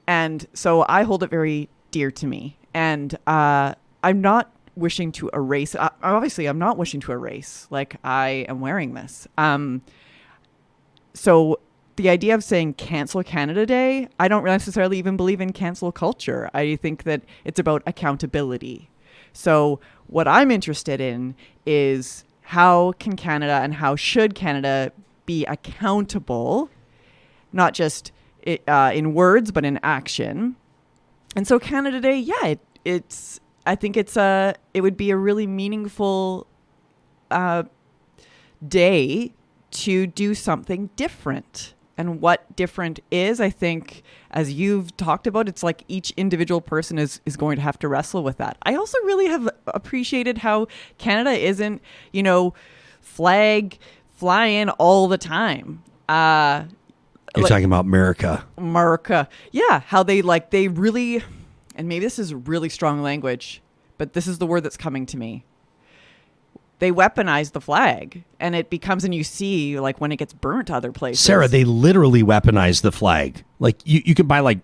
And so I hold it very dear to me. And I'm not wishing to erase. Obviously, I'm not wishing to erase. Like, I am wearing this. So the idea of saying cancel Canada Day, I don't necessarily even believe in cancel culture. I think that it's about accountability. So what I'm interested in is how can Canada and how should Canada be accountable, not just in words, but in action. And so Canada Day, yeah, I think it would be a really meaningful day to do something different. And what different is, I think, as you've talked about, it's like each individual person is going to have to wrestle with that. I also really have appreciated how Canada isn't, flag flying all the time. You're talking about America. Yeah, how they really, and maybe this is really strong language, but this is the word that's coming to me. They weaponize the flag, and it becomes, and you see, like, when it gets burnt other places. Sarah, they literally weaponize the flag. Like, you can buy like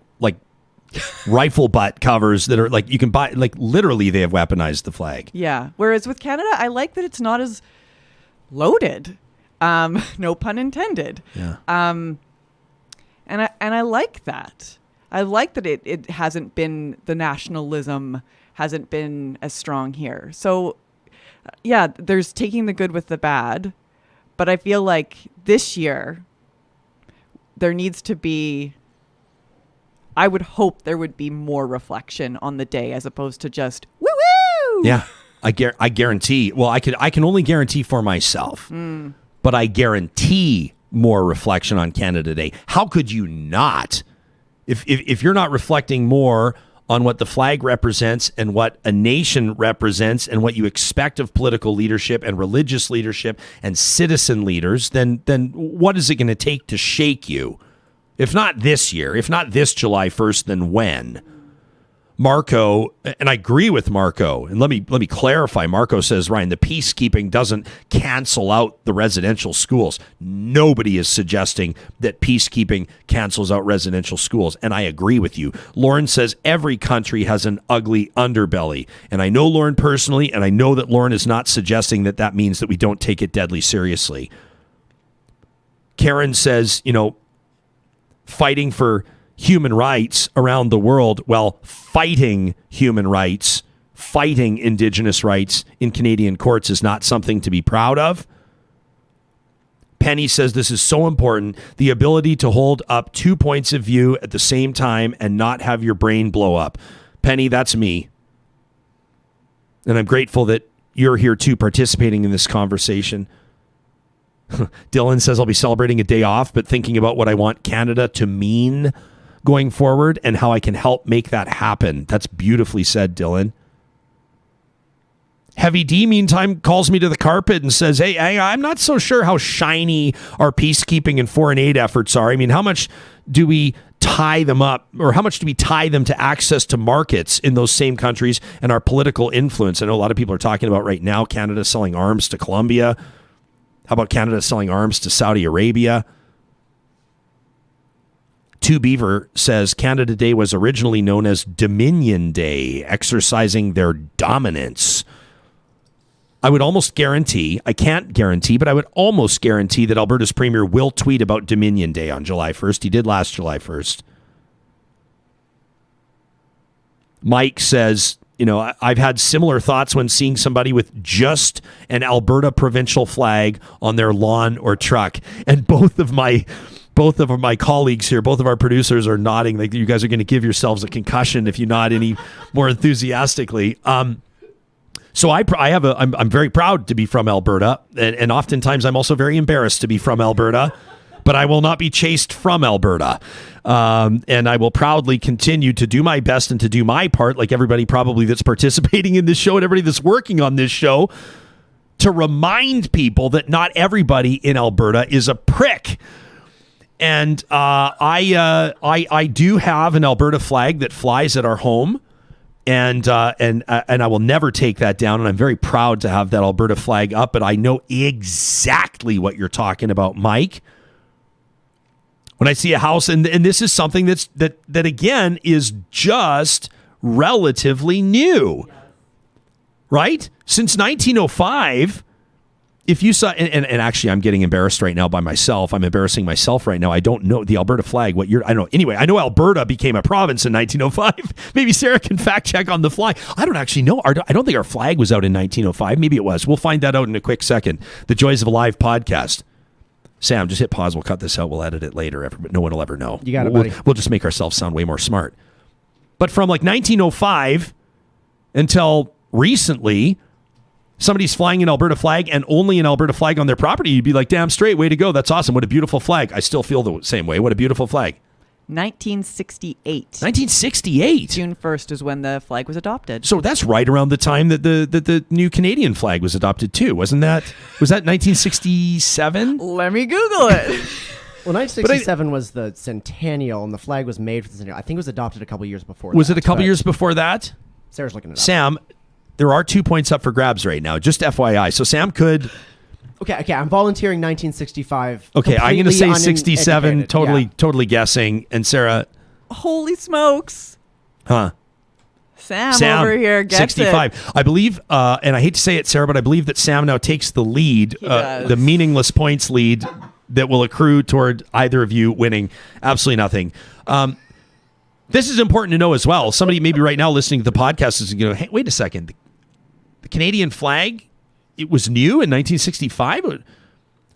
rifle butt covers that are like, you can buy, like, literally they have weaponized the flag. Yeah. Whereas with Canada, I like that it's not as loaded. No pun intended. Yeah. And I like that. I like that it hasn't been, the nationalism hasn't been as strong here. So, yeah, there's taking the good with the bad, but I feel like this year there needs to be, I would hope there would be more reflection on the day as opposed to just woo-woo. Yeah, I guarantee. Well, I can only guarantee for myself, but I guarantee more reflection on Canada Day. How could you not? If you're not reflecting more on what the flag represents and what a nation represents and what you expect of political leadership and religious leadership and citizen leaders, then what is it going to take to shake you? If not this year, if not this July 1st, then when? Marco, and I agree with Marco, and let me clarify. Marco says, Ryan, the peacekeeping doesn't cancel out the residential schools. Nobody is suggesting that peacekeeping cancels out residential schools, and I agree with you. Lauren says every country has an ugly underbelly, and I know Lauren personally, and I know that Lauren is not suggesting that means that we don't take it deadly seriously. Karen says, fighting for human rights around the world, well, fighting human rights, fighting Indigenous rights in Canadian courts is not something to be proud of. Penny says this is so important, the ability to hold up 2 points of view at the same time and not have your brain blow up. Penny, that's me. And I'm grateful that you're here too, participating in this conversation. Dylan says I'll be celebrating a day off, but thinking about what I want Canada to mean going forward and how I can help make that happen. That's beautifully said, Dylan. Heavy D, meantime, calls me to the carpet and says, hey, I'm not so sure how shiny our peacekeeping and foreign aid efforts are. I mean, how much do we tie them up, or how much do we tie them to access to markets in those same countries and our political influence? I know a lot of people are talking about right now Canada selling arms to Colombia. How about Canada selling arms to Saudi Arabia? Two Beaver says Canada Day was originally known as Dominion Day, exercising their dominance. I would almost guarantee, I can't guarantee, but I would almost guarantee that Alberta's premier will tweet about Dominion Day on July 1st. He did last July 1st. Mike says, I've had similar thoughts when seeing somebody with just an Alberta provincial flag on their lawn or truck. And both of my colleagues here, both of our producers are nodding like you guys are going to give yourselves a concussion if you nod any more enthusiastically. So I'm very proud to be from Alberta, and oftentimes I'm also very embarrassed to be from Alberta, but I will not be chased from Alberta. And I will proudly continue to do my best and to do my part, like everybody probably that's participating in this show and everybody that's working on this show, to remind people that not everybody in Alberta is a prick. And I do have an Alberta flag that flies at our home. And I will never take that down, and I'm very proud to have that Alberta flag up. But I know exactly what you're talking about, Mike. When I see a house, and this is something that again is just relatively new, right? Since 1905. If you saw, and actually I'm getting embarrassed right now by myself. I'm embarrassing myself right now. I don't know the Alberta flag. What year? I don't know. Anyway, I know Alberta became a province in 1905. Maybe Sarah can fact check on the fly. I don't actually know. I don't think our flag was out in 1905. Maybe it was. We'll find that out in a quick second. The Joys of a Live podcast. Sam, just hit pause. We'll cut this out. We'll edit it later. No one will ever know. You got it, buddy. We'll just make ourselves sound way more smart. But from like 1905 until recently, somebody's flying an Alberta flag and only an Alberta flag on their property, you'd be like, damn straight, way to go. That's awesome. What a beautiful flag. I still feel the same way. What a beautiful flag. 1968. 1968. June 1st is when the flag was adopted. So that's right around the time that the new Canadian flag was adopted too. Was that 1967? Let me Google it. Well, 1967 was the centennial, and the flag was made for the centennial. I think it was adopted a couple years before. Was it a couple years before that? Sarah's looking it up. Sam, there are 2 points up for grabs right now, just FYI. So Sam could... Okay, I'm volunteering 1965. Okay, I'm going to say 67, uneducated. totally guessing. And Sarah... Holy smokes. Huh. Sam over here gets 65. it. I believe, and I hate to say it, Sarah, but I believe that Sam now takes the lead, the meaningless points lead that will accrue toward either of you winning absolutely nothing. This is important to know as well. Somebody maybe right now listening to the podcast is going to go, hey, wait a second. The Canadian flag, it was new in 1965?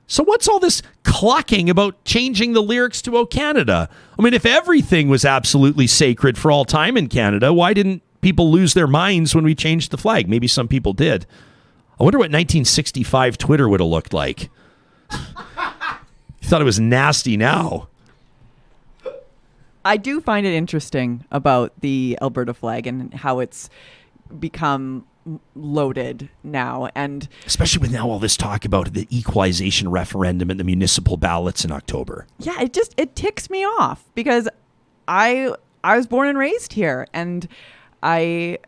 So what's all this clucking about changing the lyrics to "O Canada"? I mean, if everything was absolutely sacred for all time in Canada, why didn't people lose their minds when we changed the flag? Maybe some people did. I wonder what 1965 Twitter would have looked like. You thought it was nasty now. I do find it interesting about the Alberta flag and how it's become loaded now, and especially with now all this talk about the equalization referendum and the municipal ballots in October. Yeah, it ticks me off because I was born and raised here, and I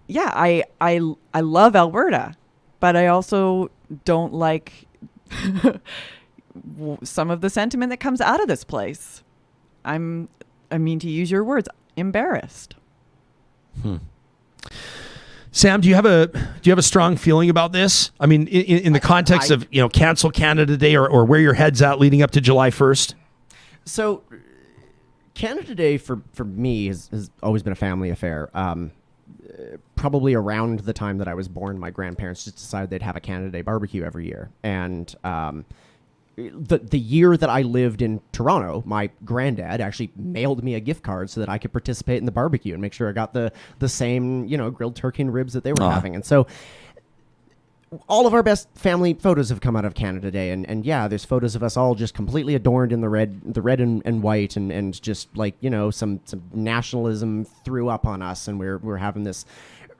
love Alberta, but I also don't like some of the sentiment that comes out of this place. I mean, to use your words, embarrassed. Sam, do you have a strong feeling about this? I mean, in the context of cancel Canada Day or where your head's at leading up to July 1st? So, Canada Day for me has always been a family affair. Probably around the time that I was born, my grandparents just decided they'd have a Canada Day barbecue every year, and the year that I lived in Toronto, my granddad actually mailed me a gift card so that I could participate in the barbecue and make sure I got the same, grilled turkey and ribs that they were having. And so all of our best family photos have come out of Canada Day. And yeah, there's photos of us all just completely adorned in the red and white and just like, some nationalism threw up on us, and we're having this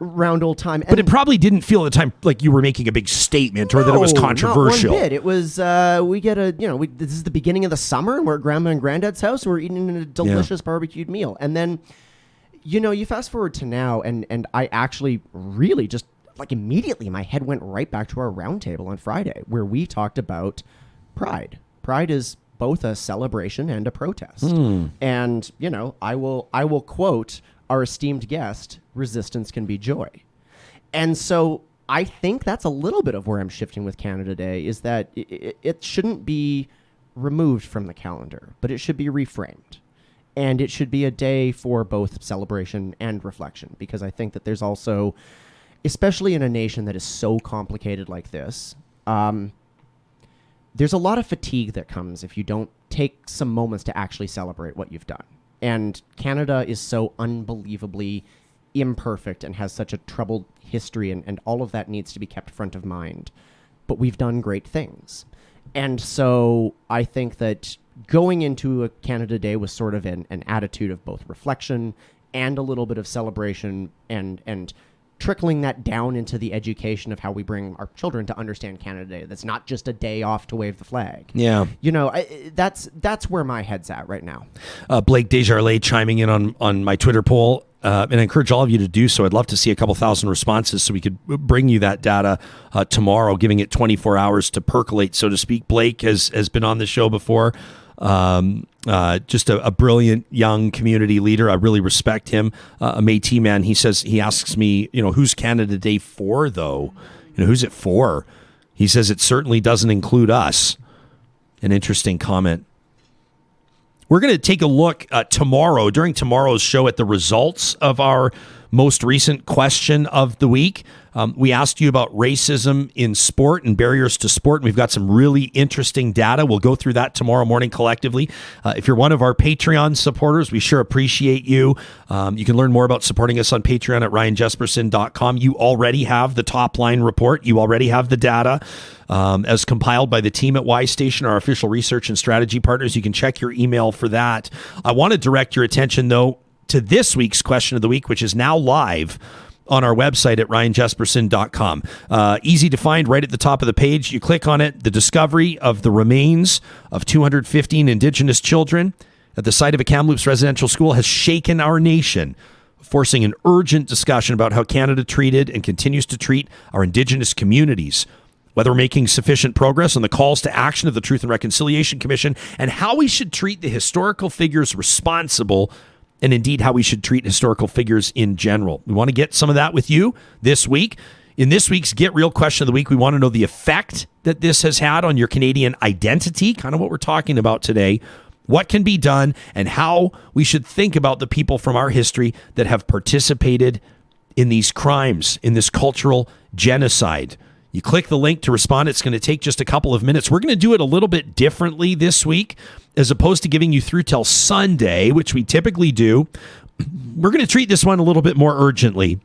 round old time. But it probably didn't feel at the time like you were making a big statement or that it was controversial. Not one bit. It was, we get this is the beginning of the summer, and we're at Grandma and Granddad's house, and we're eating a delicious barbecued meal. And then, you fast forward to now, and I actually really just, like, immediately my head went right back to our round table on Friday, where we talked about pride. Pride is both a celebration and a protest. And, I will quote our esteemed guest, resistance can be joy. And so I think that's a little bit of where I'm shifting with Canada Day, is that it shouldn't be removed from the calendar, but it should be reframed. And it should be a day for both celebration and reflection, because I think that there's also, especially in a nation that is so complicated like this, there's a lot of fatigue that comes if you don't take some moments to actually celebrate what you've done. And Canada is so unbelievably imperfect and has such a troubled history, and all of that needs to be kept front of mind. But we've done great things. And so I think that going into a Canada Day with sort of an attitude of both reflection and a little bit of celebration, and trickling that down into the education of how we bring our children to understand Canada Day. That's not just a day off to wave the flag. Yeah. You know, that's where my head's at right now. Blake Desjardins chiming in on my Twitter poll. And I encourage all of you to do so. I'd love to see a couple thousand responses so we could bring you that data tomorrow, giving it 24 hours to percolate, so to speak. Blake has been on the show before. Just a brilliant young community leader. I really respect him. A Métis man. He asks me, who's Canada Day for, though? Who's it for? He says it certainly doesn't include us. An interesting comment. We're going to take a look tomorrow, during tomorrow's show, at the results of our most recent question of the week. We asked you about racism in sport and barriers to sport, and we've got some really interesting data. We'll go through that tomorrow morning collectively. If you're one of our Patreon supporters, we sure appreciate you. You can learn more about supporting us on Patreon at ryanjesperson.com. You already have the top line report. You already have the data as compiled by the team at Y Station, our official research and strategy partners. You can check your email for that. I want to direct your attention, though, to this week's question of the week, which is now live on our website at ryanjesperson.com. Easy to find right at the top of the page. You click on it. The discovery of the remains of 215 Indigenous children at the site of a Kamloops residential school has shaken our nation, forcing an urgent discussion about how Canada treated and continues to treat our Indigenous communities, whether we're making sufficient progress on the calls to action of the Truth and Reconciliation Commission, and how we should treat the historical figures responsible, and indeed how we should treat historical figures in general. We want to get some of that with you this week. In this week's Get Real question of the week, we want to know the effect that this has had on your Canadian identity, kind of what we're talking about today, what can be done, and how we should think about the people from our history that have participated in these crimes, in this cultural genocide. You click the link to respond. It's going to take just a couple of minutes. We're going to do it a little bit differently this week, as opposed to giving you through till Sunday, which we typically do. We're going to treat this one a little bit more urgently.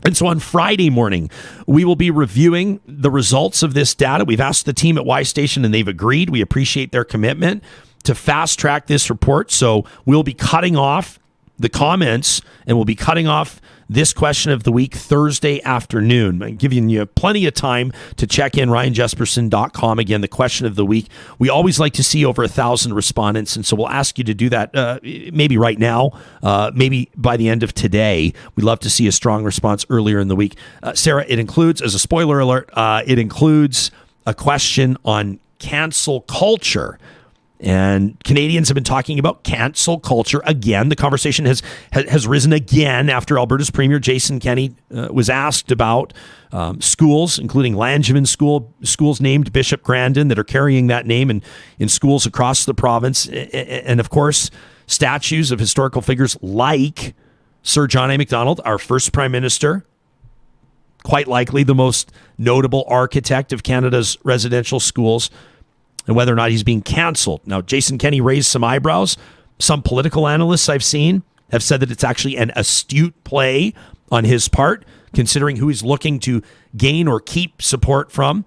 And so on Friday morning, we will be reviewing the results of this data. We've asked the team at Y Station, and they've agreed. We appreciate their commitment to fast track this report. So we'll be cutting off the comments, and we'll be cutting off this question of the week Thursday afternoon. I'm giving you plenty of time to check in, ryanjesperson.com. Again, the question of the week. We always like to see over 1,000 respondents, and so we'll ask you to do that maybe right now, maybe by the end of today. We'd love to see a strong response earlier in the week. Sarah, it includes, as a spoiler alert, it includes a question on cancel culture. And Canadians have been talking about cancel culture again. The conversation has risen again after Alberta's Premier Jason Kenney was asked about schools, including Langevin schools named Bishop Grandin that are carrying that name in schools across the province. And of course, statues of historical figures like Sir John A. Macdonald, our first Prime Minister, quite likely the most notable architect of Canada's residential schools, and whether or not he's being canceled. Now, Jason Kenney raised some eyebrows. Some political analysts I've seen have said that it's actually an astute play on his part, considering who he's looking to gain or keep support from,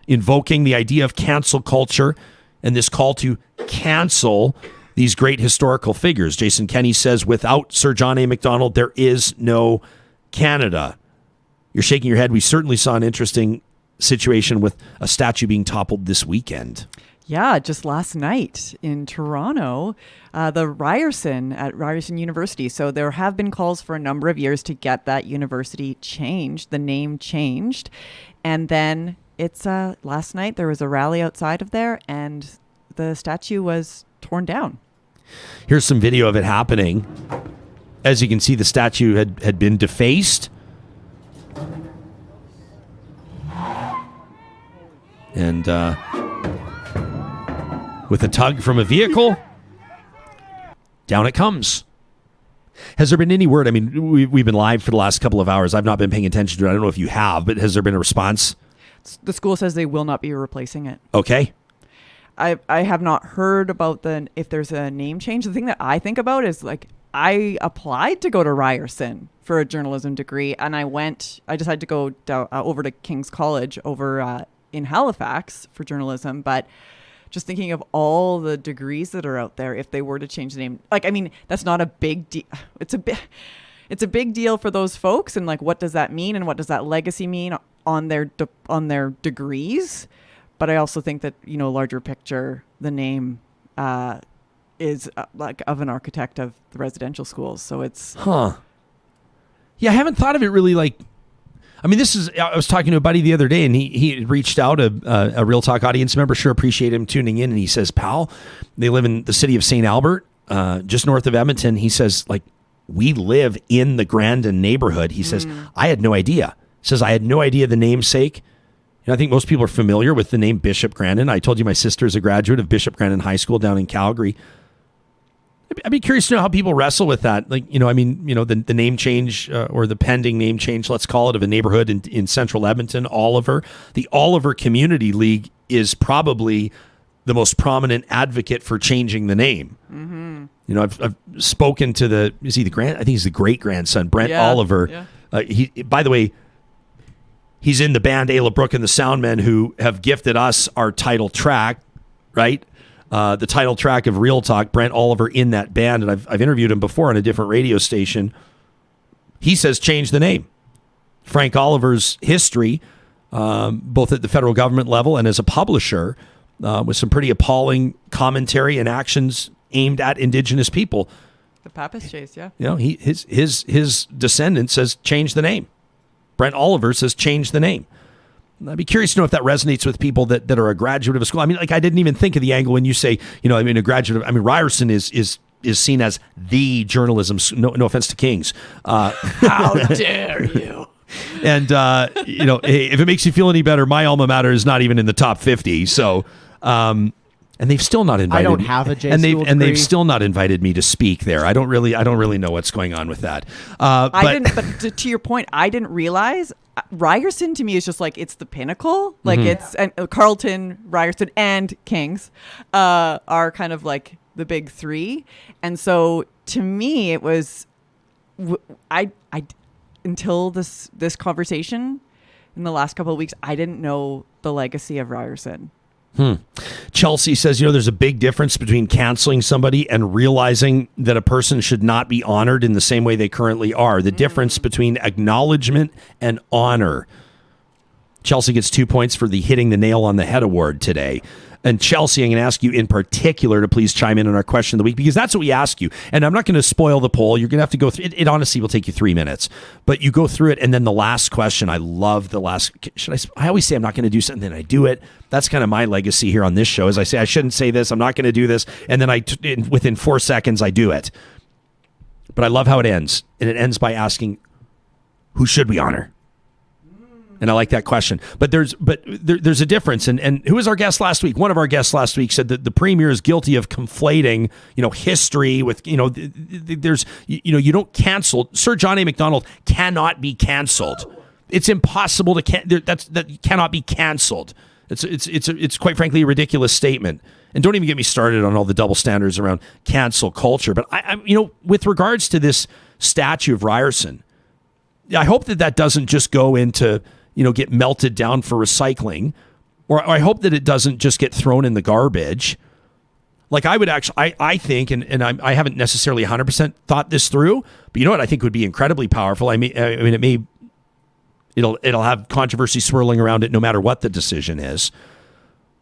invoking the idea of cancel culture and this call to cancel these great historical figures. Jason Kenney says, without Sir John A. Macdonald, there is no Canada. You're shaking your head. We certainly saw an interesting situation with a statue being toppled this weekend. Yeah, just last night in Toronto, the Ryerson at Ryerson University. So there have been calls for a number of years to get that university changed, the name changed. And then it's last night there was a rally outside of there and the statue was torn down. Here's some video of it happening. As you can see, the statue had been defaced. And with a tug from a vehicle, down it comes. Has there been any word? I mean, we've been live for the last couple of hours. I've not been paying attention to it. I don't know if you have, but has there been a response? The school says they will not be replacing it. Okay. I have not heard about if there's a name change. The thing that I think about is like I applied to go to Ryerson for a journalism degree, and I decided to go over to King's College over in Halifax for journalism, but just thinking of all the degrees that are out there, if they were to change the name, like, I mean, that's not a big deal. It's a big deal for those folks. And like, what does that mean? And what does that legacy mean on their degrees? But I also think that, larger picture, the name is like of an architect of the residential schools. So it's. Yeah, I haven't thought of it really like. I mean, I was talking to a buddy the other day, and he reached out, a Real Talk audience member, sure appreciate him tuning in, and he says, pal, they live in the city of St. Albert, just north of Edmonton. He says, like, we live in the Grandin neighborhood. He says, I had no idea. He says, I had no idea the namesake. I think most people are familiar with the name Bishop Grandin. I told you my sister is a graduate of Bishop Grandin High School down in Calgary. I'd be curious to know how people wrestle with that. Like, the name change or the pending name change, let's call it, of a neighborhood in central Edmonton, Oliver. The Oliver Community League is probably the most prominent advocate for changing the name. Mm-hmm. I've spoken to I think he's the great grandson, Brent Oliver. Yeah. He, by the way, he's in the band Ayla Brooke and the Soundmen, who have gifted us our title track, right? The title track of Real Talk, Brent Oliver in that band, and I've interviewed him before on a different radio station. He says change the name. Frank Oliver's history, both at the federal government level and as a publisher, with some pretty appalling commentary and actions aimed at Indigenous people. The Pappas chase, yeah. His descendant says change the name. Brent Oliver says change the name. I'd be curious to know if that resonates with people that are a graduate of a school. I mean, like, I didn't even think of the angle when you say, a graduate of, Ryerson is seen as the journalism. No offense to Kings. How dare you? And, if it makes you feel any better, my alma mater is not even in the top 50. So, and they've still not invited. I don't have a J and school they've degree. still not invited me to speak there. I don't really know what's going on with that. But to your point, I didn't realize Ryerson to me is just like, it's the pinnacle. Like it's and Carleton, Ryerson, and Kings are kind of like the big three. And so to me, it was I until this conversation in the last couple of weeks, I didn't know the legacy of Ryerson. Chelsea says, there's a big difference between canceling somebody and realizing that a person should not be honored in the same way they currently are. The difference between acknowledgement and honor. Chelsea gets 2 points for the Hitting the Nail on the Head award today. And Chelsea, I'm going to ask you in particular to please chime in on our question of the week, because that's what we ask you. And I'm not going to spoil the poll. You're going to have to go through it. It honestly will take you 3 minutes, but you go through it. And then the last question, I love the last. I always say I'm not going to do something, then I do it. That's kind of my legacy here on this show, is I say I shouldn't say this, I'm not going to do this, and then within 4 seconds I do it. But I love how it ends, and it ends by asking, who should we honor? And I like that question. But there's a difference. And who was our guest last week? One of our guests last week said that the premier is guilty of conflating, history with, there's, you don't cancel. Sir John A. Macdonald cannot be canceled. It's impossible to that cannot be canceled. It's quite frankly a ridiculous statement. And don't even get me started on all the double standards around cancel culture. But I with regards to this statue of Ryerson, I hope that doesn't just go into, get melted down for recycling, or I hope that it doesn't just get thrown in the garbage. Like I would actually, I think, and I haven't necessarily 100% thought this through, but you know what I think would be incredibly powerful. It'll have controversy swirling around it no matter what the decision is.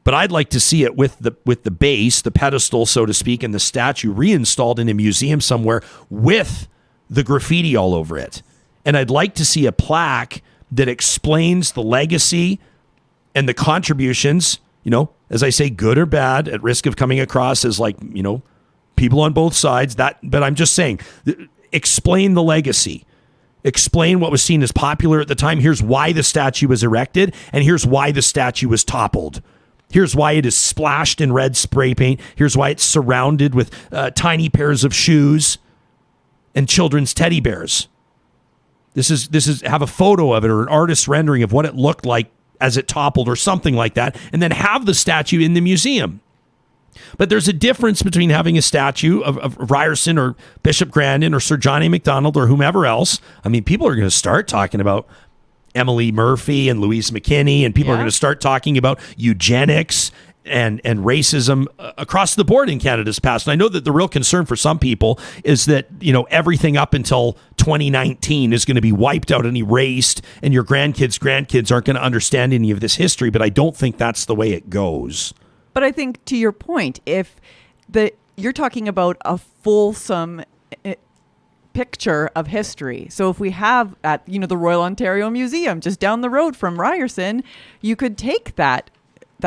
But I'd like to see it with the base, the pedestal, so to speak, and the statue reinstalled in a museum somewhere with the graffiti all over it. And I'd like to see a plaque that explains the legacy and the contributions, as I say, good or bad, at risk of coming across as like, people on both sides. But I'm just saying, explain the legacy explain what was seen as popular at the time. Here's why the statue was erected, and here's why the statue was toppled. Here's why it is splashed in red spray paint. Here's why it's surrounded with tiny pairs of shoes and children's teddy bears. This is have a photo of it or an artist's rendering of what it looked like as it toppled or something like that, and then have the statue in the museum. But there's a difference between having a statue of Ryerson or Bishop Grandin or Sir John A. Macdonald or whomever else. I mean, people are going to start talking about Emily Murphy and Louise McKinney, and people are going to start talking about eugenics and racism across the board in Canada's past. And I know that the real concern for some people is that, you know, everything up until 2019 is going to be wiped out and erased, and your grandkids aren't going to understand any of this history. But I don't think that's the way it goes. But I think, to your point, if you're talking about a fulsome picture of history. So if we have at, you know, the Royal Ontario Museum just down the road from Ryerson, you could take that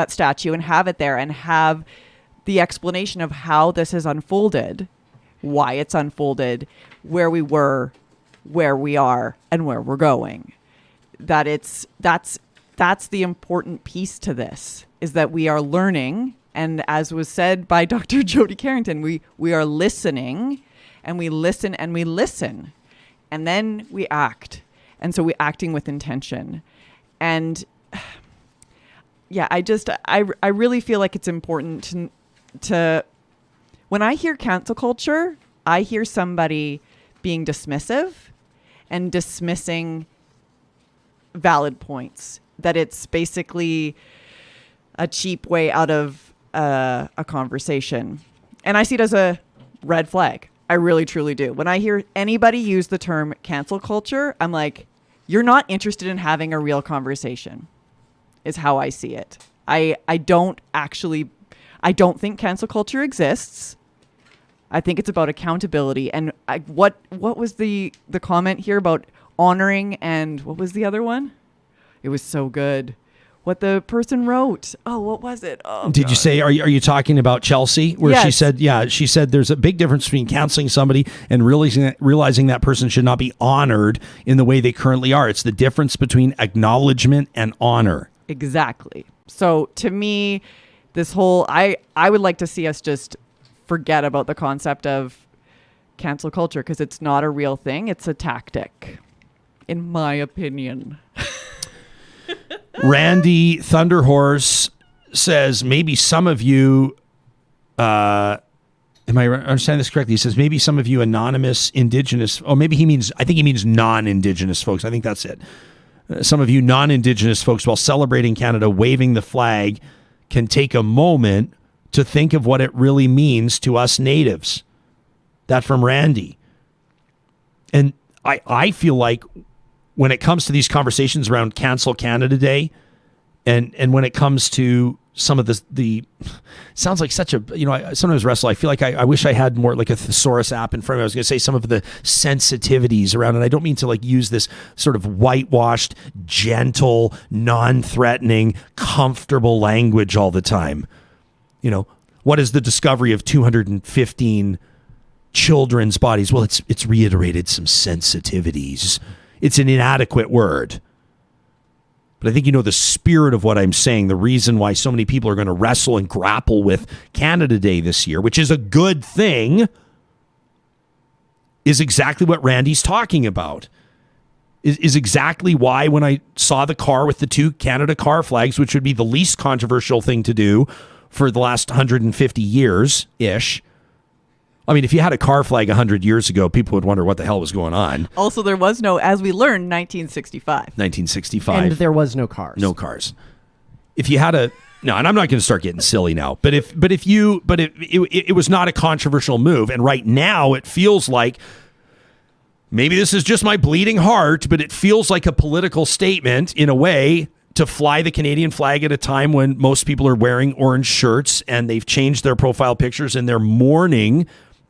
statue and have it there and have the explanation of how this has unfolded, why it's unfolded, where we were, where we are, and where we're going. That's the important piece to this, is that we are learning. And as was said by Dr. Jody Carrington, we are listening, and we listen and we listen, and then we act. And so we're acting with intention. And yeah, I really feel like it's important to when I hear cancel culture, I hear somebody being dismissive and dismissing valid points, that it's basically a cheap way out of a conversation. And I see it as a red flag. I really, truly do. When I hear anybody use the term cancel culture, I'm like, you're not interested in having a real conversation, is how I see it. I don't think cancel culture exists. I think it's about accountability. And what was the comment here about honoring, and what was the other one? It was so good. What the person wrote. Oh, what was it? Oh, Did God. you say, are you talking about Chelsea? Where Yes. she said there's a big difference between canceling somebody and realizing that person should not be honored in the way they currently are. It's the difference between acknowledgement and honor. Exactly. So to me, this whole, I would like to see us just forget about the concept of cancel culture, because it's not a real thing. It's a tactic, in my opinion. Randy Thunderhorse says, maybe some of you, am I understanding this correctly? He says, maybe some of you anonymous Indigenous, I think he means non-Indigenous folks. I think that's it. Some of you non-Indigenous folks, while celebrating Canada, waving the flag, can take a moment to think of what it really means to us natives. That from Randy. And I feel like when it comes to these conversations around Cancel Canada Day, and when it comes to some of the sounds like such a, I sometimes wrestle. I feel like I wish I had more like a thesaurus app in front of me. I was going to say some of the sensitivities around it. I don't mean to like use this sort of whitewashed, gentle, non-threatening, comfortable language all the time. What is the discovery of 215 children's bodies? Well, it's reiterated some sensitivities. It's an inadequate word. But I think the spirit of what I'm saying, the reason why so many people are going to wrestle and grapple with Canada Day this year, which is a good thing, is exactly what Randy's talking about. Is exactly why when I saw the car with the two Canada car flags, which would be the least controversial thing to do for the last 150 years-ish. I mean, if you had a car flag 100 years ago, people would wonder what the hell was going on. Also, there was no, as we learned, 1965. 1965. And there was no cars. No cars. If you had and I'm not going to start getting silly now, but it was not a controversial move. And right now it feels like, maybe this is just my bleeding heart, but it feels like a political statement in a way to fly the Canadian flag at a time when most people are wearing orange shirts and they've changed their profile pictures and they're mourning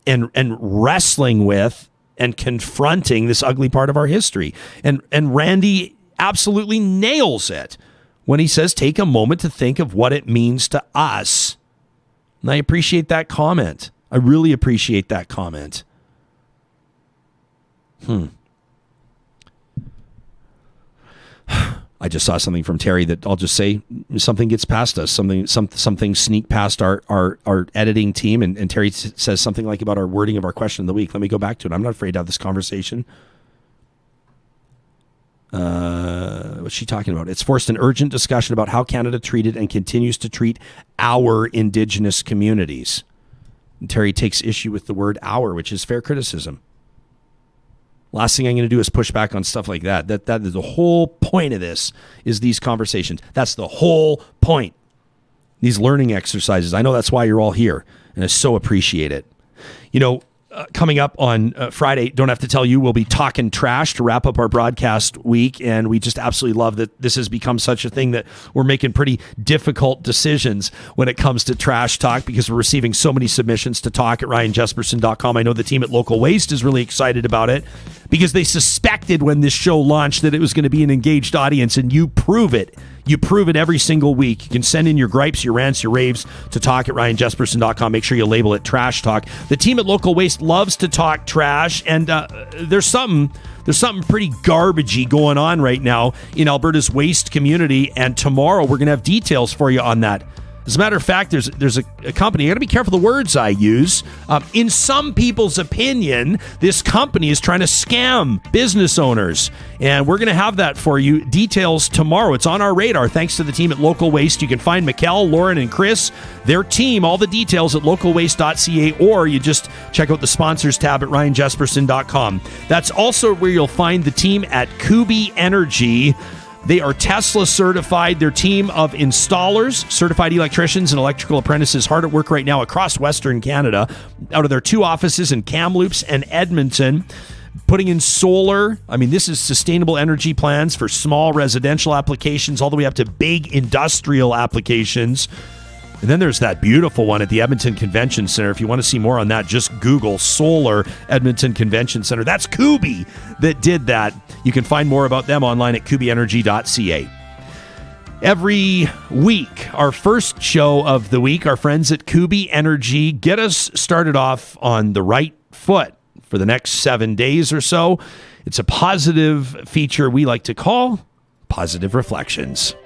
and wrestling with and confronting this ugly part of our history. And Randy absolutely nails it when he says, take a moment to think of what it means to us. And I appreciate that comment. I really appreciate that comment. I just saw something from Terry that I'll just say something gets past us. Something sneak past our editing team. And Terry says something like about our wording of our question of the week. Let me go back to it. I'm not afraid to have this conversation. What's she talking about? It's forced an urgent discussion about how Canada treated and continues to treat our Indigenous communities. And Terry takes issue with the word our, which is fair criticism. Last thing I'm going to do is push back on stuff like that. That is the whole point of this, is these conversations. That's the whole point. These learning exercises. I know that's why you're all here, and I so appreciate it. You know, coming up on Friday, don't have to tell you, we'll be talking trash to wrap up our broadcast week, and we just absolutely love that this has become such a thing that we're making pretty difficult decisions when it comes to trash talk, because we're receiving so many submissions to talk at ryanjesperson.com. I know the team at Local Waste is really excited about it, because they suspected when this show launched that it was going to be an engaged audience, and you prove it. You prove it every single week. You can send in your gripes, your rants, your raves to talk at ryanjesperson.com. Make sure you label it trash talk. The team at Local Waste loves to talk trash, and there's something pretty garbagey going on right now in Alberta's waste community, and tomorrow we're going to have details for you on that. As a matter of fact, there's a company, I got to be careful the words I use. In some people's opinion, this company is trying to scam business owners. And we're going to have that for you. Details tomorrow. It's on our radar thanks to the team at Local Waste. You can find Mikkel, Lauren, and Chris, their team, all the details at localwaste.ca, or you just check out the sponsors tab at ryanjesperson.com. That's also where you'll find the team at Kuby Energy. They are Tesla certified. Their team of installers, certified electricians, and electrical apprentices hard at work right now across Western Canada, out of their 2 offices in Kamloops and Edmonton, putting in solar. I mean, this is sustainable energy plans for small residential applications all the way up to big industrial applications. And then there's that beautiful one at the Edmonton Convention Center. If you want to see more on that, just Google Solar Edmonton Convention Center. That's Kuby that did that. You can find more about them online at kubyenergy.ca. Every week, our first show of the week, our friends at Kuby Energy get us started off on the right foot for the next 7 days or so. It's a positive feature we like to call Positive Reflections.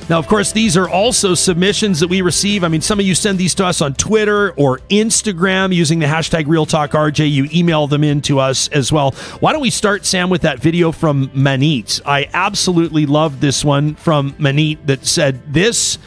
Now, of course, these are also submissions that we receive. I mean, some of you send these to us on Twitter or Instagram using the hashtag RealTalkRJ. You email them in to us as well. Why don't we start, Sam, with that video from Manit? I absolutely love this one from Manit that said, this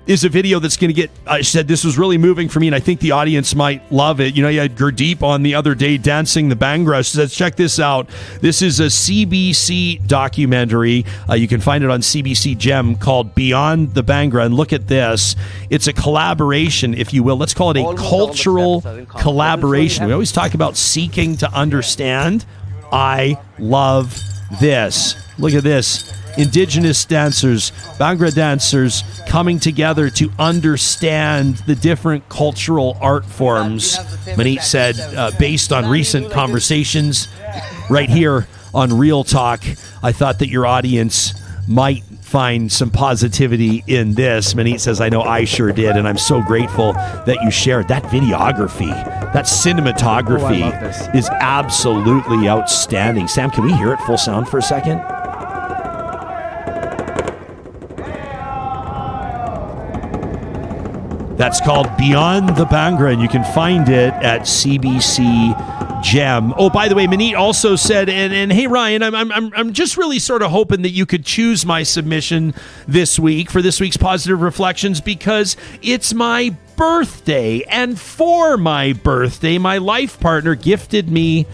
is a video that's going to get, I said, this was really moving for me, and I think the audience might love it. You know, you had Gurdeep on the other day dancing the Bhangra. She says, check this out. This is a CBC documentary. You can find it on CBC Gem called Beyond the Bhangra. And look at this. It's a collaboration, if you will. Let's call it a cultural collaboration. We always talk about seeking to understand. I love this. Look at this. Indigenous dancers, Bhangra dancers coming together to understand the different cultural art forms. Manit said, based on recent conversations right here on Real Talk, I thought that your audience might find some positivity in this. Manit says, I know I sure did, and I'm so grateful that you shared. That videography, that cinematography is absolutely outstanding. Sam, can we hear it full sound for a second? That's called Beyond the Bhangra, and you can find it at CBC Gem. Oh, by the way, Manit also said, and hey, Ryan, I'm just really sort of hoping that you could choose my submission this week for this week's Positive Reflections, because it's my birthday, and for my birthday, my life partner gifted me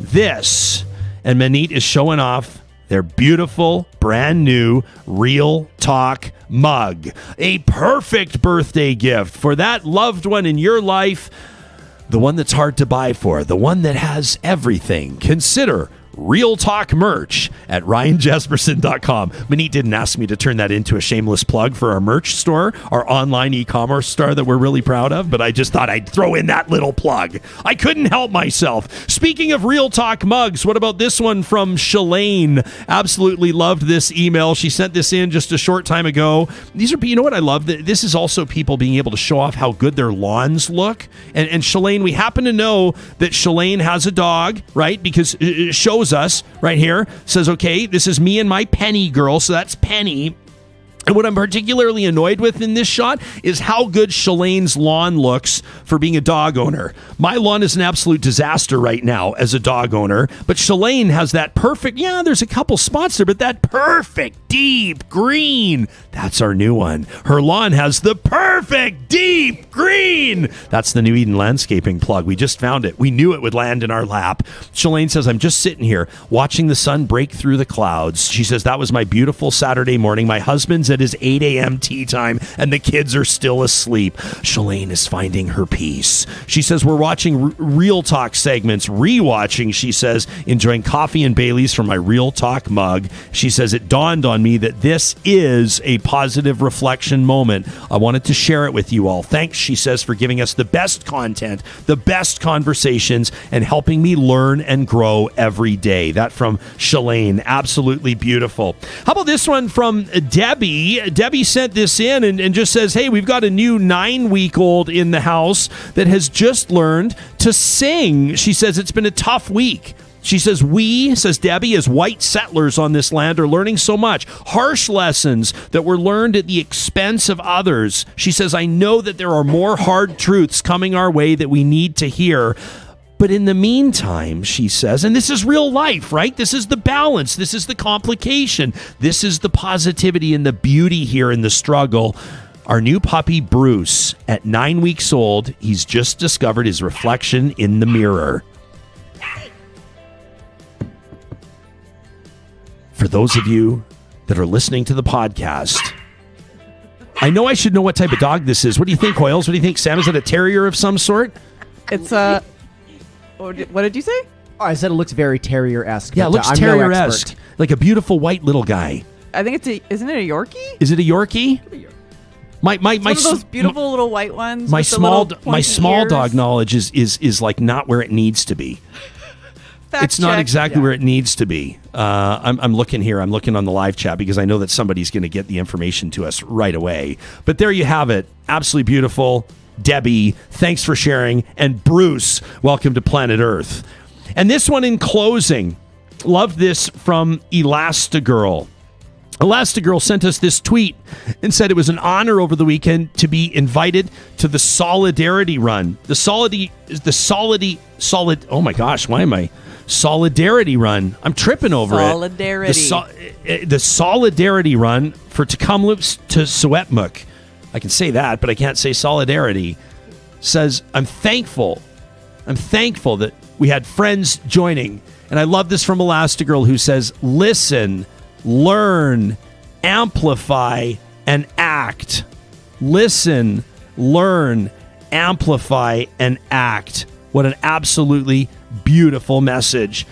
this, and Manit is showing off their beautiful, brand new Real Talk mug. A perfect birthday gift for that loved one in your life, the one that's hard to buy for, the one that has everything. Consider Real Talk merch at ryanjesperson.com. Manit didn't ask me to turn that into a shameless plug for our merch store, our online e-commerce store that we're really proud of, but I just thought I'd throw in that little plug. I couldn't help myself. Speaking of Real Talk mugs, what about this one from Shalane? Absolutely loved this email. She sent this in just a short time ago. These are, you know what I love? This is also people being able to show off how good their lawns look. And Shalane, we happen to know that Shalane has a dog, right? Because it shows shows us right here, says, okay, this is me and my Penny girl. So that's Penny. And what I'm particularly annoyed with in this shot is how good Shalane's lawn looks for being a dog owner. My lawn is an absolute disaster right now as a dog owner, but Shalane has that perfect, there's a couple spots there, but that perfect deep green. That's our new one. Her lawn has the perfect deep green. That's the New Eden Landscaping plug. We just found it. We knew it would land in our lap. Shalane says, I'm just sitting here watching the sun break through the clouds. She says, that was my beautiful Saturday morning. My husband's at his 8 a.m. tea time and the kids are still asleep. Shalane is finding her peace. She says, we're watching Real Talk segments, rewatching, she says, enjoying coffee and Bailey's from my Real Talk mug. She says, it dawned on me that this is a positive reflection moment. I wanted to share it with you all. Thanks, she says, for giving us the best content, the best conversations, and helping me learn and grow every day. That from Shalane. Absolutely beautiful. How about this one from Debbie? Debbie sent this in and just says, hey, we've got a new 9-week-old in the house that has just learned to sing. She says it's been a tough week. She says, says Debbie, as white settlers on this land, are learning so much. Harsh lessons that were learned at the expense of others. She says, I know that there are more hard truths coming our way that we need to hear. But in the meantime, she says, and this is real life, right? This is the balance. This is the complication. This is the positivity and the beauty here in the struggle. Our new puppy, Bruce, at 9 weeks old, he's just discovered his reflection in the mirror. For those of you that are listening to the podcast, I know I should know what type of dog this is. What do you think, Hoyles? What do you think, Sam? Is it a terrier of some sort? It's a... What did you say? Oh, I said it looks very terrier-esque. Yeah, it looks terrier-esque. Like a beautiful white little guy. I think isn't it a Yorkie? Is it a Yorkie? My one of those beautiful little white ones. My small ears. dog knowledge is like not where it needs to be. It's not exactly where it needs to be. I'm looking here. I'm looking on the live chat because I know that somebody's going to get the information to us right away. But there you have it. Absolutely beautiful. Debbie, thanks for sharing. And Bruce, welcome to Planet Earth. And this one in closing, love this from Elastigirl. Elastigirl sent us this tweet and said it was an honor over the weekend to be invited to the Solidarity Run. Solidarity Run. I'm tripping over Solidarity. The Solidarity Run for Tecumloops to Secwepemc. I can say that, but I can't say solidarity. Says, I'm thankful that we had friends joining. And I love this from Elastigirl, who says, listen, learn, amplify, and act. Listen, learn, amplify, and act. What an absolutely beautiful message.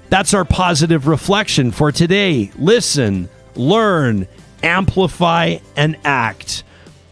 That's our positive reflection for today. Listen, learn, amplify, and act.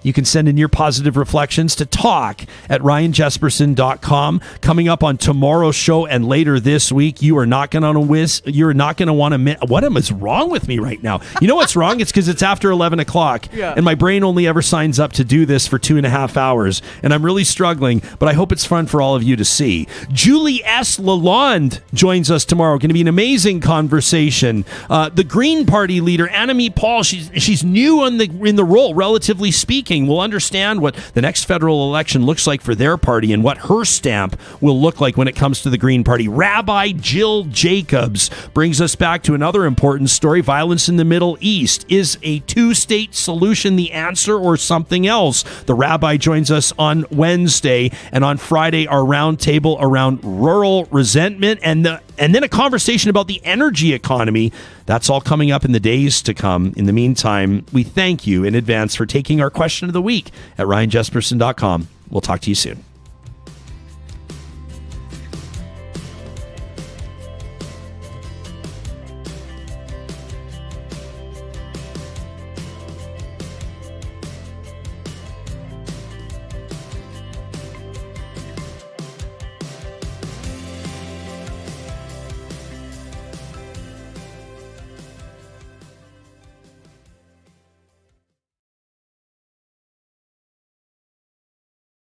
You can send in your positive reflections to talk@ryanjesperson.com. Coming up on tomorrow's show and later this week, you are not going to want to miss. What is wrong with me right now? You know what's wrong? It's because it's after 11 o'clock, and my brain only ever signs up to do this for 2.5 hours, and I'm really struggling, but I hope it's fun for all of you to see. Julie S. Lalonde joins us tomorrow. Going to be an amazing conversation. The Green Party leader, Annamie Paul, she's new in the role, relatively speaking. We'll understand what the next federal election looks like for their party and what her stamp will look like when it comes to the Green Party. Rabbi Jill Jacobs brings us back to another important story. Violence in the Middle East. Is a two-state solution the answer or something else? The rabbi joins us on Wednesday, and on Friday, our roundtable around rural resentment and then a conversation about the energy economy. That's all coming up in the days to come. In the meantime, we thank you in advance for taking our question of the week at ryanjesperson.com. We'll talk to you soon.